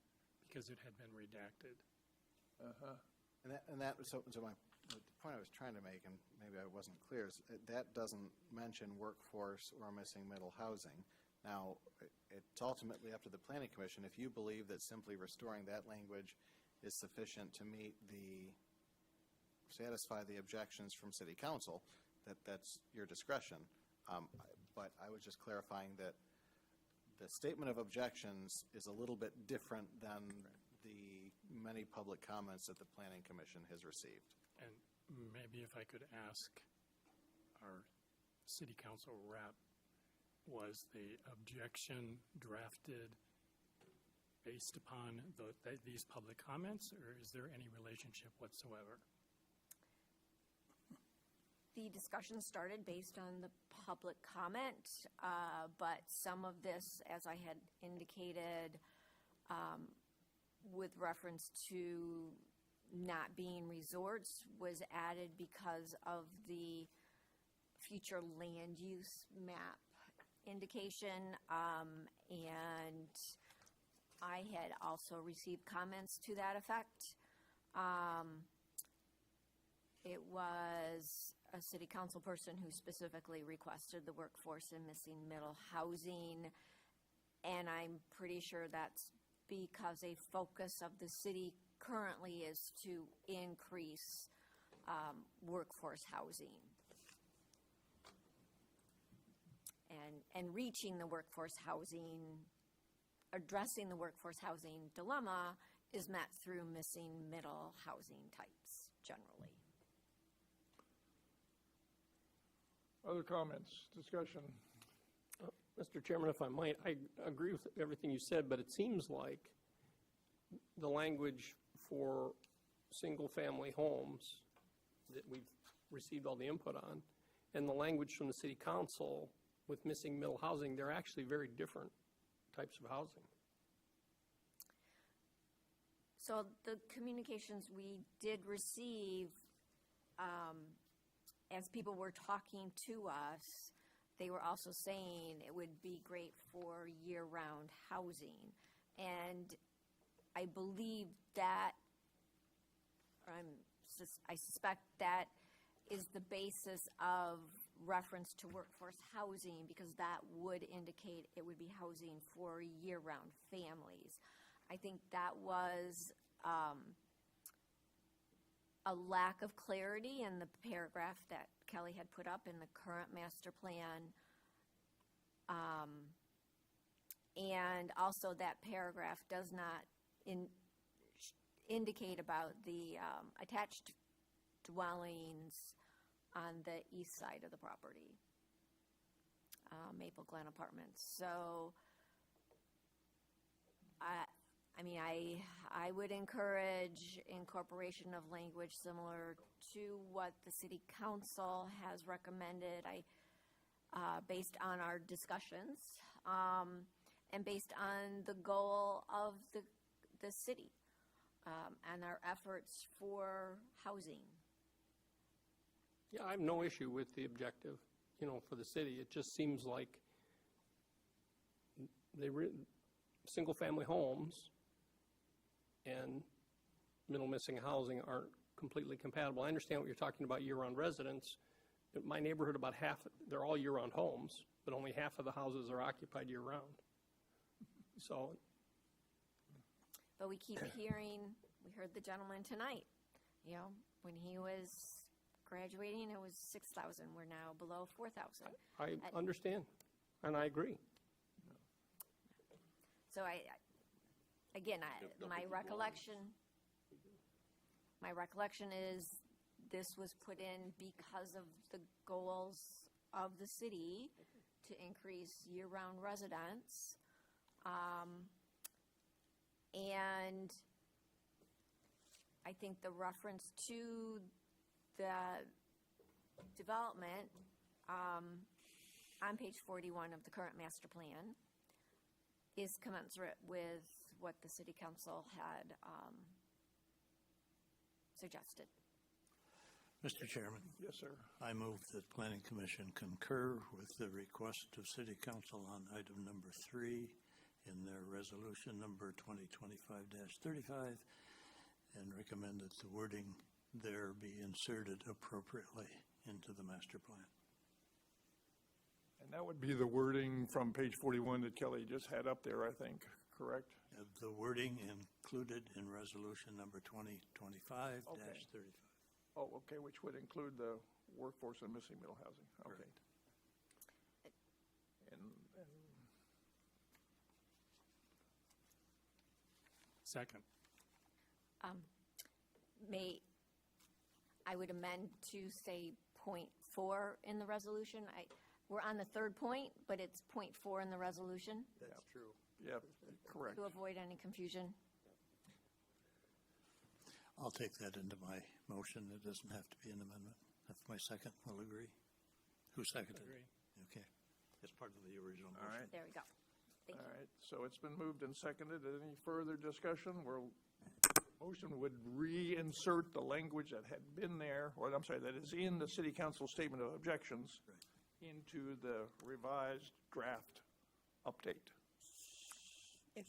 because it had been redacted. So the point I was trying to make, and maybe I wasn't clear, is that doesn't mention workforce or missing middle housing. Now, it's ultimately up to the Planning Commission. If you believe that simply restoring that language is sufficient to satisfy the objections from City Council, that's your discretion. But I was just clarifying that the statement of objections is a little bit different than the many public comments that the Planning Commission has received. And maybe if I could ask our city council rep, was the objection drafted based upon these public comments, or is there any relationship whatsoever? the discussion started based on the public comment, but some of this, as I had indicated, with reference to not being resorts, was added because of the future land use map indication, and I had also received comments to that effect. It was a city council person who specifically requested the workforce and missing middle housing. And I'm pretty sure that's because a focus of the city currently is to increase workforce housing. And reaching the workforce housing, addressing the workforce housing dilemma is met through missing middle housing types generally. Other comments, discussion? Mr. Chairman, if I might, I agree with everything you said, but it seems like the language for single-family homes that we've received all the input on, and the language from the city council with missing middle housing, they're actually very different types of housing. So the communications we did receive, as people were talking to us, they were also saying it would be great for year-round housing. And I believe that, I suspect that is the basis of reference to workforce housing, because that would indicate it would be housing for year-round families. I think that was a lack of clarity in the paragraph that Kelly had put up in the current master plan. And also that paragraph does not indicate about the attached dwellings on the east side of the property, Maple Glen Apartments. So I mean, I would encourage incorporation of language similar to what the city council has recommended. Based on our discussions, and based on the goal of the city, and our efforts for housing. Yeah, I have no issue with the objective, for the city. It just seems like single-family homes and middle missing housing aren't completely compatible. I understand what you're talking about year-round residents. In my neighborhood, about half, they're all year-round homes, but only half of the houses are occupied year-round. So. But we keep hearing, we heard the gentleman tonight, when he was graduating, it was 6,000. We're now below 4,000. I understand, and I agree. So my recollection is this was put in because of the goals of the city to increase year-round residents. And I think the reference to the development on page 41 of the current master plan is commensurate with what the city council had suggested. Mr. Chairman. Yes, sir. I move that Planning Commission concur with the request of City Council on item number 3 in their resolution number 2025-35 and recommend that the wording there be inserted appropriately into the master plan. And that would be the wording from page 41 that Kelly just had up there, I think, correct? The wording included in resolution number 2025-35. Oh, okay, which would include the workforce and missing middle housing. Okay. And Second. I would amend to say .4 in the resolution. We're on the third point, but it's .4 in the resolution. That's true. Yeah, correct. To avoid any confusion. I'll take that into my motion. It doesn't have to be an amendment. If my second will agree. Who seconded? Agree. Okay. It's part of the original motion. All right. There we go. Thank All you. right, so it's been moved and seconded. Any further discussion? Motion would reinsert the language that had been there, or I'm sorry, that is in the city council statement of objections into the revised draft update.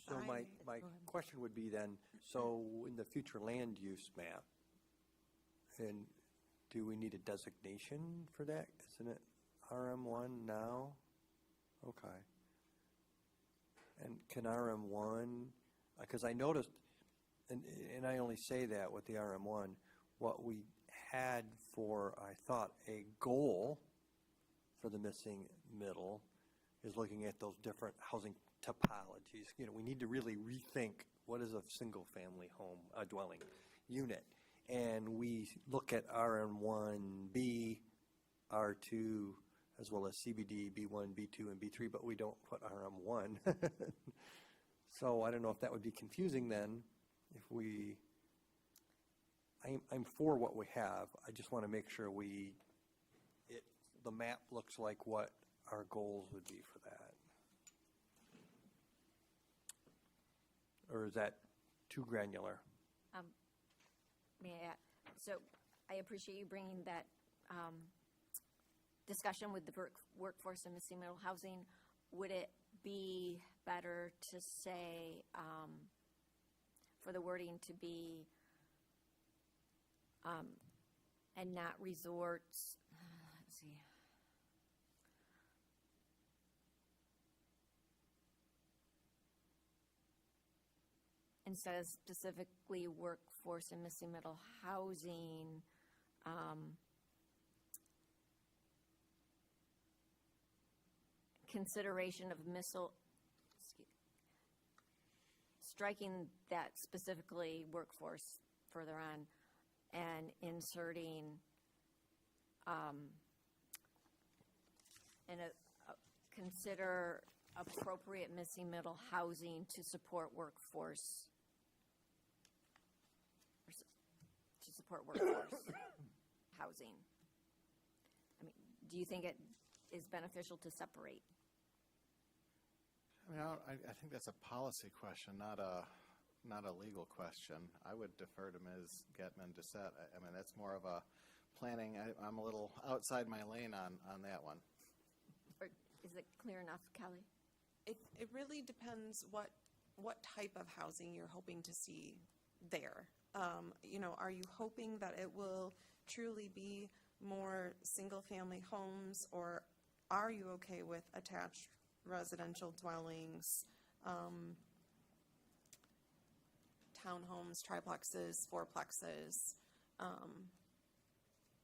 So my question would be then, so in the future land use map, and do we need a designation for that? Isn't it RM1 now? Okay. And can RM1, because I noticed, and I only say that with the RM1, what we had for, I thought, a goal for the missing middle is looking at those different housing topologies. You know, we need to really rethink what is a single-family home, a dwelling unit. And we look at RM1B, R2, as well as CBD, B1, B2, and B3, but we don't put RM1. So I don't know if that would be confusing then, if we, I'm for what we have. I just want to make sure the map looks like what our goals would be for that. Or is that too granular? May I add? So I appreciate you bringing that discussion with the workforce and missing middle housing. Would it be better to say, for the wording to be, and not resorts, let's see. Instead of specifically workforce and missing middle housing, consideration of striking that specifically workforce further on and inserting consider appropriate missing middle housing to support workforce housing. I mean, do you think it is beneficial to separate? I mean, I think that's a policy question, not a legal question. I would defer to Ms. Getman-Dissett. I mean, that's more of a planning. I'm a little outside my lane on that one. Or is it clear enough, Kelly? It really depends what type of housing you're hoping to see there. You know, are you hoping that it will truly be more single-family homes, or are you okay with attached residential dwellings, townhomes, triplexes, fourplexes?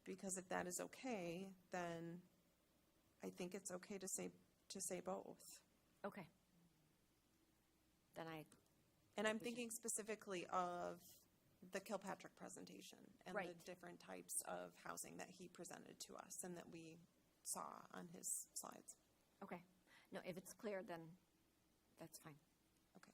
Because if that is okay, then I think it's okay to say both. Okay. Then And I'm thinking specifically of the Kilpatrick presentation and Right. the different types of housing that he presented to us and that we saw on his slides. Okay. No, if it's clear, then that's fine. Okay.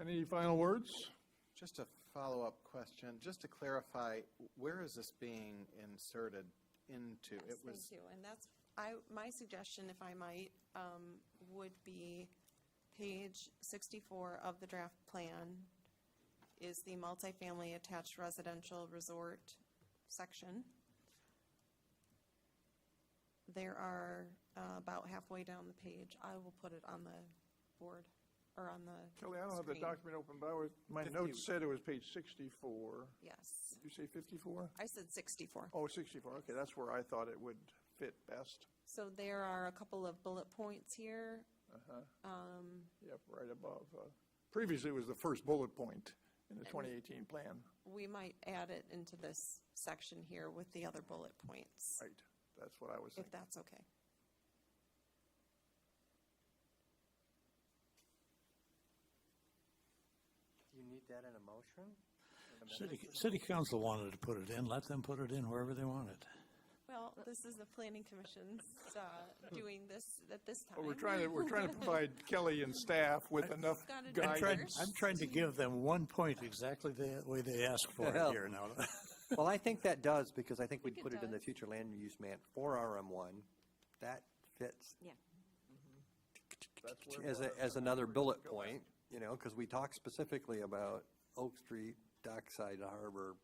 Any final words? Just a follow-up question, just to clarify, where is this being inserted into? Yes, thank you. And that's, my suggestion, if I might, would be page 64 of the draft plan is the multifamily attached residential resort section. There are about halfway down the page. I will put it on the board, or on the Kelly, I don't have the screen. document open, but my notes said it was page 64. Yes. Did you say 54? I said 64. Oh, 64. Okay, that's where I thought it would fit best. So there are a couple of bullet points here. Yep, right above. Previously, it was the first bullet point in the 2018 plan. We might add it into this section here with the other bullet points. Right, that's what I was thinking. If that's okay. Do you need that in a motion? City council wanted to put it in, let them put it in wherever they want it. Well, this is the planning commission's doing this at this time. Well, we're trying to provide Kelly and staff with enough Gotta do guidance. I'm trying to give them 1 point exactly the way they asked for it Well, here now. Well, I think that does, because I think we'd think put it it in the does. future land use map for RM1. That fits Yeah. That's where as another bullet point, you know, because we talk specifically about Oak Street, Dockside Harbor,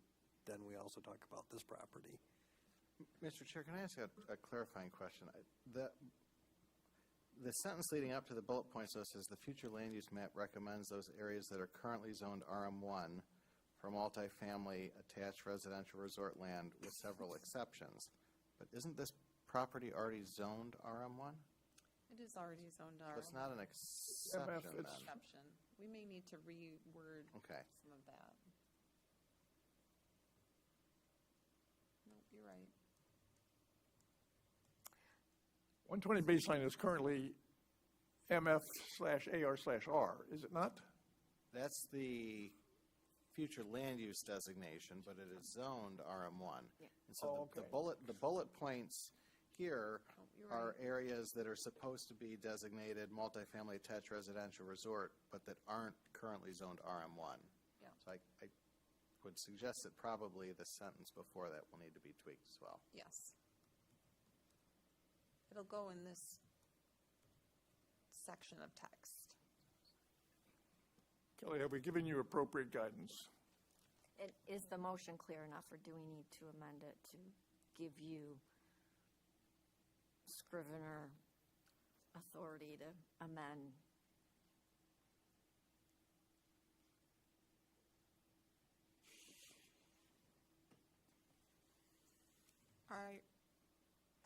then we also talk about this property. Mr. Chair, can I ask a clarifying question? The sentence leading up to the bullet points though says the future land use map recommends those areas that are currently zoned RM1 for multifamily attached residential resort land with several exceptions. But isn't this property already zoned RM1? It is already zoned So R. it's not an exception then? Exception. We may need to reword Okay. some of that. Nope, you're right. 120 baseline is currently MF/AR/R, is it not? That's the future land use designation, but it is zoned RM1. Yeah. And so Oh, the okay. bullet points here you're are right. areas that are supposed to be designated multifamily attached residential resort, but that aren't currently zoned RM1. Yeah. So I would suggest that probably the sentence before that will need to be tweaked as well. Yes. It'll go in this section of text. Kelly, have we given you appropriate guidance? Is the motion clear enough, or do we need to amend it to give you Scrivener authority to amend?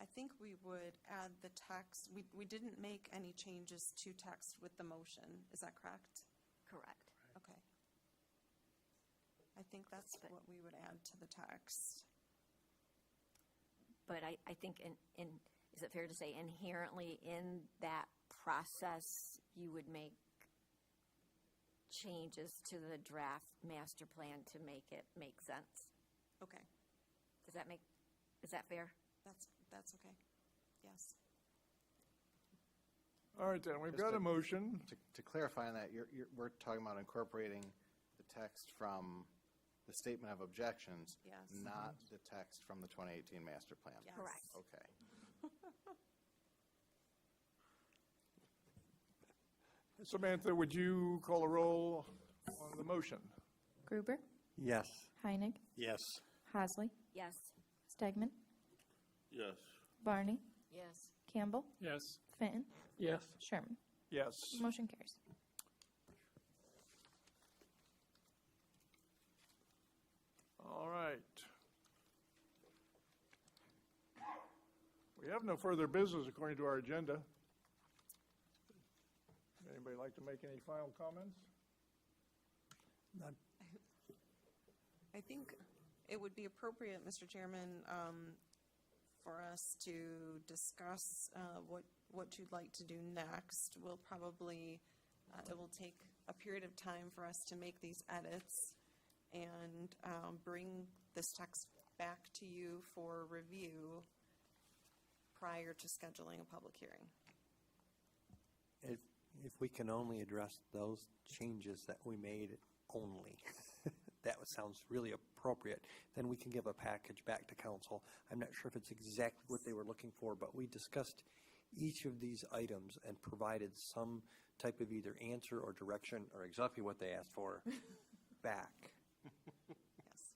I think we would add the text, we didn't make any changes to text with the motion, is that correct? Correct. Okay. I think that's what we would add to the text. But I think is it fair to say inherently in that process, you would make changes to the draft master plan to make it make sense? Okay, Is that fair? that's okay, yes. All right, then, we've Just got to- a motion. To clarify on that, we're talking about incorporating the text from the statement of objections, Yes. not the text from the 2018 master plan. Yes. Correct. Okay. Samantha, would you call a roll on the motion? Gruber, Yes. Heinig, Yes. Hasley, Yes. Stegman, Yes. Barney, Yes. Campbell, Yes. Fenton, Yes. Sherman. Yes. Motion carries. All right. We have no further business according to our agenda. Anybody like to make any final comments? I think it would be appropriate, Mr. Chairman, for us to discuss what you'd like to do next. We'll probably, it will take a period of time for us to make these edits and bring this text back to you for review prior to scheduling a public hearing. If we can only address those changes that we made only, that sounds really appropriate, then we can give a package back to council. I'm not sure if it's exactly what they were looking for, but we discussed each of these items and provided some type of either answer or direction or exactly what they asked for back. Yes.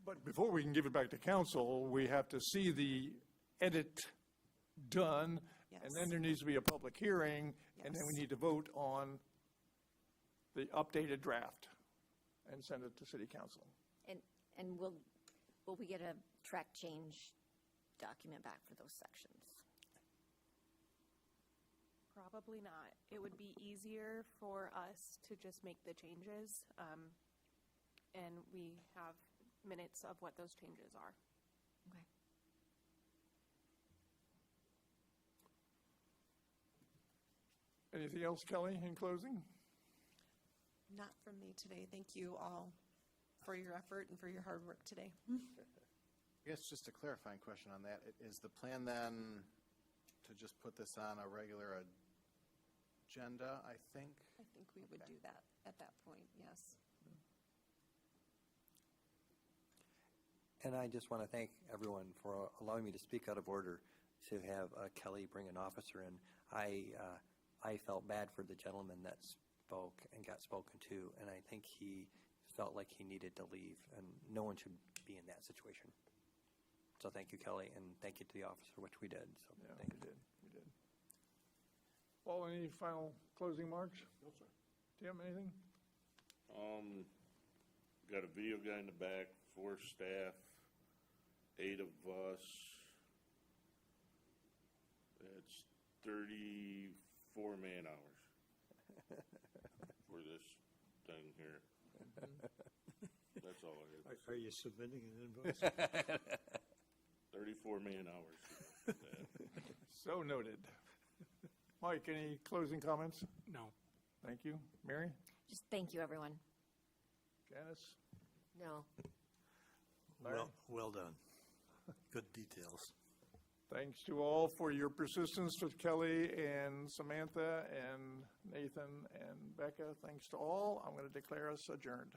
But before we can give it back to council, we have to see the edit done, and then Yes. there needs to be a public hearing, and then we Yes. need to vote on the updated draft and send it to city council. And will we get a track change document back for those sections? Probably not. It would be easier for us to just make the changes, and we have minutes of what those changes are. Okay. Anything else, Kelly, in closing? Not from me today. Thank you all for your effort and for your hard work today. I guess just a clarifying question on that. Is the plan then to just put this on a regular agenda, I think? I think we would do that at that point, yes. And I just want to thank everyone for allowing me to speak out of order, to have Kelly bring an officer in. I felt bad for the gentleman that spoke and got spoken to, and I think he felt like he needed to leave, and no one should be in that situation. So thank you, Kelly, and thank you to the officer, which we did. So Yeah, thank we you. did, we did. Paul, any final closing marks? No, sir. Tim, anything? got a video guy in the back, 4 staff, 8 of us. It's 34 man-hours for this thing here. That's all I have. Are you submitting an invoice? 34 man-hours. So noted. Mike, any closing comments? No. Thank you. Mary? Just thank you, everyone. Janice? No. Larry? Well done. Good details. Thanks to all for your persistence, with Kelly and Samantha and Nathan and Becca. Thanks to all. I'm going to declare us adjourned.